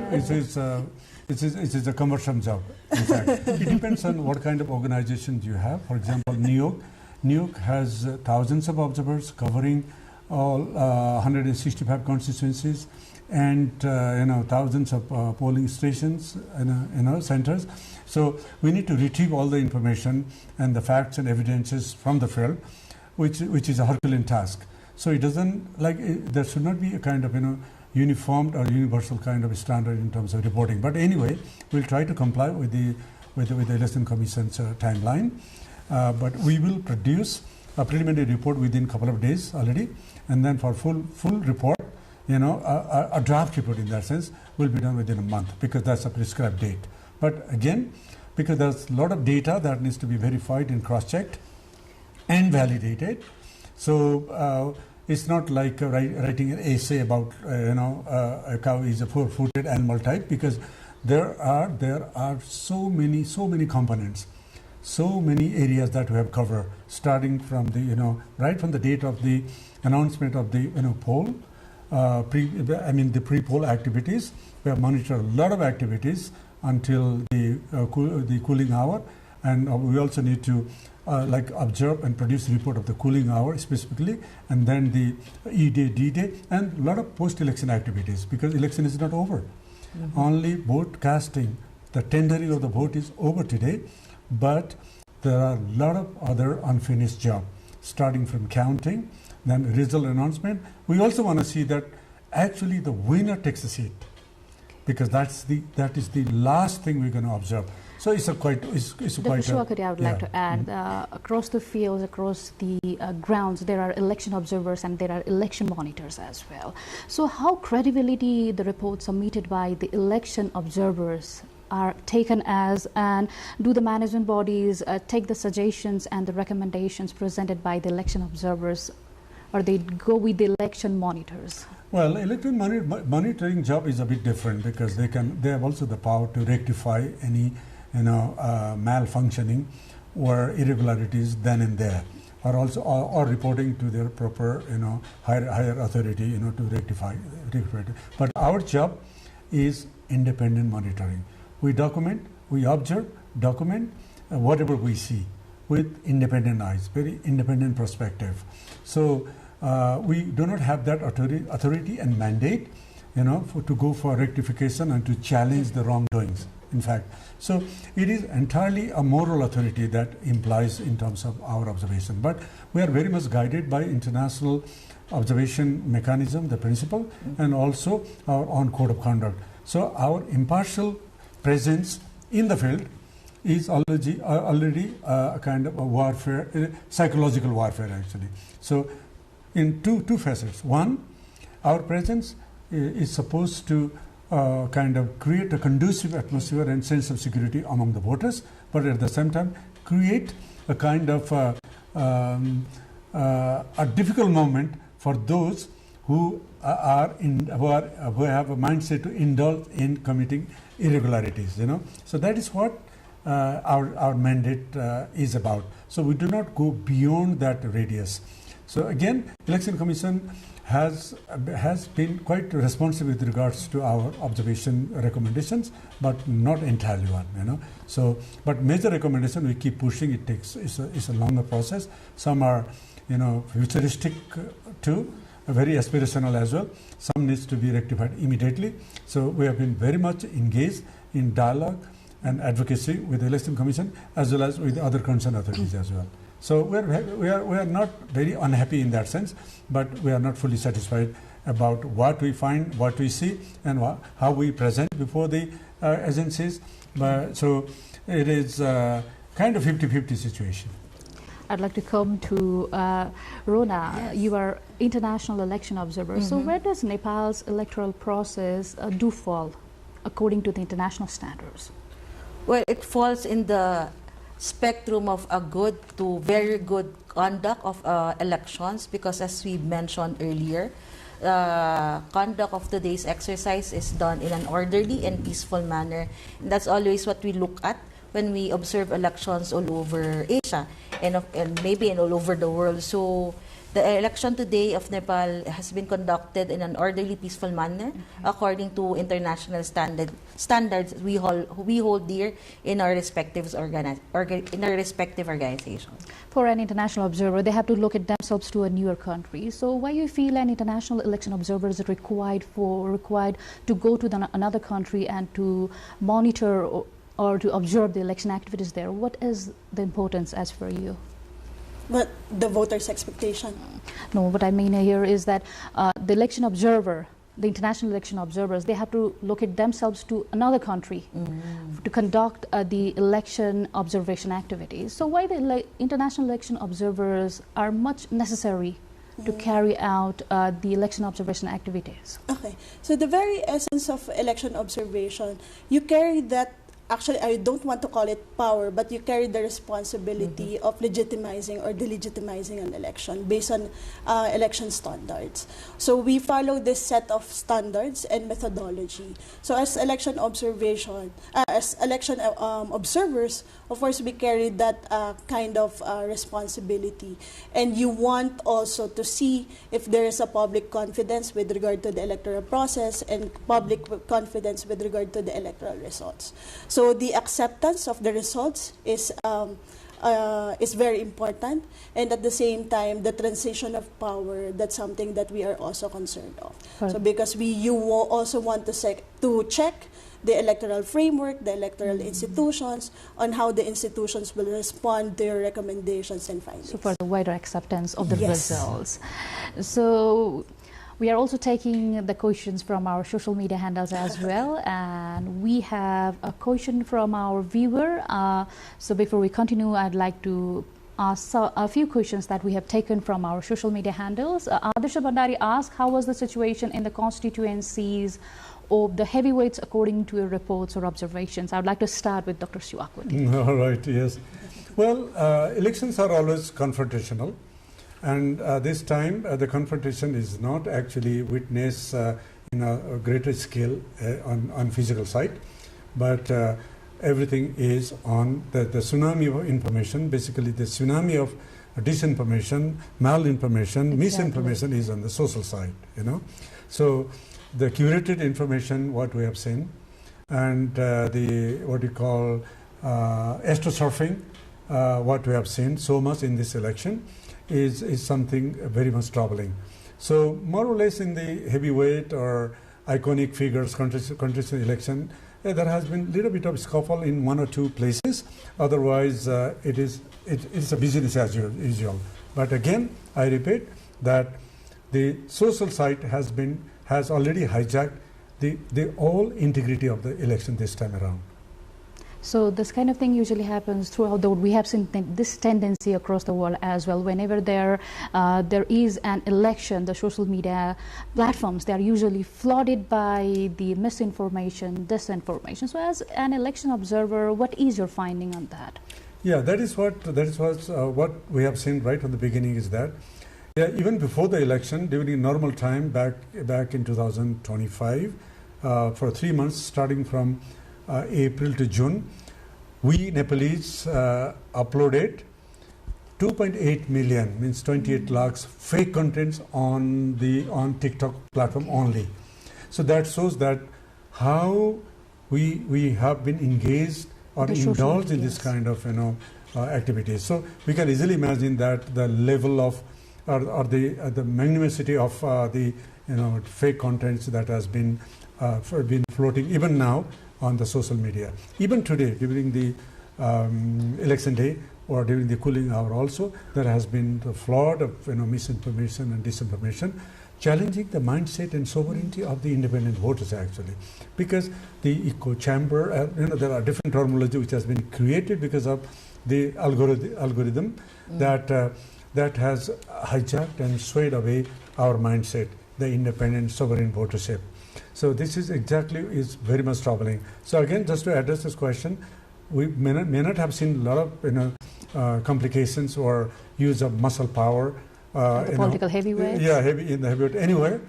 it is a cumbersome job. In fact, it depends on what kind of organization you have. For example, New York has thousands of observers covering all 165 constituencies and thousands of polling stations, centers. So we need to retrieve all the information and the facts and evidences from the field, which is a Herculean task. So it doesn't there should not be a kind of uniformed or universal kind of standard in terms of reporting. But anyway, we'll try to comply with the Election Commission's timeline. But we will produce a preliminary report within a couple of days already, and then for full report, a draft report in that sense will be done within a month, because that's a prescribed date. But again, because there's a lot of data that needs to be verified and cross-checked and validated, so it's not like writing an essay about a cow is a four-footed animal type, because there are so many components, so many areas that we have covered, starting from the right from the date of the announcement of the poll, the pre-poll activities. We have monitored a lot of activities until the cooling hour, and we also need to observe and produce a report of the cooling hour specifically, and then the E-Day, D-Day, and a lot of post-election activities, because election is not over. Only vote casting, the tendering of the vote is over today, but there are a lot of other unfinished jobs, starting from counting, then result announcement. We also want to see that actually the winner takes a seat, because that is the last thing we're going to observe. So it's quite. Dr. Siwakati, I would like to add, across the fields, across the grounds, there are election observers and there are election monitors as well. So how credibility the reports submitted by the election observers are taken as, and do the management bodies take the suggestions and the recommendations presented by the election observers, or they go with the election monitors? Well, election monitoring job is a bit different, because they have also the power to rectify any malfunctioning or irregularities then and there, or also or reporting to their proper higher authority to rectify it. But our job is independent monitoring. We document, we observe, document whatever we see with independent eyes, very independent perspective. So we do not have that authority and mandate, to go for rectification and to challenge the wrongdoings. In fact, so it is entirely a moral authority that implies in terms of our observation. But we are very much guided by international observation mechanism, the principle, and also our own code of conduct. So our impartial presence in the field is already a kind of a warfare, psychological warfare actually. So in two facets. One, our presence is supposed to kind of create a conducive atmosphere and sense of security among the voters, but at the same time create a kind of a difficult moment for those who have a mindset to indulge in committing irregularities. So that is what our mandate is about. So we do not go beyond that radius. So again, Election Commission has been quite responsive with regards to our observation recommendations, but not entirely one. So, but major recommendation we keep pushing. It's a longer process. Some are futuristic too, very aspirational as well. Some needs to be rectified immediately. So we have been very much engaged in dialogue and advocacy with the Election Commission as well as with other concerned authorities as well. So we are not very unhappy in that sense, but we are not fully satisfied about what we find, what we see, and how we present before the agencies. So it is kind of 50-50 situation. I'd like to come to Rona. Yes. You are international election observer. So where does Nepal's electoral process do fall according to the international standards? Well, it falls in the spectrum of a good to very good conduct of elections, because as we mentioned earlier, conduct of today's exercise is done in an orderly and peaceful manner. And that's always what we look at when we observe elections all over Asia and maybe all over the world. So the election today of Nepal has been conducted in an orderly, peaceful manner, according to international standards we hold dear in our respective organizations. For an international observer, they have to look at themselves to a newer country. So why you feel an international election observer is required to go to another country and to monitor or to observe the election activities there? What is the importance as for you? But the voters' expectation. No, what I mean here is that the election observer, the international election observers, they have to look at themselves to another country to conduct the election observation activities. So why the international election observers are much necessary to carry out the election observation activities? Okay, so the very essence of election observation, you carry that. Actually, I don't want to call it power, but you carry the responsibility of legitimizing or delegitimizing an election based on election standards. So we follow this set of standards and methodology. So as election observation, as election observers, of course, we carry that kind of responsibility. And you want also to see if there is a public confidence with regard to the electoral process and public confidence with regard to the electoral results. So the acceptance of the results is very important, and at the same time, the transition of power, that's something that we are also concerned of. Right. So because you also want to check the electoral framework, the electoral institutions, on how the institutions will respond to your recommendations and findings. So for the wider acceptance of the results. So we are also taking the questions from our social media handles as well, and we have a question from our viewer. So before we continue, I'd like to ask a few questions that we have taken from our social media handles. Adisha Bandari asked, how was the situation in the constituencies of the heavyweights according to your reports or observations? I would like to start with Dr. Siwakundi. All right, yes. Well, elections are always confrontational. And this time, the confrontation is not actually witnessed in a greater scale on physical side, but everything is on the tsunami of information. Basically, the tsunami of disinformation, malinformation, misinformation is on the social side. So the curated information, what we have seen, and the what you call astrosurfing, what we have seen so much in this election, is something very much troubling. So more or less in the heavyweight or iconic figures contest election, there has been a little bit of scuffle in one or two places. Otherwise, it's a business as usual. But again, I repeat that the social side has already hijacked the whole integrity of the election this time around. So this kind of thing usually happens throughout the world. We have seen this tendency across the world as well. Whenever there is an election, the social media platforms, they are usually flooded by the misinformation, disinformation. So as an election observer, what is your finding on that? Yeah, that is what we have seen right from the beginning is that even before the election, during normal time back in 2025, for 3 months starting from April to June, we Nepalese uploaded 2.8 million, means 28 lakhs fake contents on TikTok platform only. So that shows that how we have been engaged or indulged in this kind of activities. So we can easily imagine that the level of or the magnanimity of the fake contents that has been floating even now on the social media. Even today, during the election day or during the cooling hour also, there has been the flood of misinformation and disinformation, challenging the mindset and sovereignty of the independent voters actually. Because the echo chamber, there are different terminology which has been created because of the algorithm that has hijacked and swayed away our mindset, the independent sovereign votership. So this is very much troubling. So again, just to address this question, we may not have seen a lot of complications or use of muscle power. The political heavyweights? Yeah, heavyweight anywhere,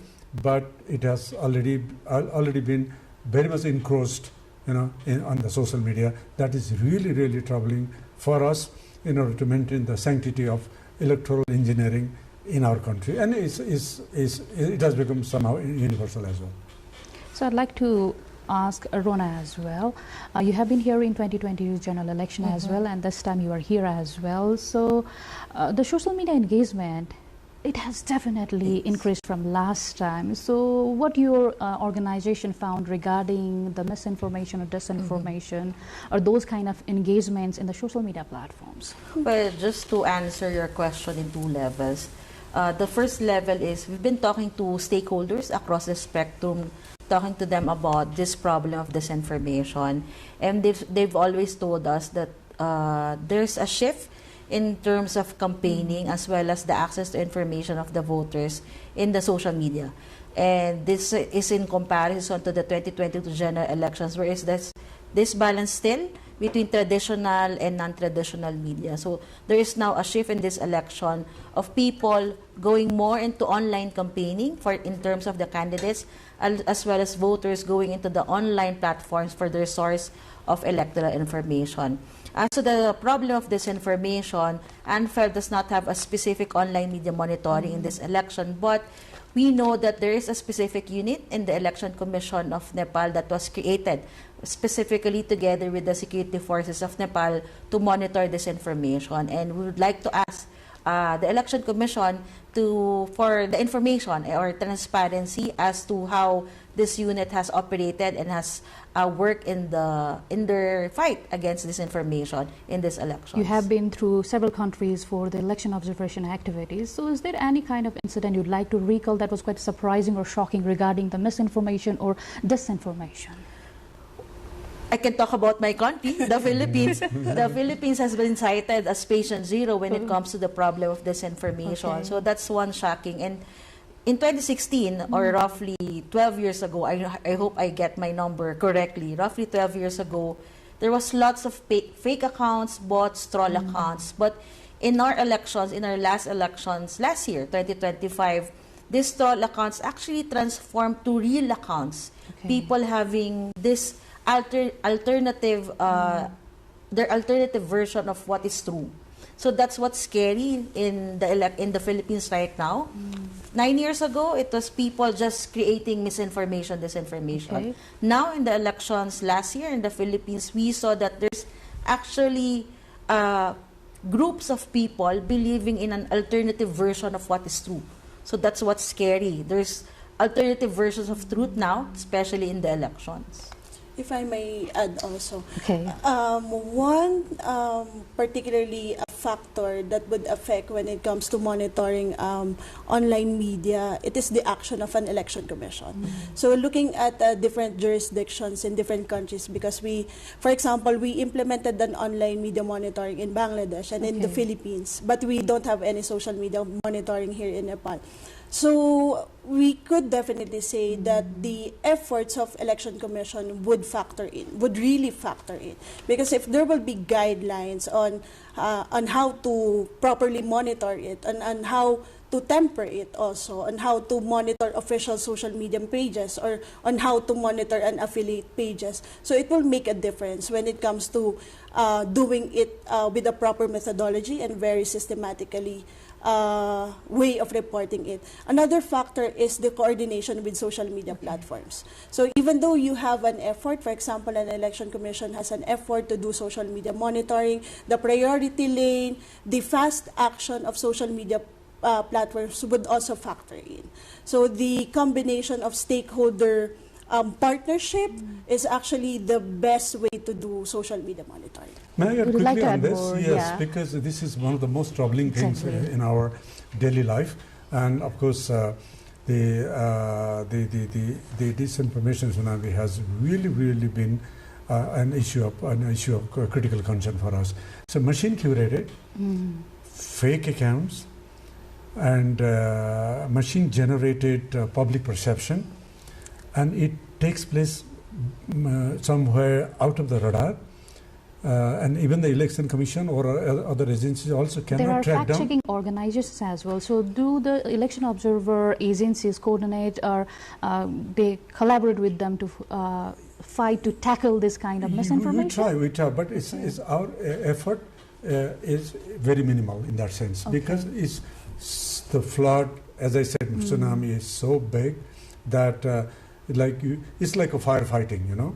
but it has already been very much encroached, on the social media. That is really, really troubling for us in order to maintain the sanctity of electoral engineering in our country, and it has become somehow universal as well. So I'd like to ask Rona as well. You have been here in 2020 general election as well, and this time you are here as well. So the social media engagement, it has definitely increased from last time. So what your organization found regarding the misinformation or disinformation or those kind of engagements in the social media platforms? Well, just to answer your question in 2 levels. The first level is we've been talking to stakeholders across the spectrum, talking to them about this problem of disinformation, and they've always told us that there's a shift in terms of campaigning as well as the access to information of the voters in the social media. And this is in comparison to the 2022 general elections, where is this balance still between traditional and non-traditional media. So there is now a shift in this election of people going more into online campaigning in terms of the candidates, as well as voters going into the online platforms for their source of electoral information. So the problem of disinformation, ANFA does not have a specific online media monitoring in this election, but we know that there is a specific unit in the Election Commission of Nepal that was created specifically together with the security forces of Nepal to monitor disinformation. And we would like to ask the Election Commission for the information or transparency as to how this unit has operated and has worked in their fight against disinformation in this election. You have been through several countries for the election observation activities. So is there any kind of incident you'd like to recall that was quite surprising or shocking regarding the misinformation or disinformation? I can talk about my country, the Philippines. The Philippines has been cited as patient zero when it comes to the problem of disinformation. Okay. So that's one shocking. And in 2016, or roughly 12 years ago, I hope I get my number correctly, roughly 12 years ago, there was lots of fake accounts, bots, troll accounts. But in our elections, in our last elections, last year, 2025, these troll accounts actually transformed to real accounts. Okay. People having this alternative version of what is true. So that's what's scary in the Philippines right now. 9 years ago, it was people just creating misinformation, disinformation. Okay. Now in the elections last year in the Philippines, we saw that there's actually groups of people believing in an alternative version of what is true. So that's what's scary. There's alternative versions of truth now, especially in the elections. If I may add also, okay. One particularly a factor that would affect when it comes to monitoring online media, it is the action of an election commission. So looking at different jurisdictions in different countries, because for example, we implemented an online media monitoring in Bangladesh and in the Philippines, but we don't have any social media monitoring here in Nepal. So we could definitely say that the efforts of Election Commission would really factor in. Because if there will be guidelines on how to properly monitor it, and how to temper it also, on how to monitor official social media pages, or on how to monitor an affiliate pages. So it will make a difference when it comes to doing it with a proper methodology and very systematically way of reporting it. Another factor is the coordination with social media platforms. So even though you have an effort, for example, an election commission has an effort to do social media monitoring, the priority lane, the fast action of social media platforms would also factor in. So the combination of stakeholder partnership is actually the best way to do social media monitoring. May I add quickly on this? Yes, because this is one of the most troubling things in our daily life, and of course, the disinformation tsunami has really been an issue of critical concern for us. So, machine curated, fake accounts, and machine generated public perception. And it takes place somewhere out of the radar, And even the Election Commission or other agencies also cannot there are track down. fact-checking organizations as well. So do the election observer agencies coordinate, or they collaborate with them to fight to tackle this kind of misinformation? We try, but it's our effort is very minimal in that sense, because it's the flood, as I said, tsunami is so big that it's like a firefighting,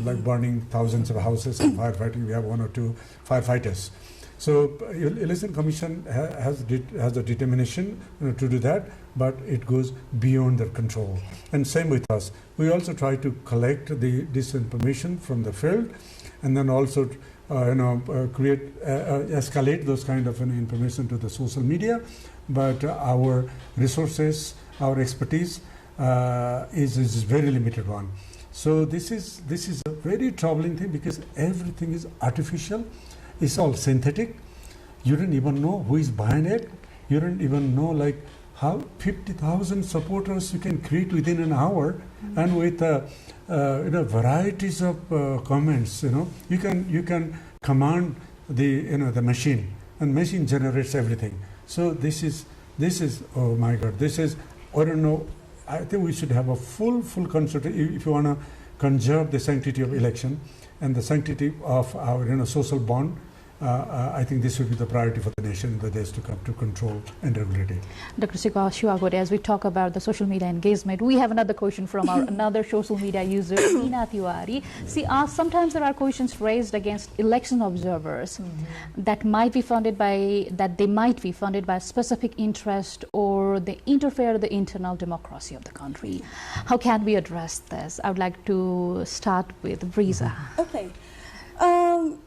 like burning thousands of houses and firefighting. We have 1 or 2 firefighters. So Election Commission has the determination to do that, but it goes beyond their control. And same with us. We also try to collect this information from the field, and then also escalate those kind of information to the social media. But our resources, our expertise is very limited one. So this is a very troubling thing, because everything is artificial. It's all synthetic. You don't even know who is behind it. You don't even know how 50,000 supporters you can create within an hour, and with varieties of comments. You can command the machine, and machine generates everything. So this is oh my God, I don't know. I think we should have a full consultation if you want to conserve the sanctity of election and the sanctity of our social bond. I think this should be the priority for the nation in the days to come, to control and regulate it. Dr. Shiwagode, as we talk about the social media engagement, we have another question from our another social media user, Ina Tiwari. She asks, sometimes there are questions raised against election observers that they might be funded by a specific interest, or they interfere with the internal democracy of the country. How can we address this? I would like to start with Brisa. Okay.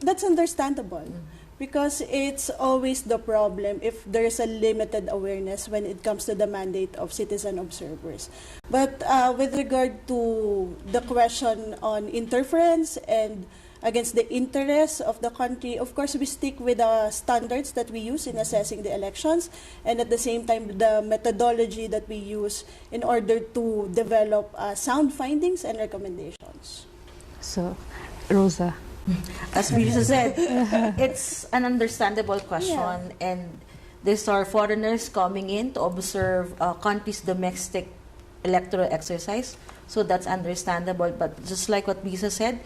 That's understandable, because it's always the problem if there's a limited awareness when it comes to the mandate of citizen observers. But with regard to the question on interference and against the interests of the country, of course we stick with the standards that we use in assessing the elections, and at the same time the methodology that we use in order to develop sound findings and recommendations. So, Rosa. As Brisa said, it's an understandable question, and these are foreigners coming in to observe a country's domestic electoral exercise, so that's understandable. But just like what Brisa said,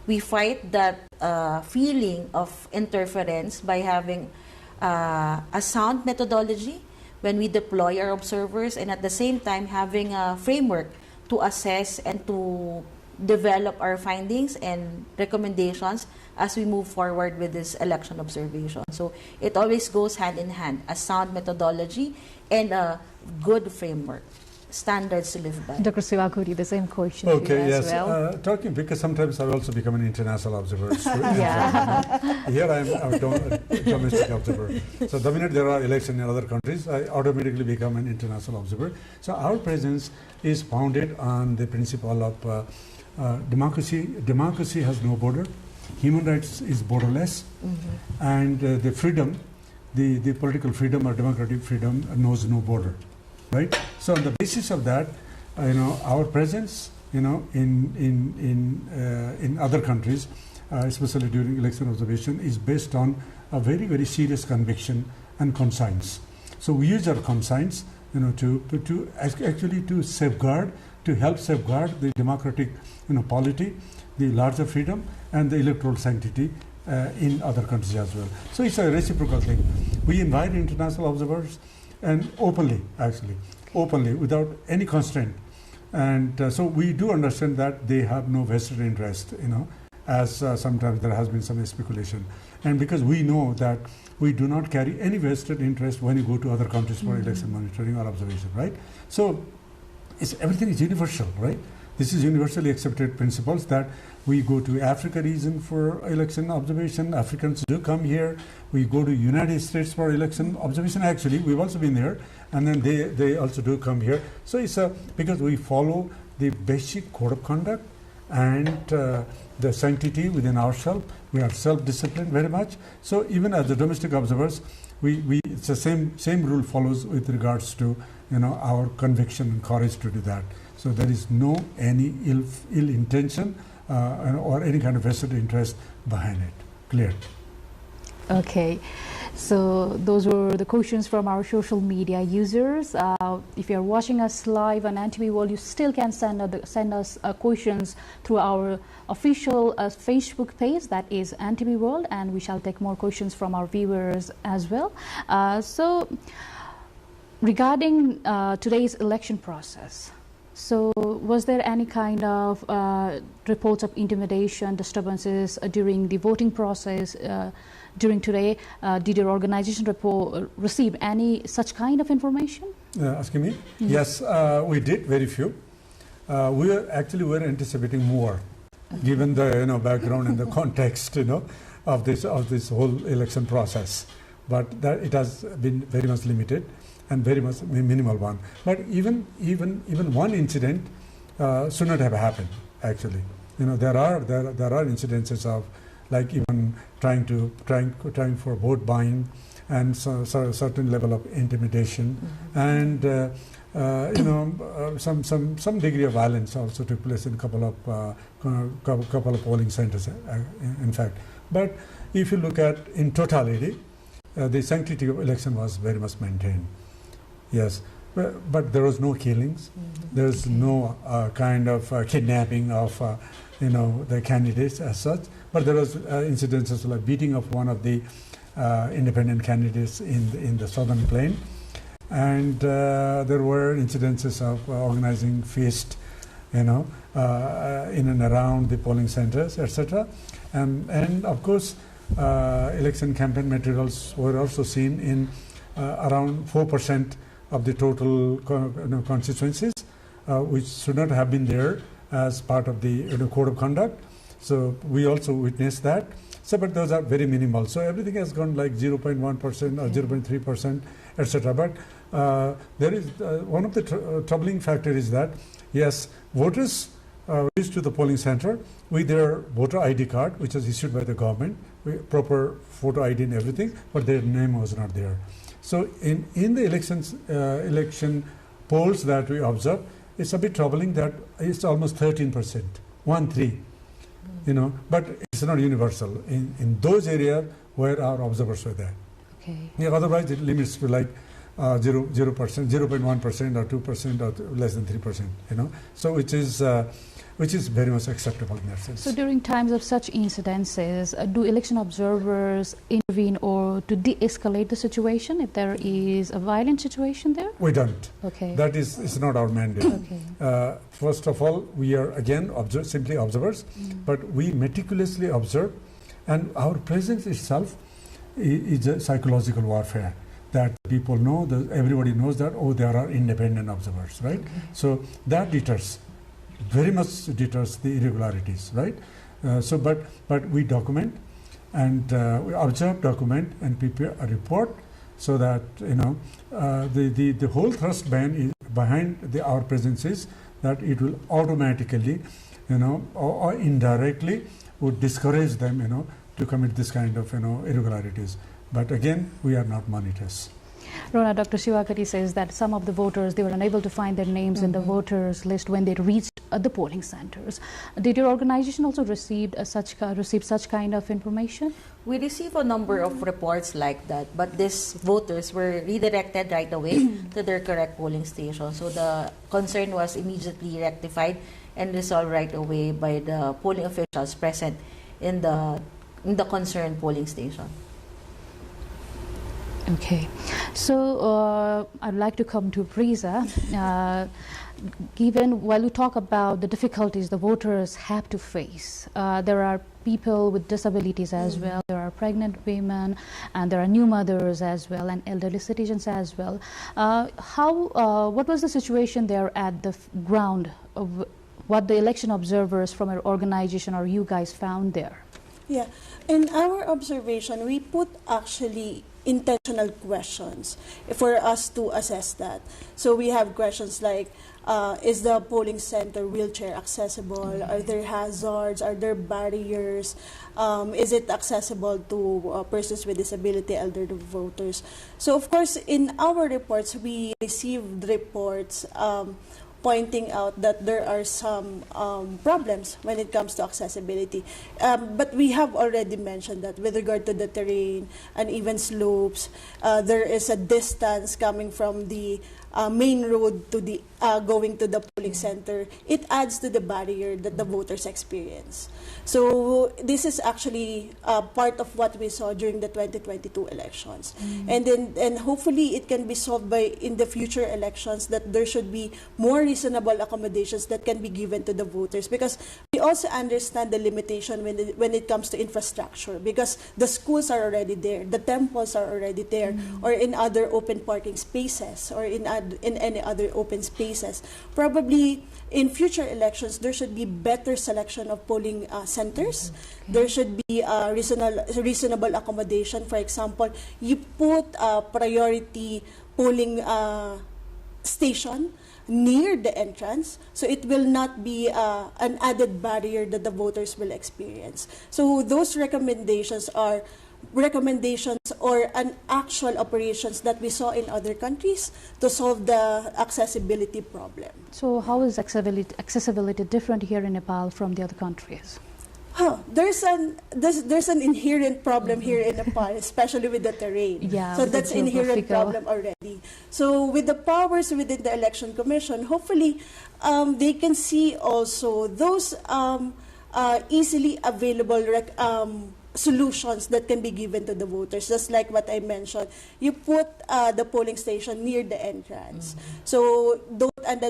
we fight that feeling of interference by having a sound methodology when we deploy our observers, and at the same time having a framework to assess and to develop our findings and recommendations as we move forward with this election observation. So it always goes hand in hand, a sound methodology and a good framework, standards to live by. Dr. Shiwagode, the same question okay, to you yes. as well. Talking, because sometimes I also become an international observer. Yeah. Here I am a domestic observer. So the minute there are elections in other countries, I automatically become an international observer. So our presence is founded on the principle of democracy. Democracy has no border. Human rights is borderless, and the freedom, the political freedom or democratic freedom knows no border, right? So on the basis of that, our presence, in other countries, especially during election observation, is based on a very, very serious conviction and conscience. So we use our conscience, to actually to safeguard, to help safeguard the democratic, polity, the larger freedom, and the electoral sanctity in other countries as well. So it's a reciprocal thing. We invite international observers, and openly, without any constraint. And so we do understand that they have no vested interest, as sometimes there has been some speculation. And because we know that we do not carry any vested interest when you go to other countries for election monitoring or observation, right? So everything is universal, right? This is universally accepted principles that we go to Africa region for election observation. Africans do come here. We go to United States for election observation. Actually, we've also been there, and then they also do come here. So it's because we follow the basic code of conduct and the sanctity within ourselves. We are self-disciplined very much. So even as the domestic observers, it's the same rule follows with regards to our conviction and courage to do that. So there is any ill intention or any kind of vested interest behind it. cleared. Okay, so those were the questions from our social media users. If you're watching us live on NTV World, you still can send us questions through our official Facebook page, that is NTV World, and we shall take more questions from our viewers as well. So regarding today's election process, so was there any kind of reports of intimidation, disturbances during the voting process during today? Did your organization receive any such kind of information? Asking me? Yes, we did, very few. We were anticipating more, given the background and the context of this whole election process. But that it has been very much limited and very much minimal one. But even one incident should not have happened. Actually, there are incidences of like even trying for vote buying and certain level of intimidation, and some degree of violence also took place in couple of polling centers, in fact. But if you look at in totality, the sanctity of election was very much maintained. Yes, but there was no killings. There's no kind of kidnapping of the candidates as such. But there was incidences like beating of one of the independent candidates in the southern plain, and there were incidences of organizing feast, in and around the polling centers, etc. And of course, election campaign materials were also seen in around 4% of the total constituencies, which should not have been there as part of the code of conduct. So we also witnessed that. So, but those are very minimal. So everything has gone like 0.1% or 0.3%, etc. But there is one of the troubling factors is that yes, voters reach to the polling center with their voter ID card, which is issued by the government, with proper photo ID and everything, but their name was not there. So in the election polls that we observe, it's a bit troubling that it's almost 13%, 1-3. But it's not universal in those areas where our observers were there. Okay. Yeah, otherwise it limits to like 0%, 0.1% or 2% or less than 3%. So which is very much acceptable in that sense. So during times of such incidences, do election observers intervene or to de-escalate the situation if there is a violent situation there? We don't. Okay. That is not our mandate. Okay. First of all, we are again simply observers, but we meticulously observe, and our presence itself is a psychological warfare. That people know, that everybody knows that, there are independent observers, right? Okay. So that deters, very much deters the irregularities, right? But we document and we observe, document, and prepare a report so that the whole thrust behind our presence is that it will automatically, or indirectly would discourage them, to commit this kind of irregularities. But again, we are not monitors. Rona, Dr. Shivakati says that some of the voters, they were unable to find their names in the voters list when they reached the polling centers. Did your organization also receive such kind of information? We received a number of reports like that, but these voters were redirected right away to their correct polling station. So the concern was immediately rectified and resolved right away by the polling officials present in the concerned polling station. Okay, so I'd like to come to Priza. Given while you talk about the difficulties the voters have to face, there are people with disabilities as well, there are pregnant women, and there are new mothers as well, and elderly citizens as well. What was the situation there at the ground of what the election observers from our organization or you guys found there? Yeah, in our observation, we put actually intentional questions for us to assess that. So we have questions like, is the polling center wheelchair accessible? Are there hazards? Are there barriers? Is it accessible to persons with disability, elderly voters? So of course, in our reports, we received reports pointing out that there are some problems when it comes to accessibility. But we have already mentioned that with regard to the terrain, uneven slopes, there is a distance coming from the main road to the going to the polling center. It adds to the barrier that the voters experience. So this is actually part of what we saw during the 2022 elections. And hopefully it can be solved by in the future elections, that there should be more reasonable accommodations that can be given to the voters, because we also understand the limitation when it comes to infrastructure, because the schools are already there, the temples are already there, or in other open parking spaces, or in any other open spaces. Probably in future elections, there should be better selection of polling centers. There should be reasonable accommodation. For example, you put a priority polling station near the entrance, so it will not be an added barrier that the voters will experience. So those recommendations are recommendations or an actual operations that we saw in other countries to solve the accessibility problem. So how is accessibility different here in Nepal from the other countries? There's an inherent problem here in Nepal, especially with the terrain. Yeah, so that's an inherent problem already. So with the powers within the Election Commission, hopefully they can see also those easily available solutions that can be given to the voters. Just like what I mentioned, you put the polling station near the entrance. So don't add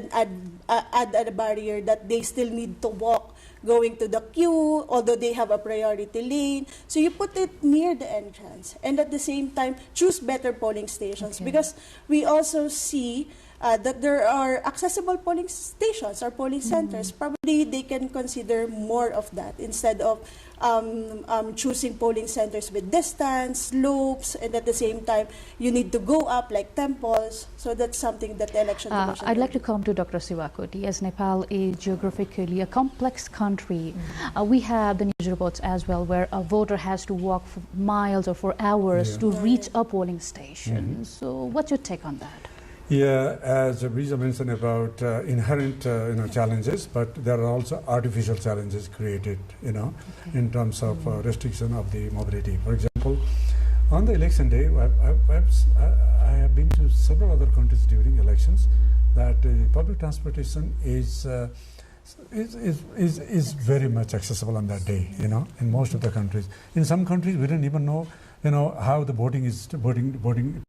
a barrier that they still need to walk going to the queue, although they have a priority lane. So you put it near the entrance, and at the same time choose better polling stations, because we also see that there are accessible polling stations or polling centers. Probably they can consider more of that instead of choosing polling centers with distance, slopes, and at the same time you need to go up like temples. So that's something that the Election Commission I'd like to come to Dr. Siwakoti. As Nepal is geographically a complex country, we have the news reports as well where a voter has to walk for miles or for hours to reach a polling station. So what's your take on that? Yeah, as Risa mentioned about inherent challenges, but there are also artificial challenges created, in terms of restriction of the mobility. For example, on the election day, I have been to several other countries during elections that public transportation is very much accessible on that day. In most of the countries. In some countries, we don't even know, how the voting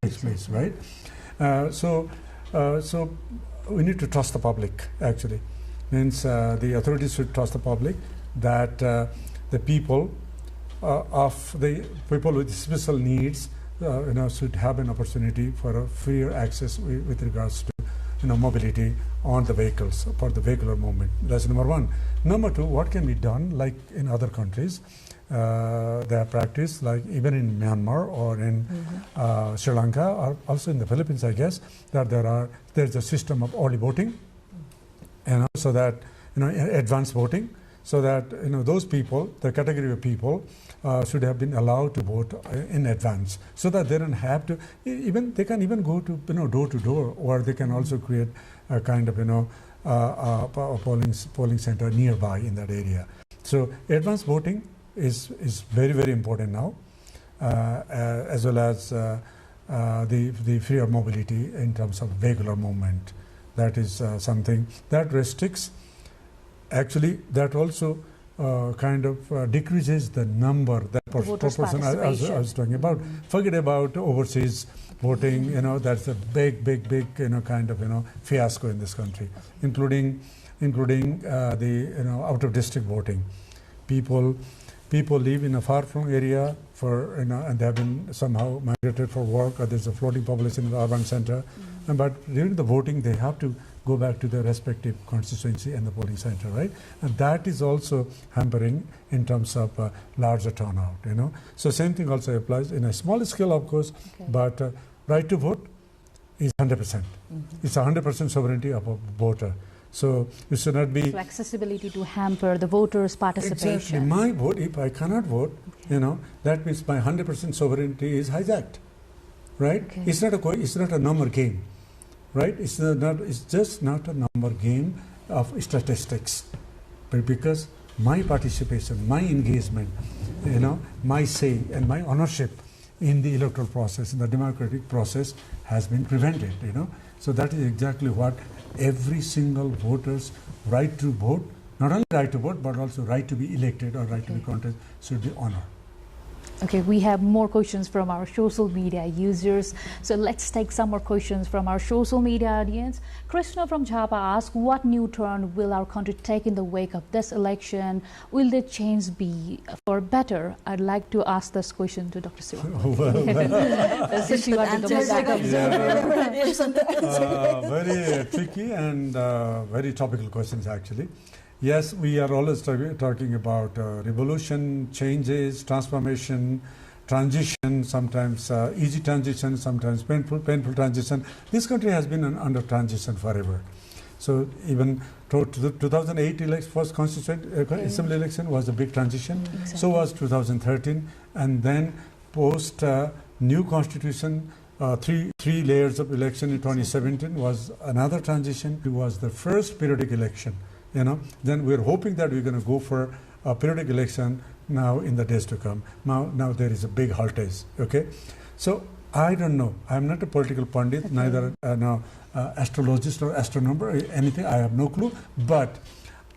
takes place, right? So we need to trust the public, actually. Means the authorities should trust the public that the people with special needs should have an opportunity for a freer access with regards to mobility on the vehicles, for the vehicular movement. That's number one. Number two, what can be done like in other countries? They have practiced, like even in Myanmar or in Sri Lanka, or also in the Philippines, I guess, that there's a system of early voting, so that advanced voting, so that those people, the category of people, should have been allowed to vote in advance, so that they don't have to. They can even go to door to door, or they can also create a kind of a polling center nearby in that area. So advanced voting is very, very important now, as well as the freer mobility in terms of vehicular movement. That is something that restricts, actually, that also kind of decreases the number, that proportion I was talking about. Forget about overseas voting, that's a big kind of fiasco in this country, including the out of district voting. People live in a far-flung area and they have been somehow migrated for work, or there's a floating population in the urban center. But during the voting, they have to go back to their respective constituency and the polling center, right? And that is also hampering in terms of larger turnout, So same thing also applies in a small scale, of course, but right to vote is 100%. It's 100% sovereignty of a voter. So it should not be... So accessibility to hamper the voters' participation. Exactly. My vote, if I cannot vote, that means my 100% sovereignty is hijacked, right? Okay. It's not a number game. right? It's just not a number game of statistics, but because my participation, my engagement, my say and my ownership in the electoral process, in the democratic process, has been prevented. So that is exactly what every single voter's right to vote, not only right to vote, but also right to be elected or right to be contested, should be honored. Okay, we have more questions from our social media users. So let's take some more questions from our social media audience. Krishna from Jhapa asks, what new turn will our country take in the wake of this election? Will the change be for better? I'd like to ask this question to Dr. Siva. Since you are the domestic observer. Very tricky and very topical questions, actually. Yes, we are always talking about revolution, changes, transformation, transition, sometimes easy transition, sometimes painful transition. This country has been under transition forever. So even to the 2008 first constituent assembly election was a big transition. Exactly. So was 2013, and then post new constitution, three layers of election in 2017 was another transition. It was the first periodic election. Then we're hoping that we're going to go for a periodic election now in the days to come. Now there is a big haltage. Okay, so I don't know. I'm not a political pundit, neither astrologist or astronomer, anything. I have no clue. But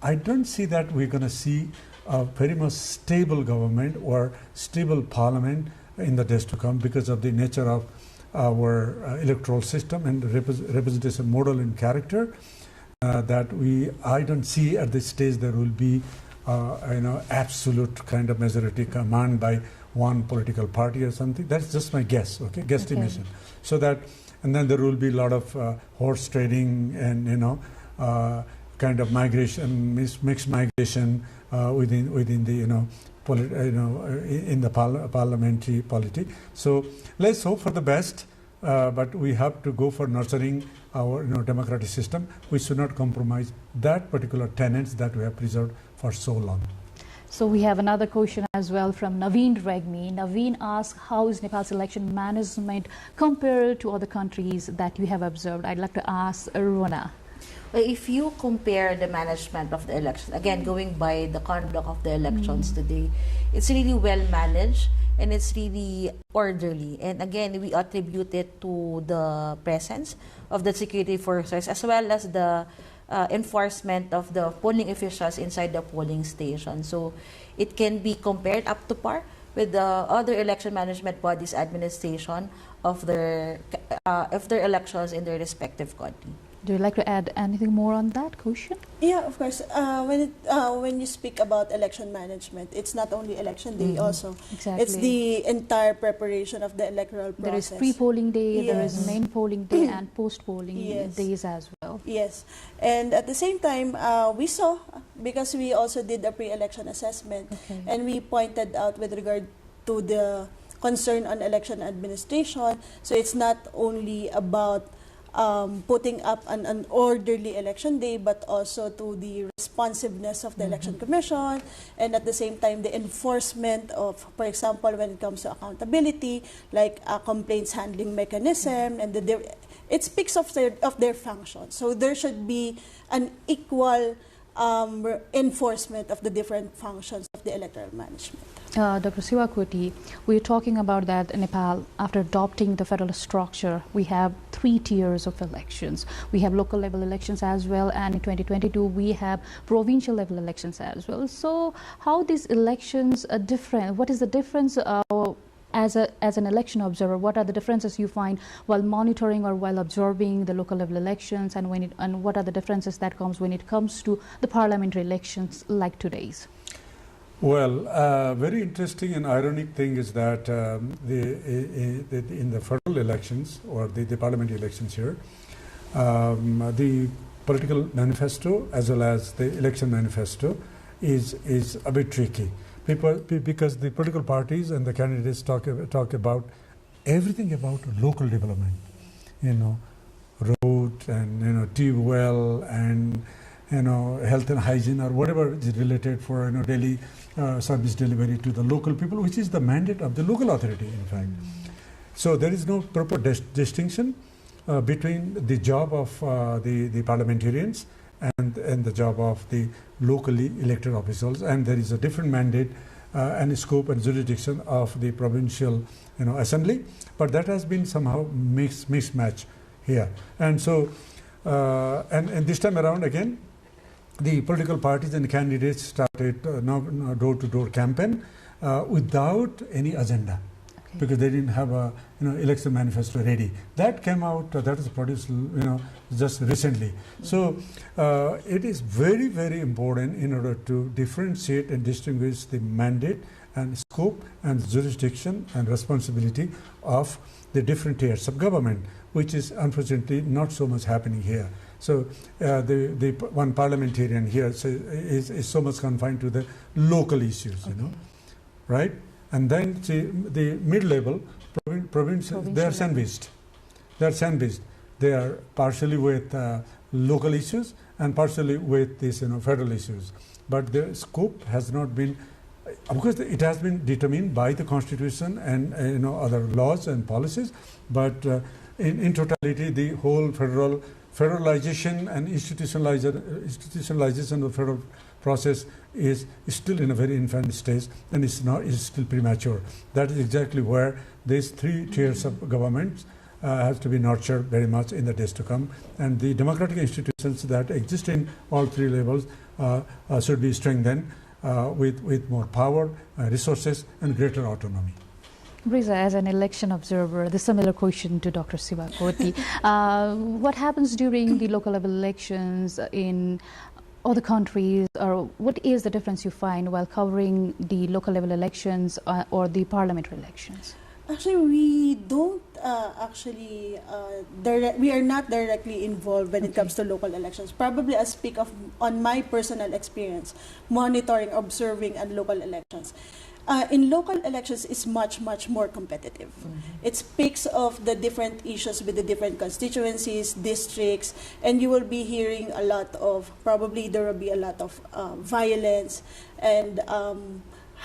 I don't see that we're going to see a very much stable government or stable parliament in the days to come because of the nature of our electoral system and representation model and character. I don't see at this stage there will be absolute kind of majority command by one political party or something. That's just my guess, guesstimation. So that, and then there will be a lot of horse trading and kind of migration, mixed migration within the in the parliamentary polity. So let's hope for the best. But we have to go for nurturing our democratic system. We should not compromise that particular tenets that we have preserved for so long. So we have another question as well from Naveen Regmi. Naveen asks, how is Nepal's election management compared to other countries that you have observed? I'd like to ask Rona. Well, if you compare the management of the election, again going by the conduct of the elections today, it's really well managed. And it's really orderly. And again, we attribute it to the presence of the security forces as well as the enforcement of the polling officials inside the polling station. So it can be compared up to par with the other election management bodies' administration of their elections in their respective country. Do you like to add anything more on that question? Yeah, of course. When you speak about election management, it's not only election day also. Exactly. It's the entire preparation of the electoral process. There is pre-polling day, there is main polling day and post-polling days as well. Yes. And at the same time, we saw, because we also did a pre-election assessment, and we pointed out with regard to the concern on election administration. So it's not only about putting up an orderly election day, but also to the responsiveness of the election commission, and at the same time the enforcement of, for example, when it comes to accountability, like a complaints handling mechanism, and it speaks of their function. So there should be an equal enforcement of the different functions of the electoral management. Dr. Siwakoti, we're talking about that in Nepal, after adopting the federal structure, we have 3 tiers of elections. We have local level elections as well, and in 2022 we have provincial level elections as well. So how these elections are different? What is the difference as an election observer? What are the differences you find while monitoring or while observing the local level elections, and what are the differences that comes when it comes to the parliamentary elections like today's? Well, very interesting and ironic thing is that in the federal elections or the parliamentary elections here, the political manifesto as well as the election manifesto is a bit tricky. Because the political parties and the candidates talk about everything about local development, road and tea well and health and hygiene or whatever is related for daily service delivery to the local people, which is the mandate of the local authority, in fact. So there is no proper distinction between the job of the parliamentarians and the job of the locally elected officials, and there is a different mandate and scope and jurisdiction of the provincial assembly, but that has been somehow mismatch here. And so and this time around again, the political parties and candidates started door-to-door campaign without any agenda, because they didn't have a election manifesto ready. That came out, that was produced just recently. So it is very, very important in order to differentiate and distinguish the mandate and scope and jurisdiction and responsibility of the different tiers of government, which is unfortunately not so much happening here. So the one parliamentarian here is so much confined to the local issues, right? And then the mid-level provincial, they are sandwiched. They are sandwiched. They are partially with local issues and partially with these federal issues. But the scope has not been, of course, it has been determined by the Constitution and other laws and policies. But in totality, the whole federalization and institutionalization of the federal process is still in a very infant stage, and is still premature. That is exactly where these three tiers of governments have to be nurtured very much in the days to come, and the democratic institutions that exist in all three levels should be strengthened with more power, resources, and greater autonomy. Riza, as an election observer, the similar question to Dr. Sivakoti. What happens during the local level elections in other countries, or what is the difference you find while covering the local level elections or the parliamentary elections? Actually, we don't we are not directly involved when it comes to local elections. Probably I speak on my personal experience, monitoring, observing, and local elections. In local elections, it's much more competitive. It speaks of the different issues with the different constituencies, districts, and you will be hearing a lot of, probably there will be a lot of violence, and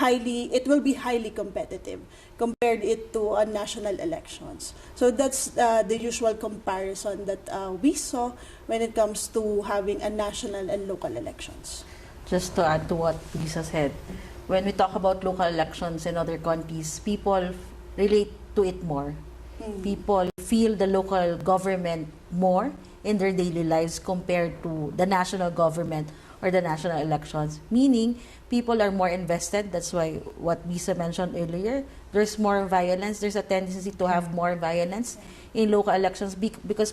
it will be highly competitive compared it to national elections. So that's the usual comparison that we saw when it comes to having a national and local elections. Just to add to what Lisa said, when we talk about local elections in other countries, people relate to it more. People feel the local government more in their daily lives compared to the national government or the national elections. Meaning, people are more invested. That's why what Lisa mentioned earlier, there's more violence. There's a tendency to have more violence in local elections because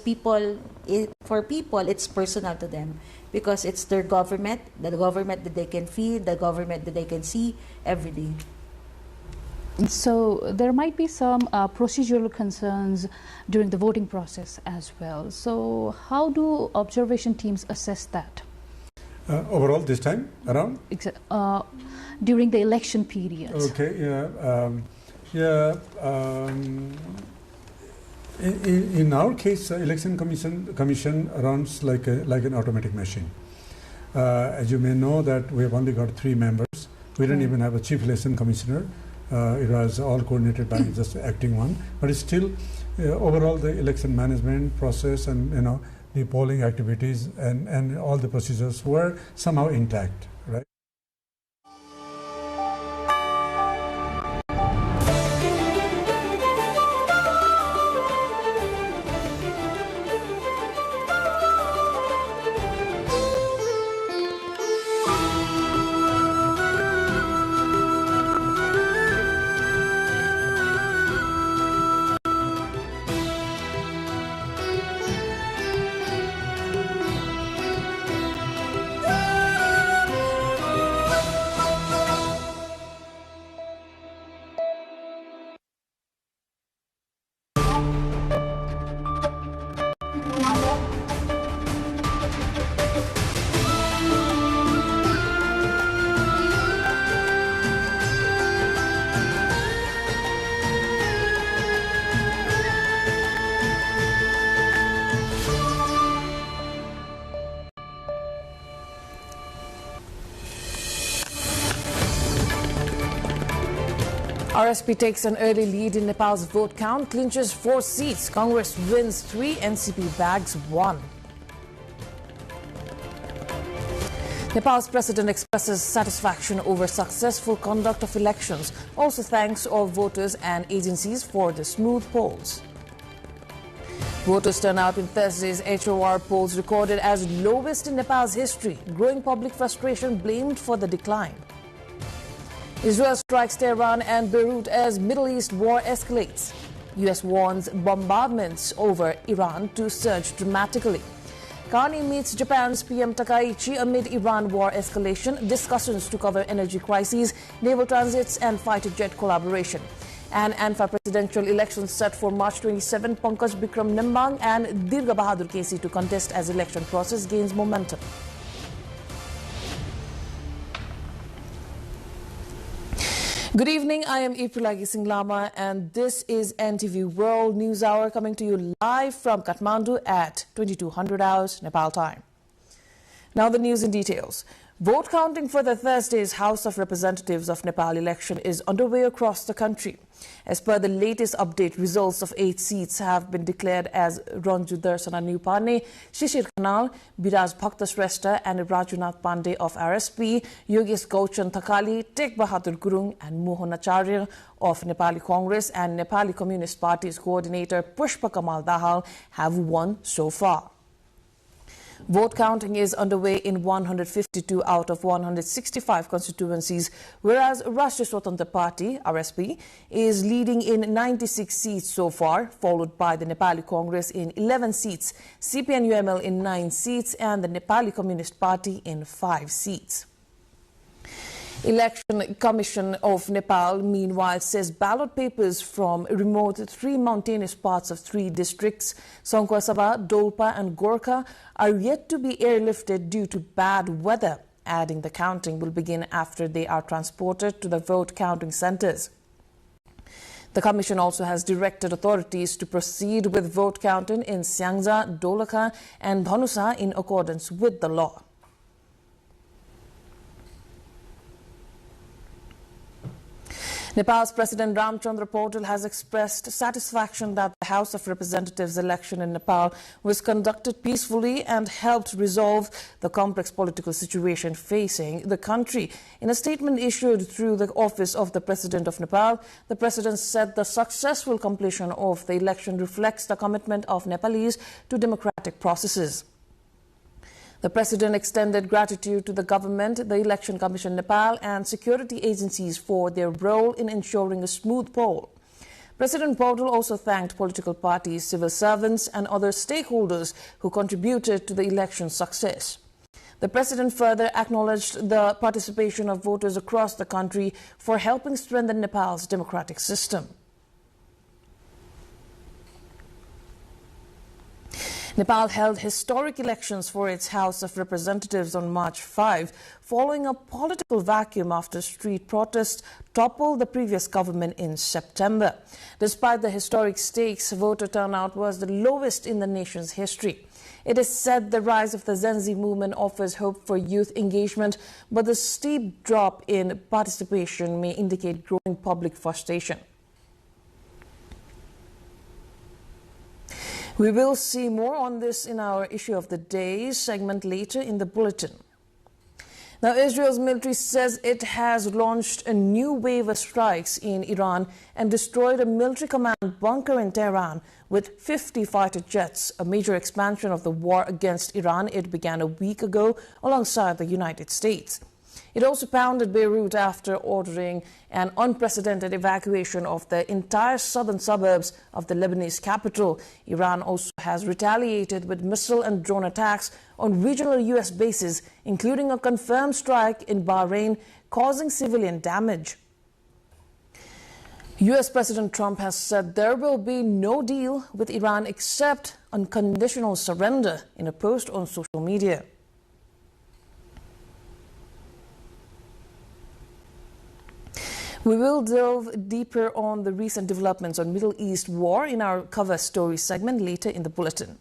for people, it's personal to them. Because it's their government, the government that they can feel, the government that they can see every day. So there might be some procedural concerns during the voting process as well. So how do observation teams assess that? Overall, this time around? During the election period. Okay, In our case, election commission runs like an automatic machine. As you may know, that we have only got 3 members. We don't even have a chief election commissioner. It was all coordinated by just acting one. But it's still overall the election management process and the polling activities and all the procedures were somehow intact, right? RSP takes an early lead in Nepal's vote count, clinches 4 seats. Congress wins 3, NCP bags 1. Nepal's president expresses satisfaction over successful conduct of elections. Also thanks all voters and agencies for the smooth polls. Voters turnout in Thursday's HOR polls recorded as lowest in Nepal's history. Growing public frustration blamed for the decline. Israel strikes Tehran and Beirut as Middle East war escalates. US warns bombardments over Iran to surge dramatically. Carney meets Japan's PM Takaichi amid Iran war escalation, discussions to cover energy crises, naval transits and fighter jet collaboration. And ANFA presidential elections set for March 27, Pankaj Bikram Nimbang and Dirga Bahadur Kesi to contest as election process gains momentum. Good evening, I am April Singh Lama and this is NTV World News Hour coming to you live from Kathmandu at 2200 hours Nepal time. Now the news in details. Vote counting for the Thursday's House of Representatives of Nepal election is underway across the country. As per the latest update, results of 8 seats have been declared as Ranju Darsana Nupane, Shishir Khanal, Biraj Bhakta Shrestha and Rajunath Pandey of RSP, Yogesh Gauchan Thakali, Tek Bahadur Gurung and Mohan Acharya of Nepali Congress and Nepali Communist Party's coordinator Pushpa Kamal Dahal have won so far. Vote counting is underway in 152 out of 165 constituencies, whereas Rashtriya Swatantra Party, RSP, is leading in 96 seats so far, followed by the Nepali Congress in 11 seats, CPN-UML in 9 seats, and the Nepali Communist Party in 5 seats. Election Commission of Nepal, meanwhile, says ballot papers from remote 3 mountainous parts of 3 districts, Songkhla, Dolpa and Gorkha, are yet to be airlifted due to bad weather, adding the counting will begin after they are transported to the vote counting centers. The Commission also has directed authorities to proceed with vote counting in Syangja, Dolakha and Dhanusa in accordance with the law. Nepal's President Ramchandra Paul has expressed satisfaction that the House of Representatives election in Nepal was conducted peacefully and helped resolve the complex political situation facing the country. In a statement issued through the office of the President of Nepal, the President said the successful completion of the election reflects the commitment of Nepalese to democratic processes. The President extended gratitude to the government, the Election Commission Nepal and security agencies for their role in ensuring a smooth poll. President Paul also thanked political parties, civil servants and other stakeholders who contributed to the election's success. The President further acknowledged the participation of voters across the country for helping strengthen Nepal's democratic system. Nepal held historic elections for its House of Representatives on March 5, following a political vacuum after street protests toppled the previous government in September. Despite the historic stakes, voter turnout was the lowest in the nation's history. It is said the rise of the Gen Z movement offers hope for youth engagement, but the steep drop in participation may indicate growing public frustration. We will see more on this in our issue of the day segment later in the bulletin. Now, Israel's military says it has launched a new wave of strikes in Iran and destroyed a military command bunker in Tehran with 50 fighter jets, a major expansion of the war against Iran. It began a week ago alongside the United States. It also pounded Beirut after ordering an unprecedented evacuation of the entire southern suburbs of the Lebanese capital. Iran also has retaliated with missile and drone attacks on regional U.S. bases, including a confirmed strike in Bahrain, causing civilian damage. U.S. President Trump has said there will be no deal with Iran except unconditional surrender in a post on social media. We will delve deeper on the recent developments on Middle East war in our cover story segment later in the bulletin.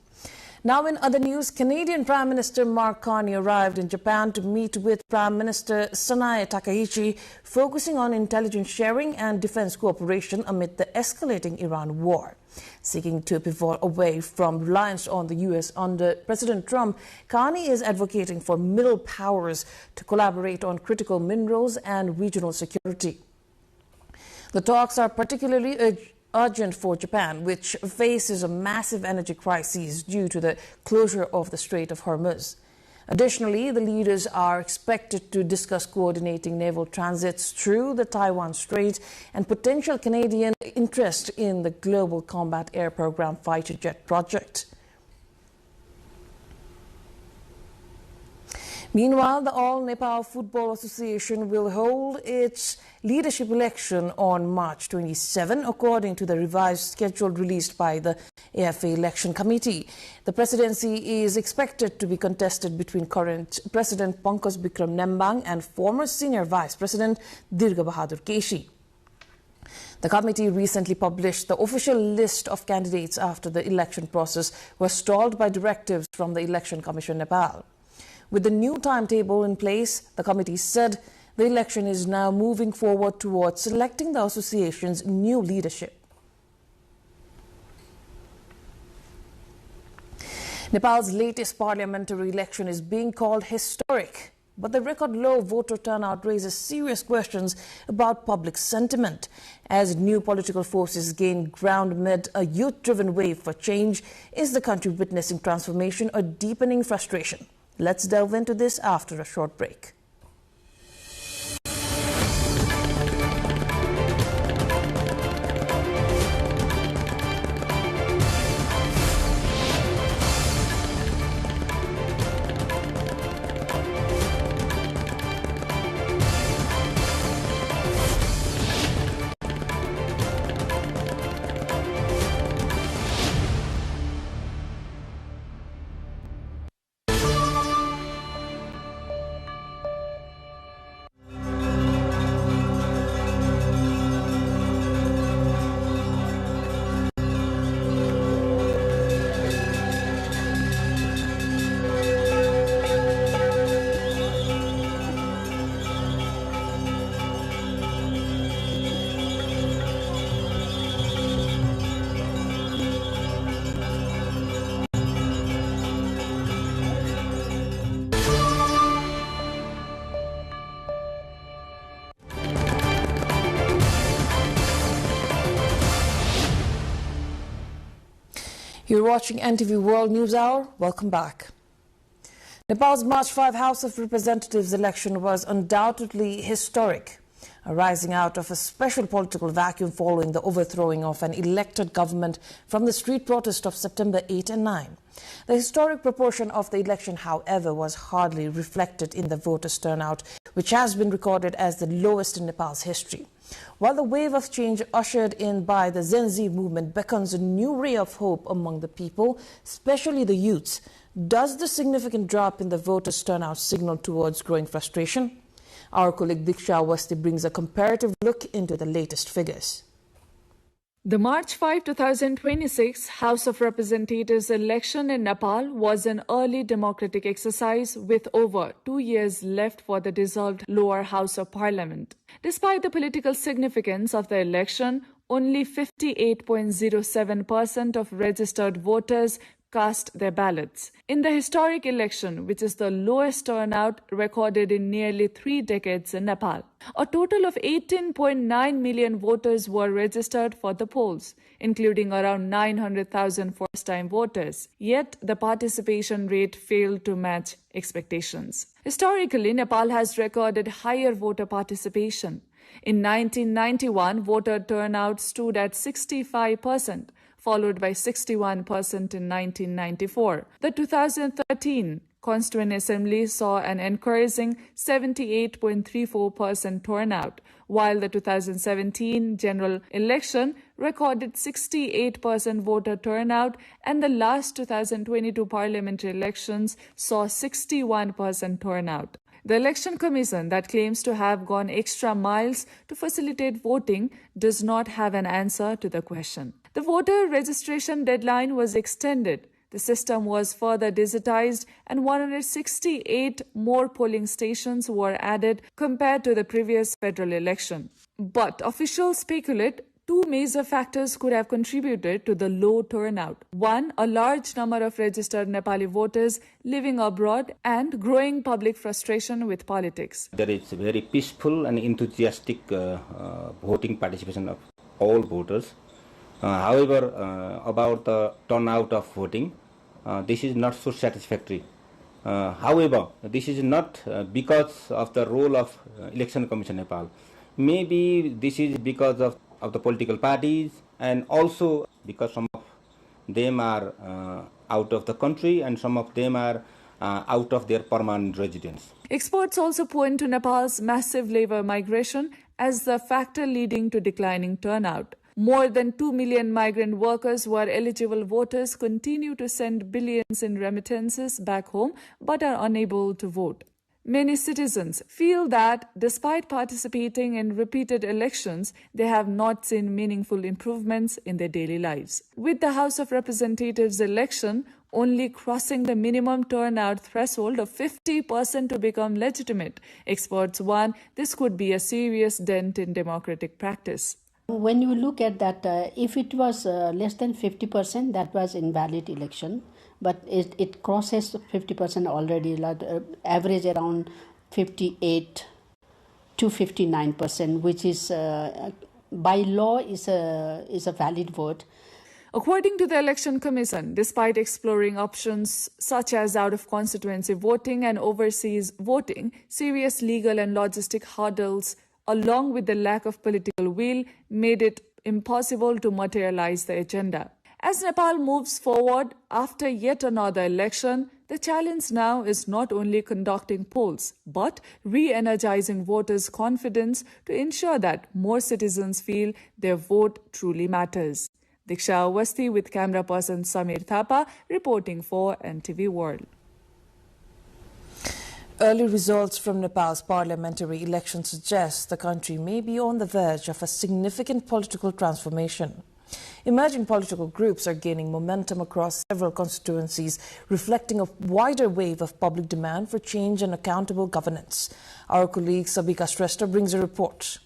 Now in other news, Canadian Prime Minister Mark Carney arrived in Japan to meet with Prime Minister Sanae Takaichi, focusing on intelligence sharing and defense cooperation amid the escalating Iran war. Seeking to pivot away from reliance on the U.S. under President Trump, Carney is advocating for middle powers to collaborate on critical minerals and regional security. The talks are particularly urgent for Japan, which faces a massive energy crisis due to the closure of the Strait of Hormuz. Additionally, the leaders are expected to discuss coordinating naval transits through the Taiwan Strait and potential Canadian interest in the Global Combat Air Program fighter jet project. Meanwhile, the All Nepal Football Association will hold its leadership election on March 27, according to the revised schedule released by the ANFA Election Committee. The presidency is expected to be contested between current President Pankaj Bikram Nembang and former Senior Vice President Dirga Bahadur Keshi. The committee recently published the official list of candidates after the election process was stalled by directives from the Election Commission Nepal. With the new timetable in place, the committee said the election is now moving forward towards selecting the association's new leadership. Nepal's latest parliamentary election is being called historic, but the record low voter turnout raises serious questions about public sentiment. As new political forces gain ground amid a youth-driven wave for change, is the country witnessing transformation or deepening frustration? Let's delve into this after a short break. You're watching NTV World News Hour. Welcome back. Nepal's March 5 House of Representatives election was undoubtedly historic, arising out of a special political vacuum following the overthrowing of an elected government from the street protest of September 8 and 9. The historic proportion of the election, however, was hardly reflected in the voters' turnout, which has been recorded as the lowest in Nepal's history. While the wave of change ushered in by the Gen Z movement beckons a new ray of hope among the people, especially the youths, does the significant drop in the voters' turnout signal towards growing frustration? Our colleague Diksha Awasthi brings a comparative look into the latest figures. The March 5, 2026 House of Representatives election in Nepal was an early democratic exercise with over 2 years left for the dissolved lower house of parliament. Despite the political significance of the election, only 58.07% of registered voters cast their ballots. In the historic election, which is the lowest turnout recorded in nearly 3 decades in Nepal, a total of 18.9 million voters were registered for the polls, including around 900,000 first-time voters. Yet, the participation rate failed to match expectations. Historically, Nepal has recorded higher voter participation. In 1991, voter turnout stood at 65%, followed by 61% in 1994. The 2013 Constituent Assembly saw an encouraging 78.34% turnout, while the 2017 general election recorded 68% voter turnout, and the last 2022 parliamentary elections saw 61% turnout. The Election Commission, that claims to have gone extra miles to facilitate voting, does not have an answer to the question. The voter registration deadline was extended The system was further digitized and 168 more polling stations were added compared to the previous federal election. But officials speculate two major factors could have contributed to the low turnout. One, a large number of registered Nepali voters living abroad and growing public frustration with politics. There is very peaceful and enthusiastic voting participation of all voters. However, about the turnout of voting, this is not so satisfactory. However, this is not because of the role of Election Commission Nepal. Maybe this is because of the political parties, and also because some of them are out of the country and some of them are out of their permanent residence. Experts also point to Nepal's massive labor migration as the factor leading to declining turnout. More than 2 million migrant workers who are eligible voters continue to send billions in remittances back home but are unable to vote. Many citizens feel that despite participating in repeated elections, they have not seen meaningful improvements in their daily lives. With the House of Representatives election only crossing the minimum turnout threshold of 50% to become legitimate, experts warn this could be a serious dent in democratic practice. When you look at that, if it was less than 50%, that was invalid election. But it crosses 50% already, average around 58 to 59%, which is by law is a valid vote. According to the Election Commission, despite exploring options such as out-of-constituency voting and overseas voting, serious legal and logistic hurdles along with the lack of political will made it impossible to materialize the agenda. As Nepal moves forward after yet another election, the challenge now is not only conducting polls, but re-energizing voters' confidence to ensure that more citizens feel their vote truly matters. Diksha Awasthi with camera person Samir Thapa reporting for NTV World. Early results from Nepal's parliamentary election suggest the country may be on the verge of a significant political transformation. Emerging political groups are gaining momentum across several constituencies, reflecting a wider wave of public demand for change and accountable governance. Our colleague Sabika Shrestha brings a report.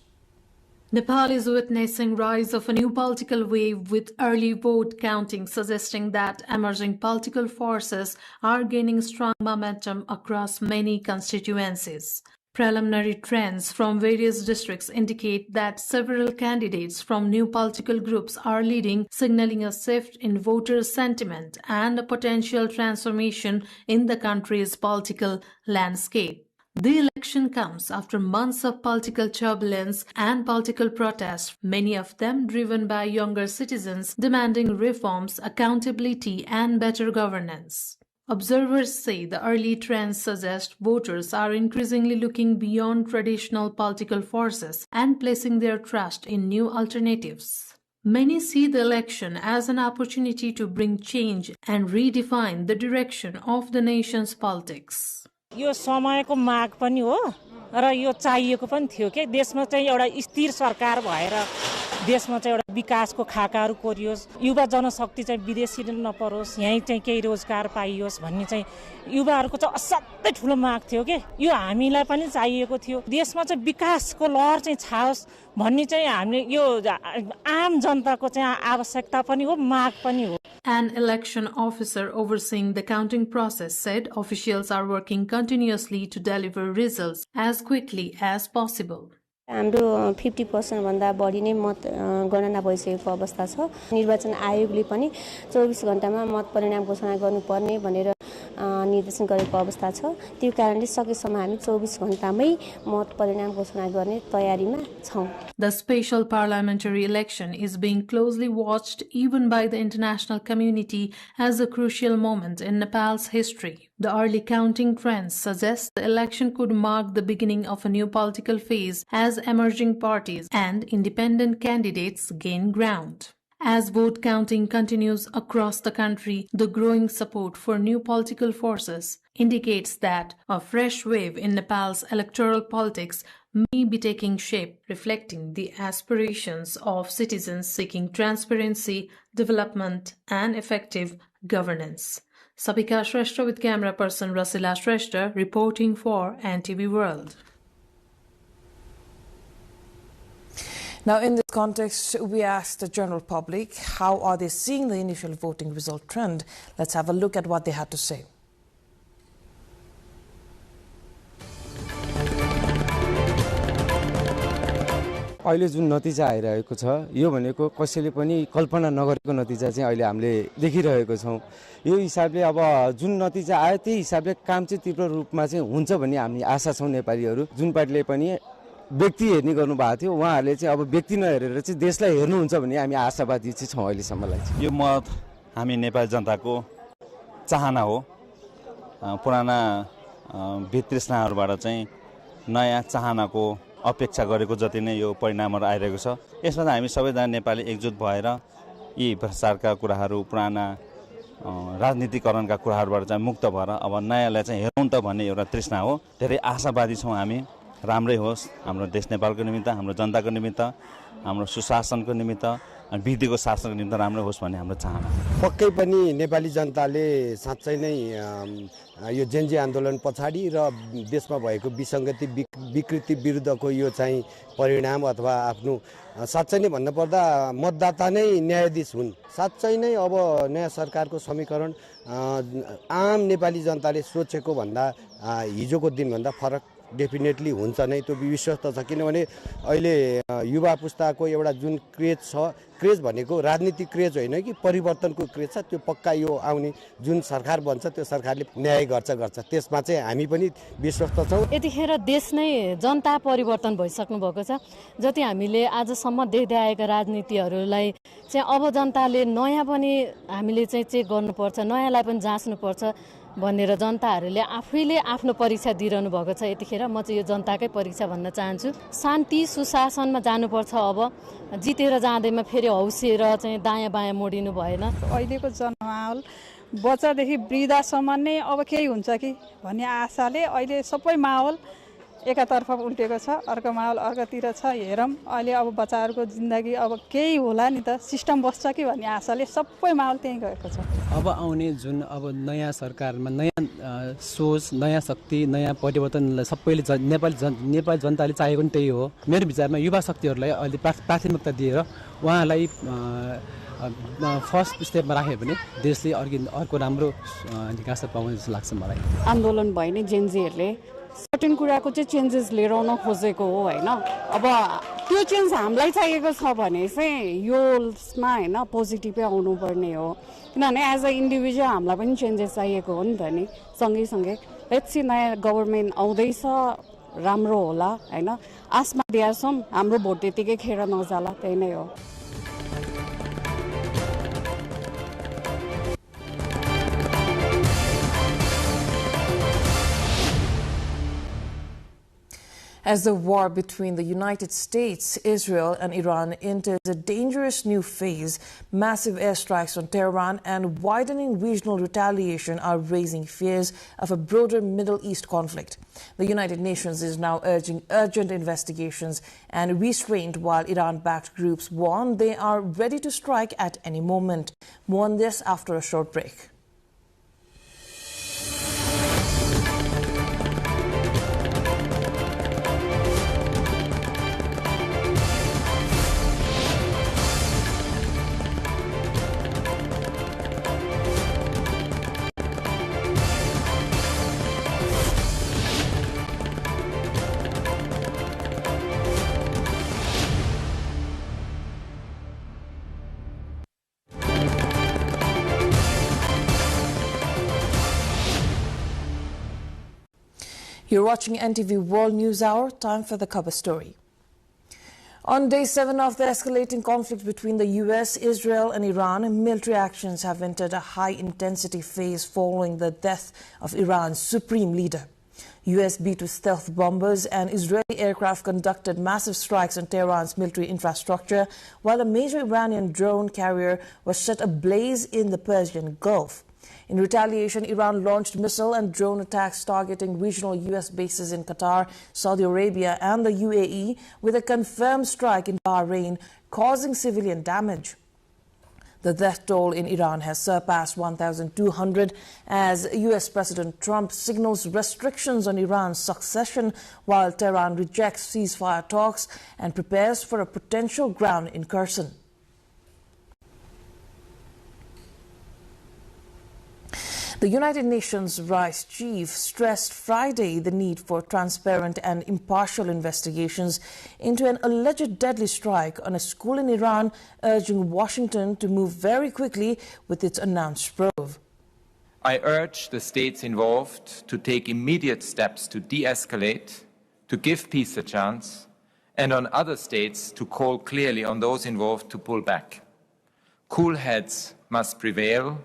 Nepal is witnessing rise of a new political wave with early vote counting suggesting that emerging political forces are gaining strong momentum across many constituencies. Preliminary trends from various districts indicate that several candidates from new political groups are leading, signaling a shift in voter sentiment and a potential transformation in the country's political landscape. The election comes after months of political turbulence and political protests, many of them driven by younger citizens demanding reforms, accountability, and better governance. Observers say the early trends suggest voters are increasingly looking beyond traditional political forces and placing their trust in new alternatives. Many see the election as an opportunity to bring change and redefine the direction of the nation's politics. यो समयको माग पनि हो र यो चाहिएको पनि थियो के देशमा चाहिँ एउटा स्थिर सरकार भएर देशमा चाहिँ एउटा विकासको खाकाहरू कोरियोस् युवा जनशक्ति चाहिँ विदेशी नपरोस् यही चाहिँ केही रोजगार पाइयोस् भन्ने चाहिँ युवाहरूको चाहिँ असाध्यै ठुलो माग थियो के यो हामीलाई पनि चाहिएको थियो देशमा चाहिँ विकासको लहर चाहिँ छाओस् भन्ने चाहिँ हामीले यो आम जनताको चाहिँ आवश्यकता पनि हो माग पनि हो. An election officer overseeing the counting process said officials are working continuously to deliver results as quickly as possible. हाम्रो 50% भन्दा बढी नै मत गणना भइसकेको अवस्था छ. निर्वाचन आयोगले पनि 24 घण्टामा मत परिणाम घोषणा गर्नुपर्ने भनेर निर्देशन गरेको अवस्था छ. त्यो कारणले सकेसम्म हामी 24 घण्टामै मत परिणाम घोषणा गर्ने तयारीमा छौं. The special parliamentary election is being closely watched even by the international community as a crucial moment in Nepal's history. The early counting trends suggest the election could mark the beginning of a new political phase as emerging parties and independent candidates gain ground. As vote counting continues across the country, the growing support for new political forces indicates that a fresh wave in Nepal's electoral politics may be taking shape, reflecting the aspirations of citizens seeking transparency, development, and effective governance. Sabika Shrestha with camera person Rasila Shrestha reporting for NTV World. Now, in this context, we asked the general public, how are they seeing the initial voting result trend? Let's have a look at what they had to say. अहिले जुन नतिजा आइरहेको छ यो भनेको कसैले पनि कल्पना नगरेको नतिजा चाहिँ अहिले हामीले देखिरहेको छौं। यो हिसाबले अब जुन नतिजा आयो त्यही हिसाबले काम चाहिँ तीव्र रूपमा चाहिँ हुन्छ भन्ने हामी आशा छौं। नेपालीहरु जुन पार्टीले पनि व्यक्ति हेर्ने गर्नु भएको थियो उहाँहरुले चाहिँ अब व्यक्ति नहेरेर चाहिँ देशलाई हेर्नुहुन्छ भन्ने हामी आशावादी चाहिँ छौं अहिलेसम्मलाई। यो मत हामी नेपाली जनताको चाहना हो। पुराना वितृष्णाहरुबाट चाहिँ नयाँ चाहनाको अपेक्षा गरेको जति नै यो परिणामहरु आइरहेको छ। यसमा हामी सबैजना नेपाली एकजुट भएर यी भ्रष्टाचारका कुराहरु पुराना राजनीतिकरणका कुराहरुबाट चाहिँ मुक्त भएर अब नयाँलाई चाहिँ हेरौं त भन्ने एउटा तृष्णा हो। धेरै आशावादी छौं हामी राम्रै होस् हाम्रो देश नेपालको निमित्त, हाम्रो जनताको निमित्त, हाम्रो सुशासनको निमित्त, विधिको शासनको निमित्त राम्रो होस् भन्ने हाम्रो चाहना। पक्कै पनि नेपाली जनताले साँच्चै नै यो जेनजी आन्दोलन पछाडी र देशमा भएको विसंगति विकृति विरुद्धको यो चाहिँ परिणाम अथवा आफ्नो साँच्चै नै भन्नु पर्दा मतदाता नै न्यायाधीश हुन्। साँच्चै नै अब नयाँ सरकारको समीकरण आम नेपाली जनताले सोचेको भन्दा हिजोको दिन भन्दा फरक डेफिनेटली हुन्छ नै, त्यो विश्वास त छ। किनभने अहिले युवा पुस्ताको एउटा जुन क्रेज छ, क्रेज भनेको राजनीतिक क्रेज होइन कि परिवर्तनको क्रेज छ, त्यो पक्का यो आउने जुन सरकार बन्छ त्यो सरकारले न्याय गर्छ त्यसमा चाहिँ हामी पनि विश्वस्त छौं। यतिखेर देश नै जनता परिवर्तन भइसक्नु भएको छ। जति हामीले आजसम्म देख्दै आएका राजनीतिहरूलाई चाहिँ अब जनताले नयाँ पनि हामीले चाहिँ चेक गर्नुपर्छ, नयाँलाई पनि जाँच्नुपर्छ भनेर जनताहरूले आफैले आफ्नो परीक्षा दिइरहनु भएको छ। यतिखेर म चाहिँ यो जनताकै परीक्षा भन्न चाहन्छु। शान्ति सुशासनमा जानुपर्छ। अब जितेर जाँदैमा फेरि हौसिएर चाहिँ दायाँ बायाँ मोडिनु भएन। अहिलेको जनमाहौल बच्चादेखि वृद्धासम्म नै अब केही हुन्छ कि भन्ने आशाले अहिले सबै माहौल एकातर्फ उल्टेको छ, अर्को माहौल अर्कोतिर छ। हेरौँ अहिले अब बच्चाहरूको जिन्दगी अब केही होला नि त, सिस्टम बस्छ कि भन्ने आशाले सबै माहौल त्यही गएको छ। अब आउने जुन अब नयाँ सरकारमा नयाँ सोच, नयाँ शक्ति, नयाँ परिवर्तनलाई सबैले नेपाली जनताले चाहेको पनि त्यही हो। मेरो विचारमा युवा शक्तिहरूलाई अहिले प्राथमिकता दिएर उहाँलाई फर्स्ट स्टेपमा राख्यो भने देशले अर्को राम्रो विकास पाउने जस्तो लाग्छ मलाई। आन्दोलन भयो नि जेनजीहरूले सर्टेन कुराको चाहिँ चेन्जेस लिएर आउन खोजेको हो होइन। अब त्यो चेन्ज हामीलाई चाहिएको छ भने चाहिँ यसमा होइन पोजिटिभै आउनुपर्ने हो। किनभने एज अ इन्डिभिजुअल हामीलाई पनि चेन्जेस चाहिएको हो नि त नि। सँगै लेट्स सी नयाँ गभर्मेन्ट आउँदैछ, राम्रो होला होइन। आसमा दिएर छौँ, हाम्रो भोट त्यतिकै खेर नजाला, त्यही नै हो। As the war between the United States, Israel and Iran enters a dangerous new phase, massive airstrikes on Tehran and widening regional retaliation are raising fears of a broader Middle East conflict. The United Nations is now urging urgent investigations and restraint while Iran-backed groups warn they are ready to strike at any moment. More on this after a short break. You're watching NTV World News Hour. Time for the cover story. On day 7 of the escalating conflict between the US, Israel and Iran, military actions have entered a high-intensity phase following the death of Iran's supreme leader. US B-2 stealth bombers and Israeli aircraft conducted massive strikes on Tehran's military infrastructure, while a major Iranian drone carrier was set ablaze in the Persian Gulf. In retaliation, Iran launched missile and drone attacks targeting regional U.S. bases in Qatar, Saudi Arabia and the UAE, with a confirmed strike in Bahrain, causing civilian damage. The death toll in Iran has surpassed 1,200 as U.S. President Trump signals restrictions on Iran's succession, while Tehran rejects ceasefire talks and prepares for a potential ground incursion. The United Nations Rice Chief stressed Friday the need for transparent and impartial investigations into an alleged deadly strike on a school in Iran, urging Washington to move very quickly with its announced probe. I urge the states involved to take immediate steps to de-escalate, to give peace a chance, and on other states to call clearly on those involved to pull back. Cool heads must prevail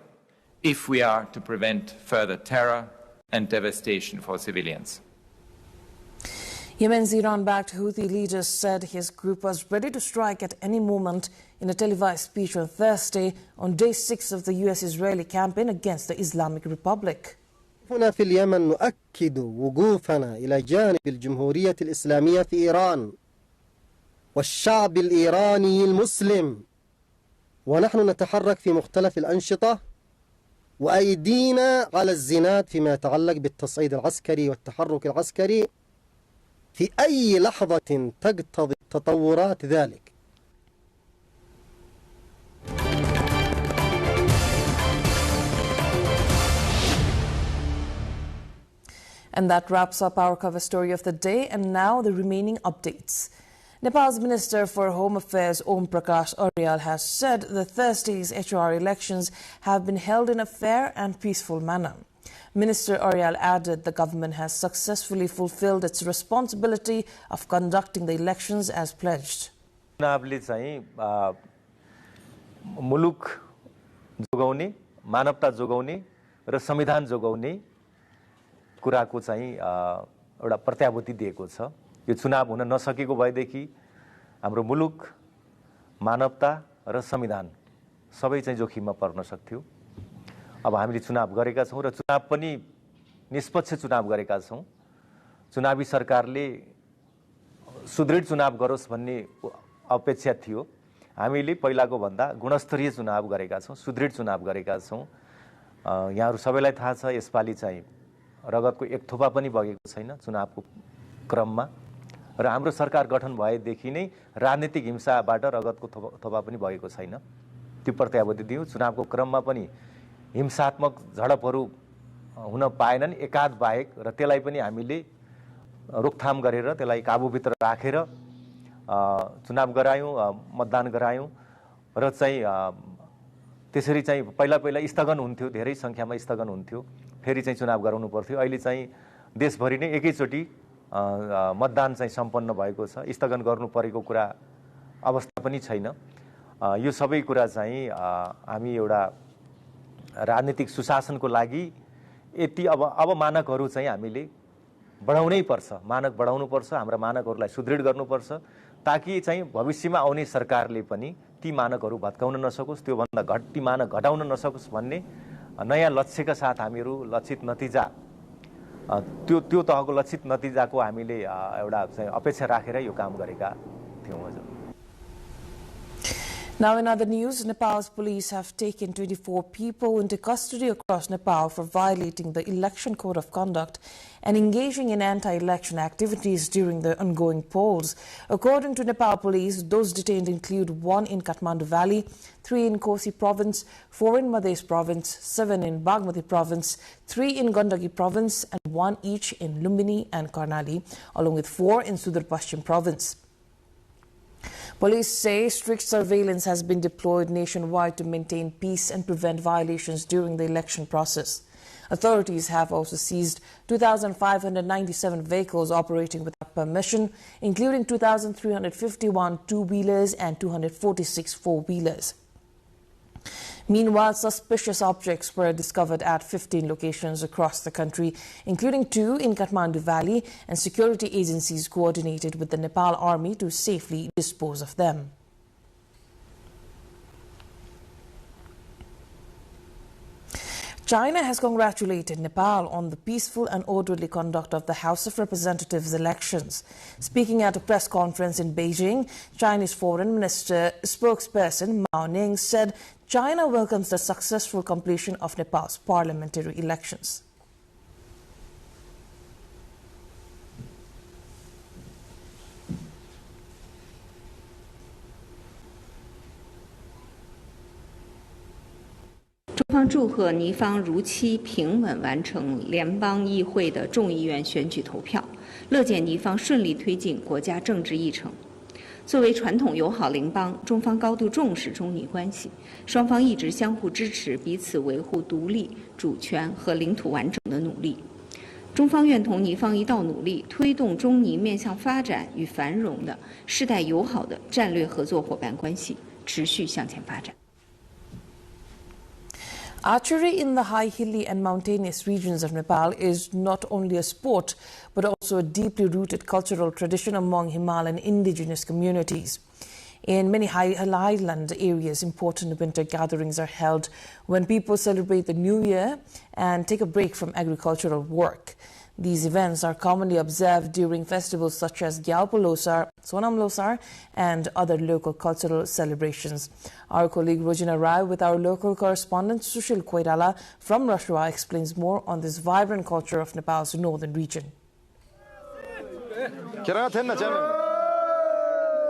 if we are to prevent further terror and devastation for civilians. Yemen's Iran-backed Houthi leader said his group was ready to strike at any moment in a televised speech on Thursday on day 6 of the U.S.-Israeli campaign against the Islamic Republic. هنا في اليمن نؤكد وقوفنا إلى جانب الجمهورية الإسلامية في إيران والشعب الإيراني المسلم، ونحن نتحرك في مختلف الأنشطة وأيدينا على الزناد فيما يتعلق بالتصعيد العسكري والتحرك العسكري في أي لحظة تقتضي تطورات ذلك. And that wraps up our cover story of the day. And now the remaining updates. Nepal's Minister for Home Affairs Om Prakash Aryal has said the Thursday's HR elections have been held in a fair and peaceful manner. Minister Aryal added the government has successfully fulfilled its responsibility of conducting the elections as pledged. चुनावले चाहिँ मुलुक जोगाउने, मानवता जोगाउने र संविधान जोगाउने कुराको चाहिँ एउटा प्रत्याभूति दिएको छ। यो चुनाव हुन नसकेको भएदेखि हाम्रो मुलुक, मानवता र संविधान सबै चाहिँ जोखिममा पर्न सक्थ्यो। अब हामीले चुनाव गरेका छौं र चुनाव पनि निष्पक्ष चुनाव गरेका छौं। चुनावी सरकारले सुदृढ चुनाव गरोस् भन्ने अपेक्षा थियो। हामीले पहिलाको भन्दा गुणस्तरीय चुनाव गरेका छौं, सुदृढ चुनाव गरेका छौं। यहाँहरु सबैलाई थाहा छ यसपालि चाहिँ रगतको एक थोपा पनि बगेको छैन चुनावको क्रममा र हाम्रो सरकार गठन भएदेखि नै राजनीतिक हिंसाबाट रगतको थोपा पनि बगेको छैन। त्यो प्रत्याभूति दियौ। चुनावको क्रममा पनि हिंसात्मक झडपहरू हुन पाएनन् एकाध बाहेक र त्यसलाई पनि हामीले रोकथाम गरेर त्यसलाई काबुभित्र राखेर चुनाव गरायौं, मतदान गरायौं र चाहिँ त्यसरी चाहिँ पहिला स्थगन हुन्थ्यो, धेरै संख्यामा स्थगन हुन्थ्यो, फेरि चाहिँ चुनाव गराउनु पर्थ्यो। अहिले चाहिँ देशभरि नै एकैचोटी मतदान चाहिँ सम्पन्न भएको छ। स्थगन गर्नु परेको कुरा अवस्था पनि छैन। यो सबै कुरा चाहिँ हामी एउटा राजनीतिक सुशासनको लागि यति अब मानकहरू चाहिँ हामीले बढाउनै पर्छ, मानक बढाउनु पर्छ, हाम्रा मानकहरूलाई सुदृढ गर्नुपर्छ ताकि चाहिँ भविष्यमा आउने सरकारले पनि ती मानकहरू भत्काउन नसकोस्, त्यो भन्दा ती मानक घटाउन नसकोस् भन्ने नयाँ लक्ष्यका साथ हामीहरू लक्षित नतिजा त्यो तहको लक्षित नतिजाको हामीले एउटा चाहिँ अपेक्षा राखेर यो काम गरेका थियौं। हजुर। Now in other news, Nepal's police have taken 24 people into custody across Nepal for violating the election code of conduct and engaging in anti-election activities during the ongoing polls. According to Nepal police, those detained include 1 in Kathmandu Valley, 3 in Kosi province, 4 in Madhya province, 7 in Bagmati province, 3 in Gandaki province and 1 each in Lumbini and Karnali, along with 4 in Sudar Pashchim province. Police say strict surveillance has been deployed nationwide to maintain peace and prevent violations during the election process. Authorities have also seized 2,597 vehicles operating without permission, including 2,351 two-wheelers and 246 four-wheelers. Meanwhile, suspicious objects were discovered at 15 locations across the country, including 2 in Kathmandu Valley, and security agencies coordinated with the Nepal Army to safely dispose of them. China has congratulated Nepal on the peaceful and orderly conduct of the House of Representatives elections. Speaking at a press conference in Beijing, Chinese Foreign Minister spokesperson Mao Ning said China welcomes the successful completion of Nepal's parliamentary elections. 中方祝贺尼方如期平稳完成联邦议会的众议院选举投票，乐见尼方顺利推进国家政治议程。作为传统友好邻邦，中方高度重视中尼关系，双方一直相互支持彼此维护独立、主权和领土完整的努力。中方愿同尼方一道努力，推动中尼面向发展与繁荣的世代友好的战略合作伙伴关系持续向前发展。 Archery in the high, hilly and mountainous regions of Nepal is not only a sport, but also a deeply rooted cultural tradition among Himalayan indigenous communities. In many highland areas, important winter gatherings are held when people celebrate the New Year and take a break from agricultural work. These events are commonly observed during festivals such as Gyalpo Losar, Sonam Losar, and other local cultural celebrations. Our colleague Rojina Rai with our local correspondent Sushil Koirala from Russia explains more on this vibrant culture of Nepal's northern region.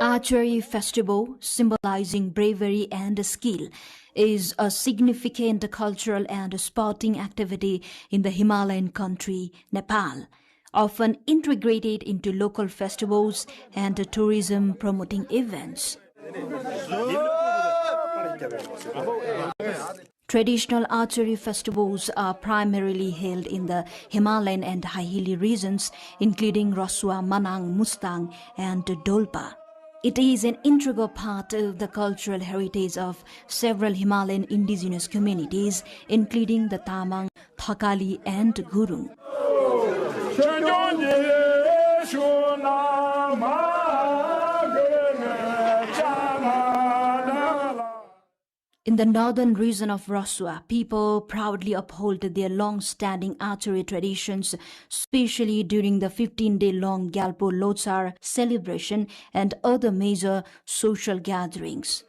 Archery festival, symbolizing bravery and skill, is a significant cultural and sporting activity in the Himalayan country, Nepal, often integrated into local festivals and tourism promoting events. Traditional archery festivals are primarily held in the Himalayan and high hilly regions, including Rasua, Manang, Mustang, and Dolpa. It is an integral part of the cultural heritage of several Himalayan indigenous communities, including the Tamang, Thakali, and Gurung. In the northern region of Rasua, people proudly uphold their long-standing archery traditions, especially during the 15-day-long Gyalpo Losar celebration and other major social gatherings.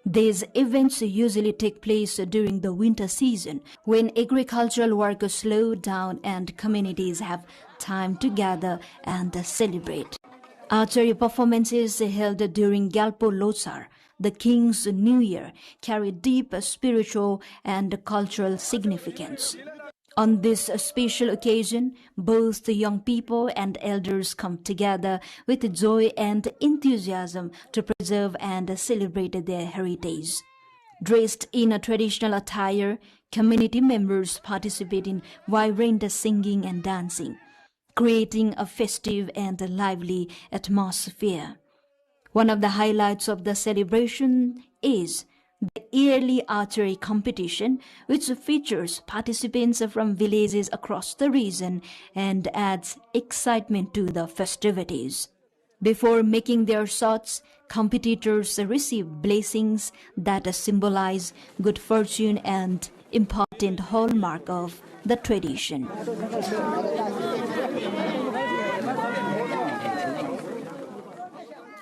These events usually take place during the winter season, when agricultural work slows down and communities have time to gather and celebrate. Archery performances held during Gyalpo Losar, the King's New Year, carry deep spiritual and cultural significance. On this special occasion, both the young people and elders come together with joy and enthusiasm to preserve and celebrate their heritage. Dressed in a traditional attire, community members participate in vibrant singing and dancing, creating a festive and lively atmosphere. One of the highlights of the celebration is the yearly archery competition, which features participants from villages across the region and adds excitement to the festivities. Before making their shots, competitors receive blessings that symbolize good fortune and important hallmark of the tradition.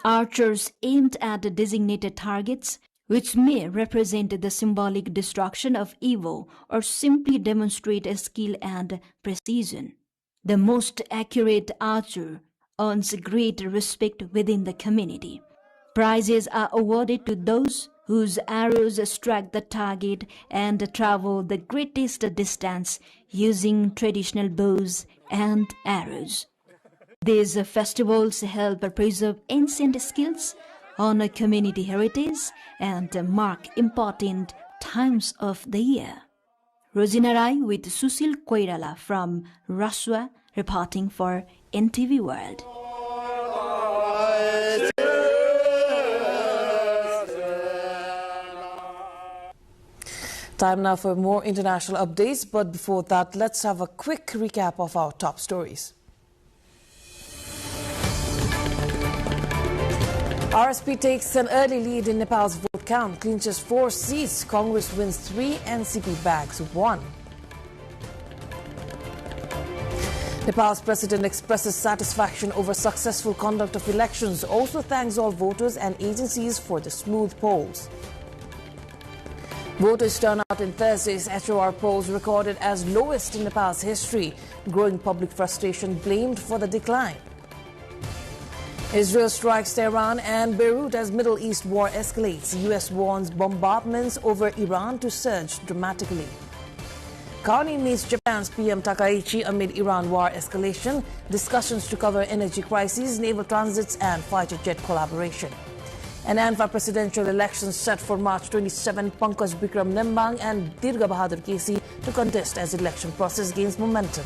Archers aimed at designated targets, which may represent the symbolic destruction of evil or simply demonstrate skill and precision. The most accurate archer earns great respect within the community. Prizes are awarded to those whose arrows strike the target and travel the greatest distance using traditional bows and arrows. These festivals help preserve ancient skills, honor community heritage, and mark important times of the year. Rojina Rai with Sushil Koirala from Rasua, reporting for NTV World. Time now for more international updates, but before that, let's have a quick recap of our top stories. RSP takes an early lead in Nepal's vote count, clinches 4 seats. Congress wins 3 NCP bags 1. Nepal's president expresses satisfaction over successful conduct of elections, also thanks all voters and agencies for the smooth polls. Voters' turnout in Thursday's HOR polls recorded as lowest in Nepal's history. Growing public frustration blamed for the decline. Israel strikes Tehran and Beirut as Middle East war escalates. U.S. warns bombardments over Iran to surge dramatically. Carney meets Japan's PM Takaichi amid Iran war escalation, discussions to cover energy crises, naval transits and fighter jet collaboration. And ANFA presidential elections set for March 27, Pankaj Bikram Nembang and Dirga Bahadur Kesi to contest as election process gains momentum.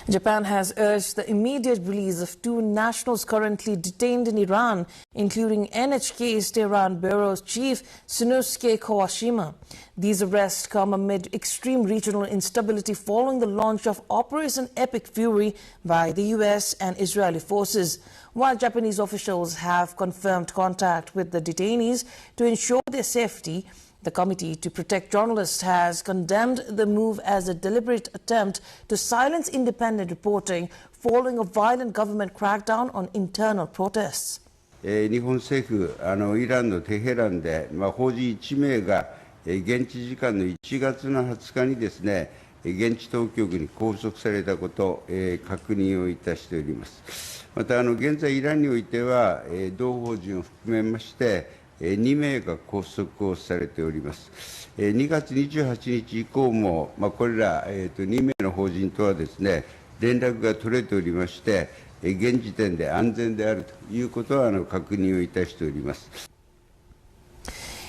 Japan has urged the immediate release of two nationals currently detained in Iran, including NHK's Tehran Bureau Chief Sunosuke Kawashima. These arrests come amid extreme regional instability following the launch of Operation Epic Fury by the U.S. and Israeli forces. While Japanese officials have confirmed contact with the detainees to ensure their safety, the Committee to Protect Journalists has condemned the move as a deliberate attempt to silence independent reporting following a violent government crackdown on internal protests. 日本政府、イランのテヘランで、法事1名が現地時間の1月の20日にですね、現地当局に拘束されたこと、確認をいたしております。また、現在イランにおいては、同法人を含めまして、2名が拘束をされております。2月28日以降も、これら、2名の法人とはですね、連絡が取れておりまして、現時点で安全であるということは確認をいたしております。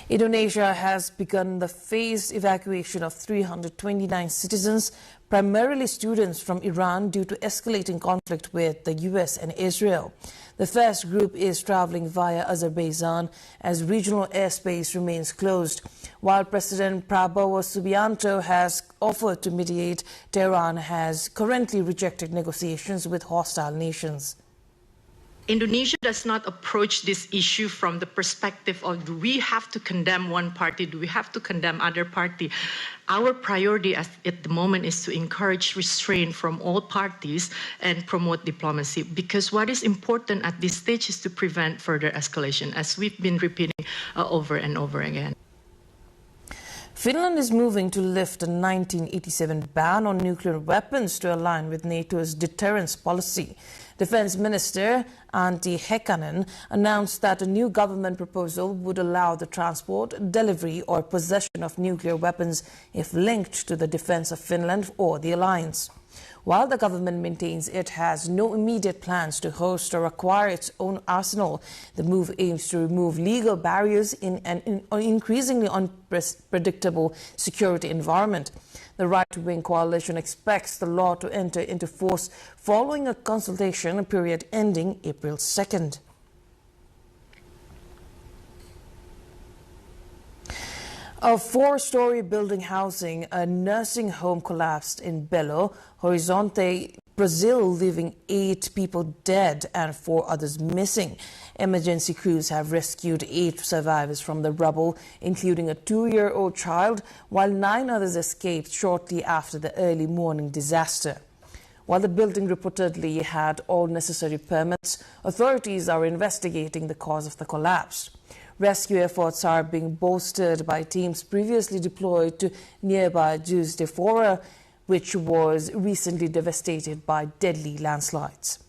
Indonesia has begun the phased evacuation of 329 citizens, primarily students from Iran, due to escalating conflict with the U.S. and Israel. The first group is traveling via Azerbaijan as regional airspace remains closed. While President Prabowo Subianto has offered to mediate, Tehran has currently rejected negotiations with hostile nations. Indonesia does not approach this issue from the perspective of do we have to condemn one party, do we have to condemn other party. Our priority at the moment is to encourage restraint from all parties and promote diplomacy, because what is important at this stage is to prevent further escalation, as we've been repeating over and over again. Finland is moving to lift a 1987 ban on nuclear weapons to align with NATO's deterrence policy. Defense Minister Antti Häkkänen announced that a new government proposal would allow the transport, delivery or possession of nuclear weapons if linked to the defense of Finland or the alliance. While the government maintains it has no immediate plans to host or acquire its own arsenal, the move aims to remove legal barriers in an increasingly unpredictable security environment. The right-wing coalition expects the law to enter into force following a consultation period ending April 2nd. A four-story building housing a nursing home collapsed in Belo Horizonte, Brazil, leaving 8 people dead and 4 others missing. Emergency crews have rescued 8 survivors from the rubble, including a 2-year-old child, while 9 others escaped shortly after the early morning disaster. While the building reportedly had all necessary permits, authorities are investigating the cause of the collapse. Rescue efforts are being bolstered by teams previously deployed to nearby Juiz de Fora, which was recently devastated by deadly landslides.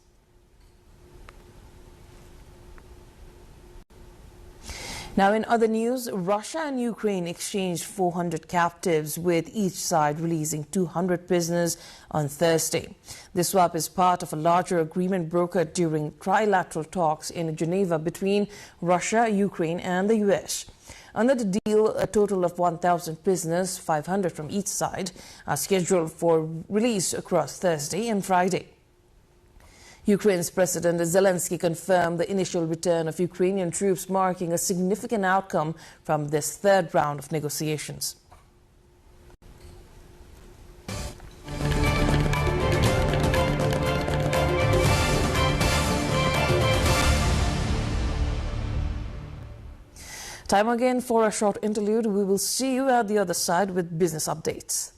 Now, in other news, Russia and Ukraine exchanged 400 captives, with each side releasing 200 prisoners on Thursday. The swap is part of a larger agreement brokered during trilateral talks in Geneva between Russia, Ukraine and the U.S. Under the deal, a total of 1,000 prisoners, 500 from each side, are scheduled for release across Thursday and Friday. Ukraine's President Zelensky confirmed the initial return of Ukrainian troops, marking a significant outcome from this third round of negotiations. Time again for a short interlude. We will see you at the other side with business updates.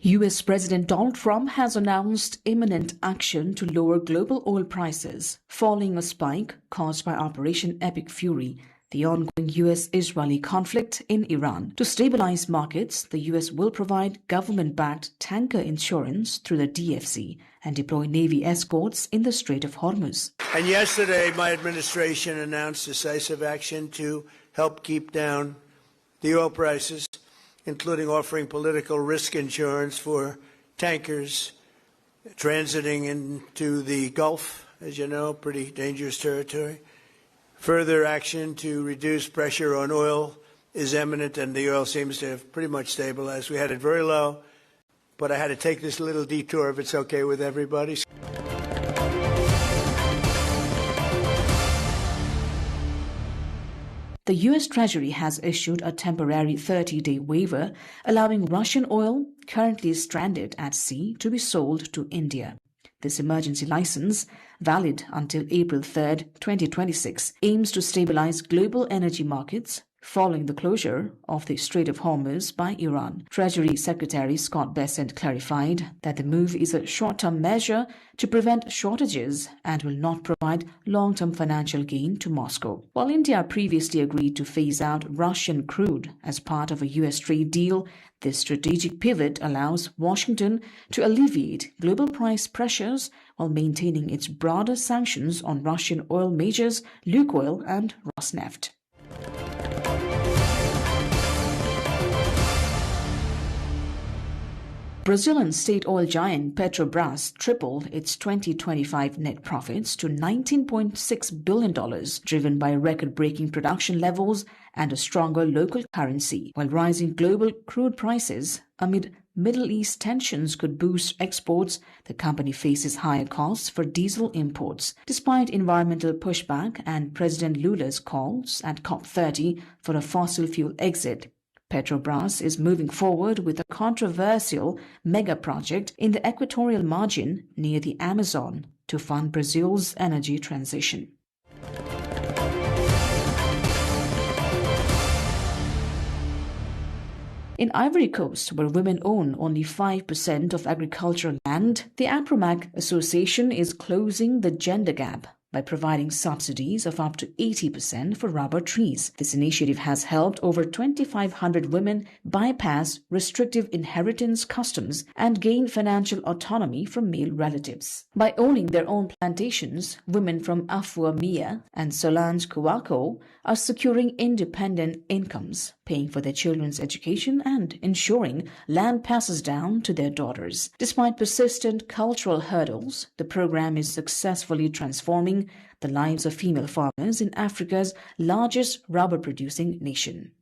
U.S. President Donald Trump has announced imminent action to lower global oil prices following a spike caused by Operation Epic Fury, the ongoing U.S.-Israeli conflict in Iran. To stabilize markets, the U.S. will provide government-backed tanker insurance through the DFC and deploy Navy escorts in the Strait of Hormuz. And yesterday, my administration announced decisive action to help keep down the oil prices, including offering political risk insurance for tankers transiting into the Gulf, as you know, pretty dangerous territory. Further action to reduce pressure on oil is imminent, and the oil seems to have pretty much stabilized. We had it very low, but I had to take this little detour if it's okay with everybody. The U.S. Treasury has issued a temporary 30-day waiver allowing Russian oil currently stranded at sea to be sold to India. This emergency license, valid until April 3, 2026, aims to stabilize global energy markets following the closure of the Strait of Hormuz by Iran. Treasury Secretary Scott Bessent clarified that the move is a short-term measure to prevent shortages and will not provide long-term financial gain to Moscow. While India previously agreed to phase out Russian crude as part of a U.S. trade deal, this strategic pivot allows Washington to alleviate global price pressures while maintaining its broader sanctions on Russian oil majors Lukoil and Rosneft. Brazilian state oil giant Petrobras tripled its 2025 net profits to $19.6 billion, driven by record-breaking production levels and a stronger local currency, while rising global crude prices amid Middle East tensions could boost exports. The company faces higher costs for diesel imports, despite environmental pushback and President Lula's calls at COP30 for a fossil fuel exit. Petrobras is moving forward with a controversial mega project in the equatorial margin near the Amazon to fund Brazil's energy transition. In Ivory Coast, where women own only 5% of agricultural land, the Apromac Association is closing the gender gap by providing subsidies of up to 80% for rubber trees. This initiative has helped over 2,500 women bypass restrictive inheritance customs and gain financial autonomy from male relatives. By owning their own plantations, women from Afua Mia and Solange Kouako are securing independent incomes, paying for their children's education and ensuring land passes down to their daughters. Despite persistent cultural hurdles, the program is successfully transforming the lives of female farmers in Africa's largest rubber-producing nation.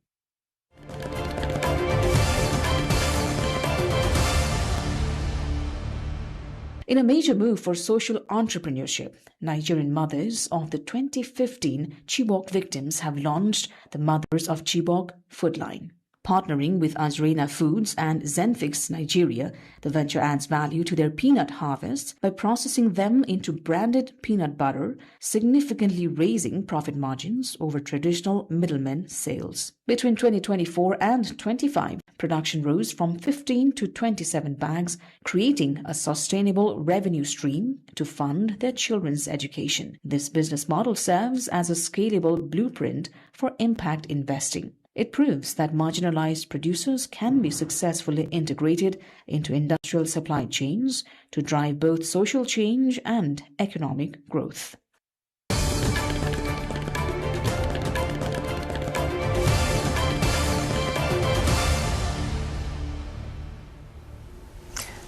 In a major move for social entrepreneurship, Nigerian mothers of the 2015 Chibok victims have launched the Mothers of Chibok Food Line. Partnering with Azrena Foods and Zenfix Nigeria, the venture adds value to their peanut harvests by processing them into branded peanut butter, significantly raising profit margins over traditional middlemen sales. Between 2024 and 25, production rose from 15 to 27 bags, creating a sustainable revenue stream to fund their children's education. This business model serves as a scalable blueprint for impact investing. It proves that marginalized producers can be successfully integrated into industrial supply chains to drive both social change and economic growth.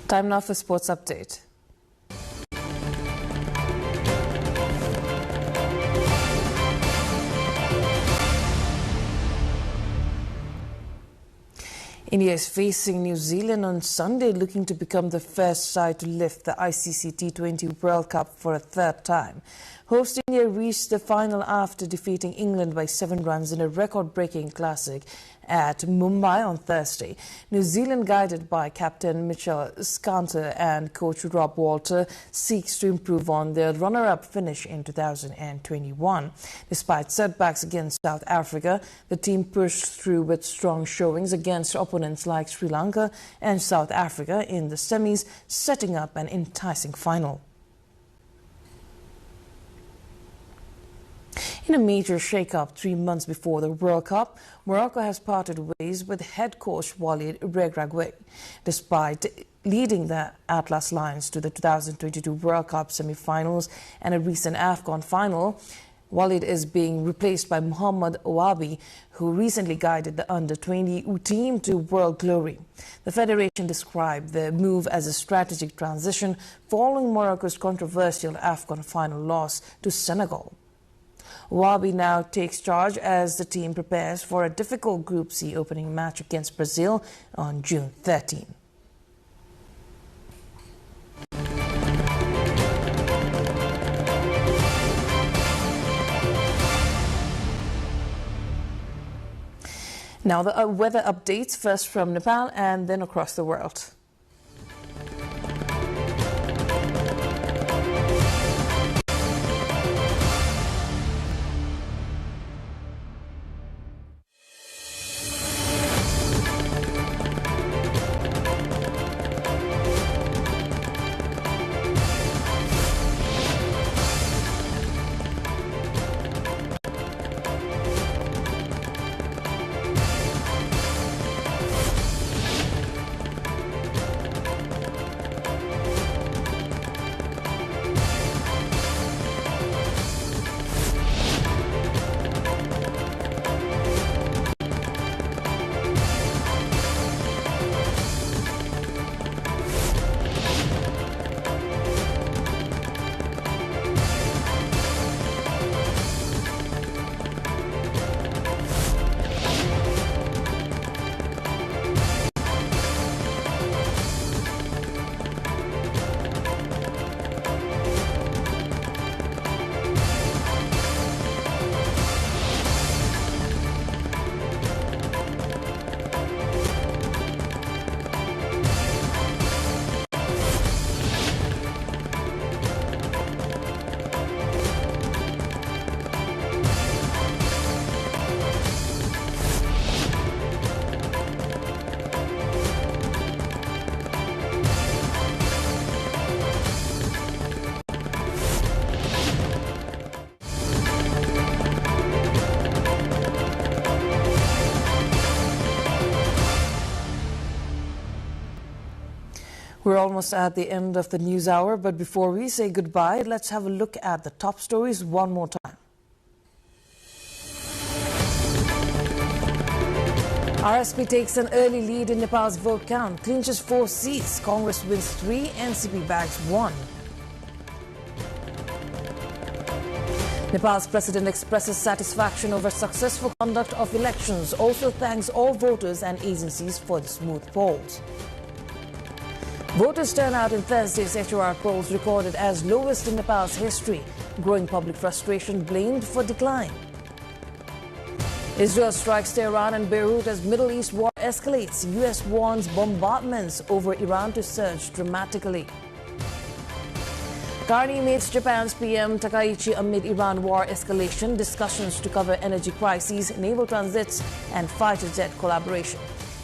Time now for Sports Update. India is facing New Zealand on Sunday, looking to become the first side to lift the ICC T20 World Cup for a third time. Host India reached the final after defeating England by 7 runs in a record-breaking classic at Mumbai on Thursday. New Zealand, guided by captain Mitchell Skanter and coach Rob Walter, seeks to improve on their runner-up finish in 2021. Despite setbacks against South Africa, the team pushed through with strong showings against opponents like Sri Lanka and South Africa in the semis, setting up an enticing final. In a major shake-up 3 months before the World Cup, Morocco has parted ways with head coach Walid Regragui. Despite leading the Atlas Lions to the 2022 World Cup semi-finals and a recent AFCON final, Walid is being replaced by Mohamed Ouabi, who recently guided the under-20 team to world glory. The federation described the move as a strategic transition following Morocco's controversial AFCON final loss to Senegal. Ouabi now takes charge as the team prepares for a difficult Group C opening match against Brazil on June 13. Now the weather updates, first from Nepal and then across the world. We're almost at the end of the news hour, but before we say goodbye, let's have a look at the top stories one more time. RSP takes an early lead in Nepal's vote count, clinches 4 seats, Congress wins 3, NCP bags 1. Nepal's president expresses satisfaction over successful conduct of elections, also thanks all voters and agencies for the smooth polls. Voters' turnout in Thursday's HOR polls recorded as lowest in Nepal's history, growing public frustration blamed for decline. Israel strikes Tehran and Beirut as Middle East war escalates. US warns bombardments over Iran to surge dramatically. Carney meets Japan's PM Takaichi amid Iran war escalation, discussions to cover energy crises, naval transits and fighter jet collaboration.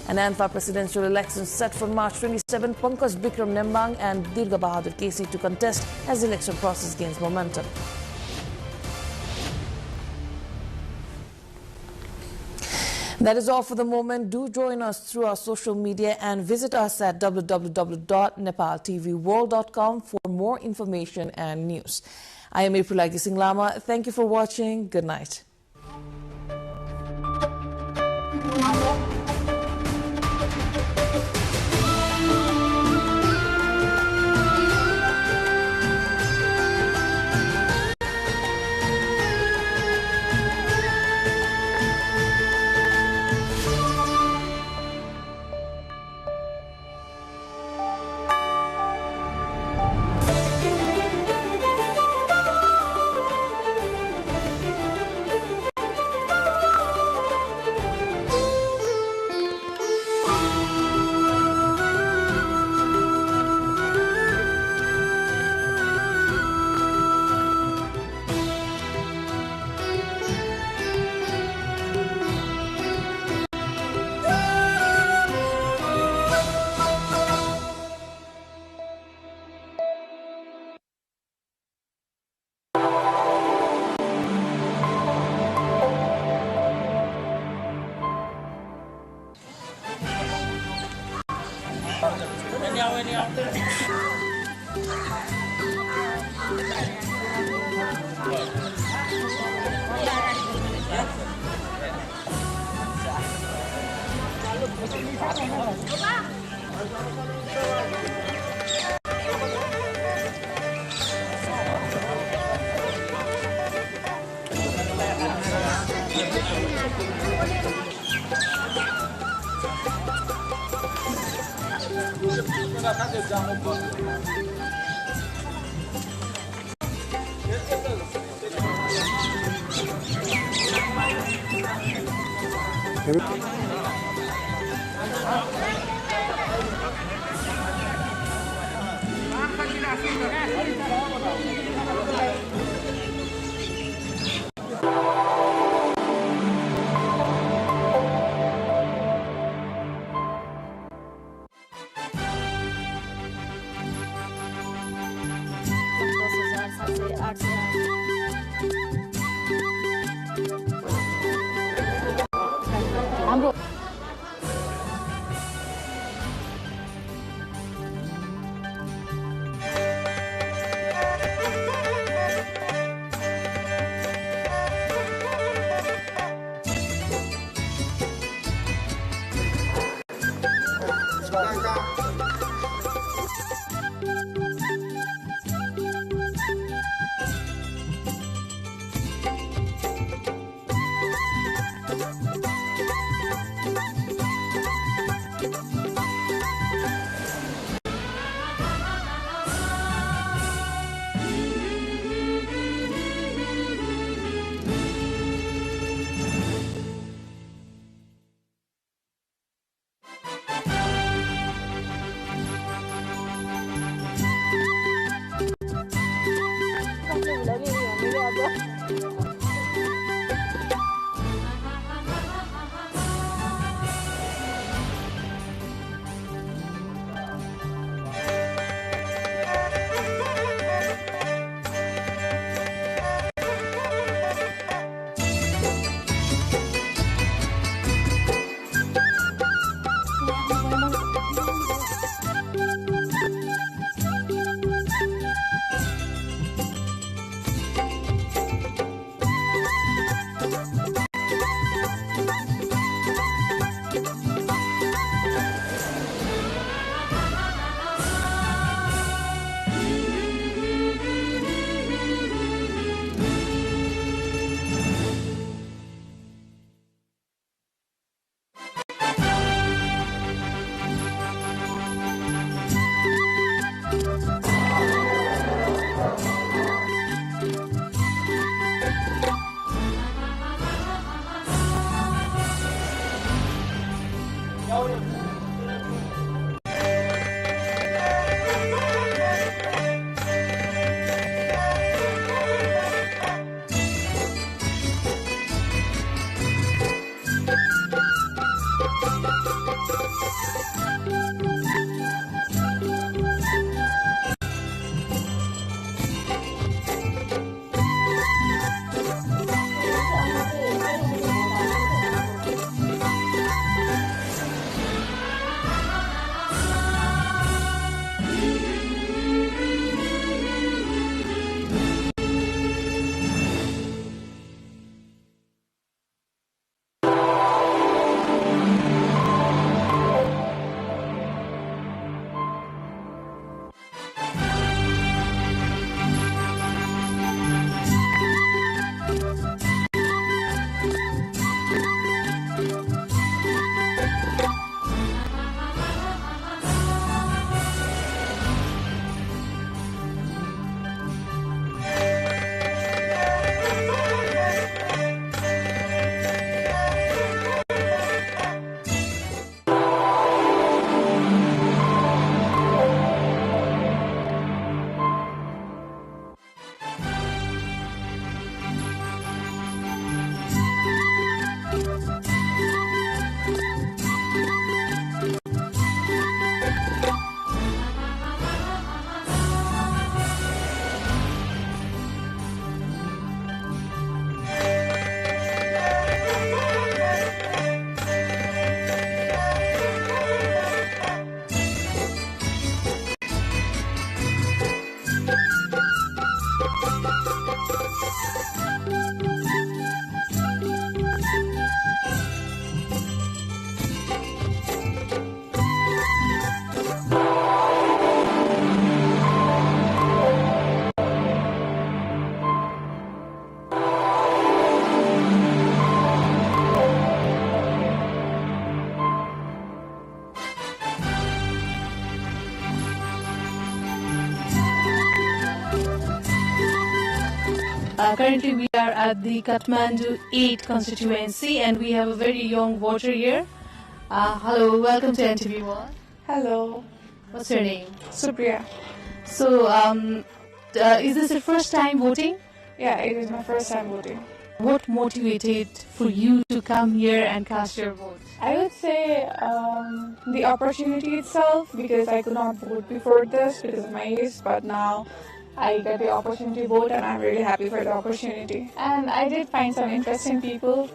And ANFA presidential elections set for March 27, Pankaj Bikram Nembang and Dirga Bahadur Kesi to contest as the election process gains momentum. That is all for the moment. Do join us through our social media and visit us at www.nepaltelevision.com for more information and news. I am April Singlama. Thank you for watching. Good night. Currently, we are at the Kathmandu 8 constituency, and we have a very young voter here. Hello, welcome to NTV World. Hello. What's your name? Supriya. So, is this your first time voting? Yeah, it is my first time voting. What motivated for you to come here and cast your vote? I would say the opportunity itself, because I could not vote before this because of my age, but now I get the opportunity to vote and I'm really happy for the opportunity. And I did find some interesting people.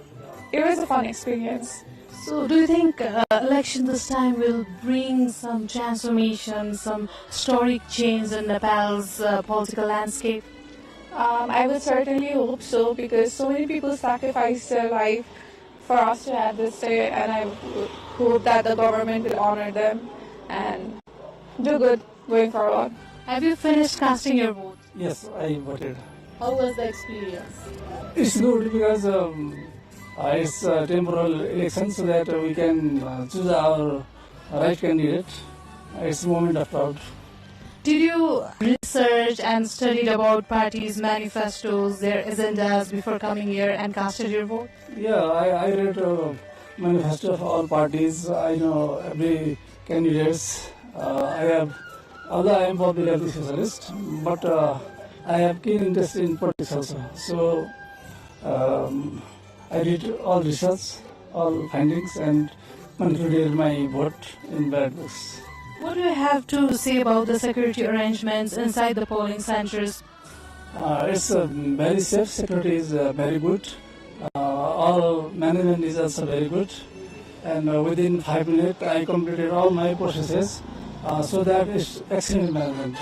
It was a fun experience. So, do you think election this time will bring some transformation, some historic change in Nepal's political landscape? I would certainly hope so, because so many people sacrificed their life for us to have this day, and I hope that the government will honor them and do good going forward. Have you finished casting your vote? Yes, I voted. How was the experience? It's good because it's a temporal election, so that we can choose our right candidate. It's a moment of proud. Did you research and studied about parties' manifestos, their agendas before coming here and casted your vote? Yeah, I read manifesto of all parties. I know every candidates. Although I am public health specialist, but I have keen interest in politics also. So I read all research, all findings, and concluded my vote in ballot box. What do you have to say about the security arrangements inside the polling centers? It's very safe. Security is very good. All management is also very good. And within 5 minutes, I completed all my processes. So that is excellent management.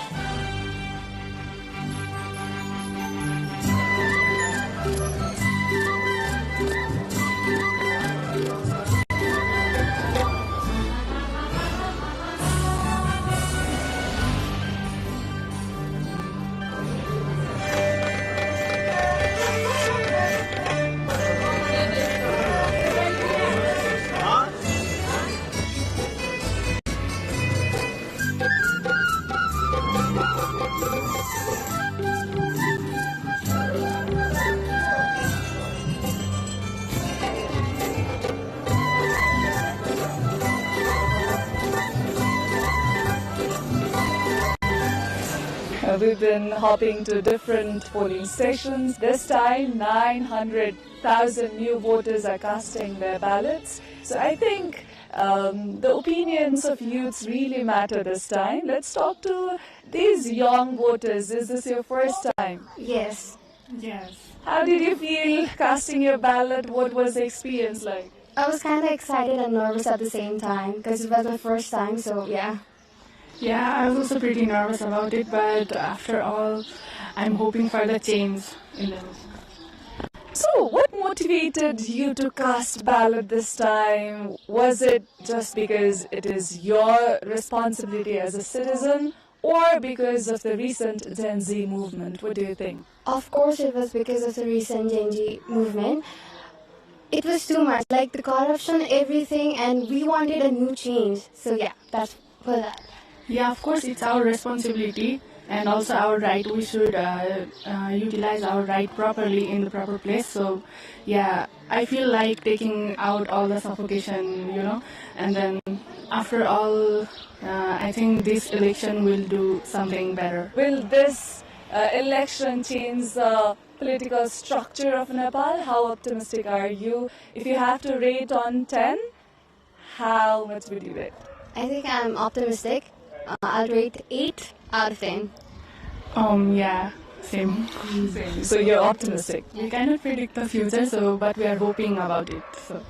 We've been hopping to different polling stations. This time, 900,000 new voters are casting their ballots. So I think the opinions of youths really matter this time. Let's talk to these young voters. Is this your first time? Yes. Yes. How did you feel casting your ballot? What was the experience like? I was kind of excited and nervous at the same time because it was my first time, so yeah. Yeah, I was also pretty nervous about it, but after all, I'm hoping for the change in this. So, what motivated you to cast ballot this time? Was it just because it is your responsibility as a citizen, or because of the recent Gen Z movement? What do you think? Of course it was because of the recent Gen Z movement. It was too much, like the corruption, everything, and we wanted a new change. So yeah, that's for that. Yeah, of course, it's our responsibility and also our right. We should utilize our right properly in the proper place. So, yeah, I feel like taking out all the suffocation, and then after all, I think this election will do something better. Will this election change the political structure of Nepal? How optimistic are you? If you have to rate on 10, how much would you rate? I think I'm optimistic. I'll rate 8 out of 10. Yeah, same. So you're optimistic. We cannot predict the future, but we are hoping about it. So.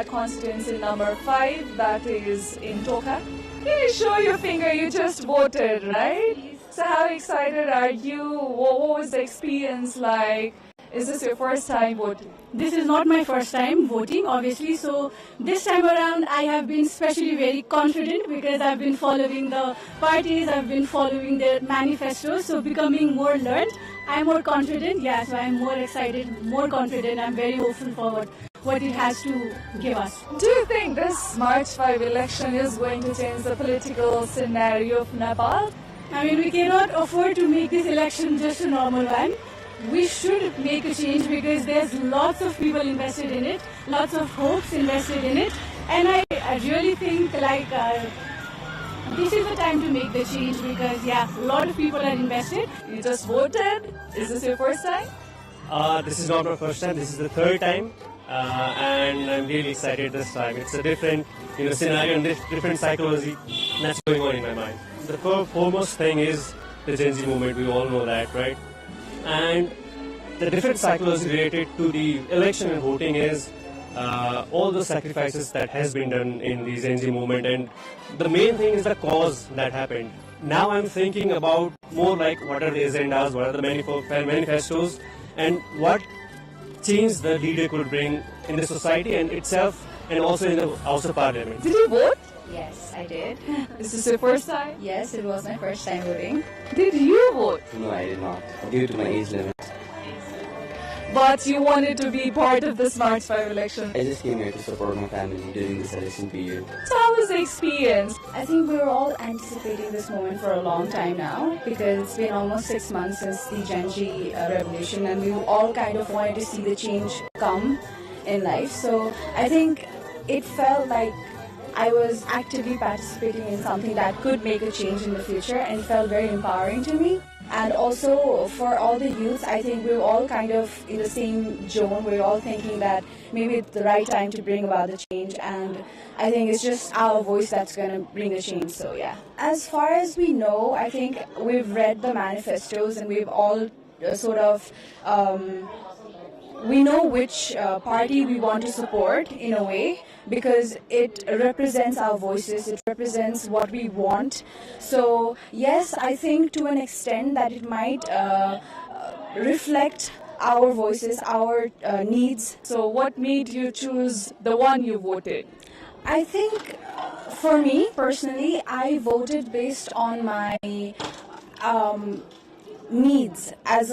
constituency number 5, that is in Toka. Can you show your finger? You just voted, right? So how excited are you? What was the experience like? Is this your first time voting? This is not my first time voting, obviously. So this time around, I have been especially very confident because I've been following the parties, I've been following their manifestos. So becoming more learned, I'm more confident. Yeah, so I'm more excited, more confident. I'm very hopeful for what it has to give us. Do you think this March 5 election is going to change the political scenario of Nepal? I mean, we cannot afford to make this election just a normal one. We should make a change because there's lots of people invested in it, lots of hopes invested in it, and I really think like this is the time to make the change because yeah, a lot of people are invested. You just voted? Is this your first time? This is not my first time. This is the third time, and I'm really excited this time. It's a different scenario and different psychology that's going on in my mind. The foremost thing is the Gen Z movement. We all know that, right? And the different psychology related to the election and voting is all the sacrifices that has been done in the Gen Z movement, and the main thing is the cause that happened. Now I'm thinking about more like what are the agendas, what are the manifestos, and what change the leader could bring in the society and itself, and also in the House of Parliament. Did you vote? Yes, I did. Is this your first time? Yes, it was my first time voting. Did you vote? No, I did not, due to my age limit. But you wanted to be part of this March 5 election. I just came here to support my family during this election period. So how was the experience? I think we were all anticipating this moment for a long time now because it's been almost 6 months since the Gen Z revolution, and we all kind of wanted to see the change come in life. So I think it felt like I was actively participating in something that could make a change in the future, and it felt very empowering to me. And also for all the youth, I think we were all kind of in the same zone. We were all thinking that maybe it's the right time to bring about the change, and I think it's just our voice that's going to bring the change. So yeah. As far as we know, I think we've read the manifestos and we've all sort of we know which party we want to support in a way, because it represents our voices, it represents what we want. So yes, I think to an extent that it might reflect our voices, our needs. So what made you choose the one you voted? I think for me personally, I voted based on my needs as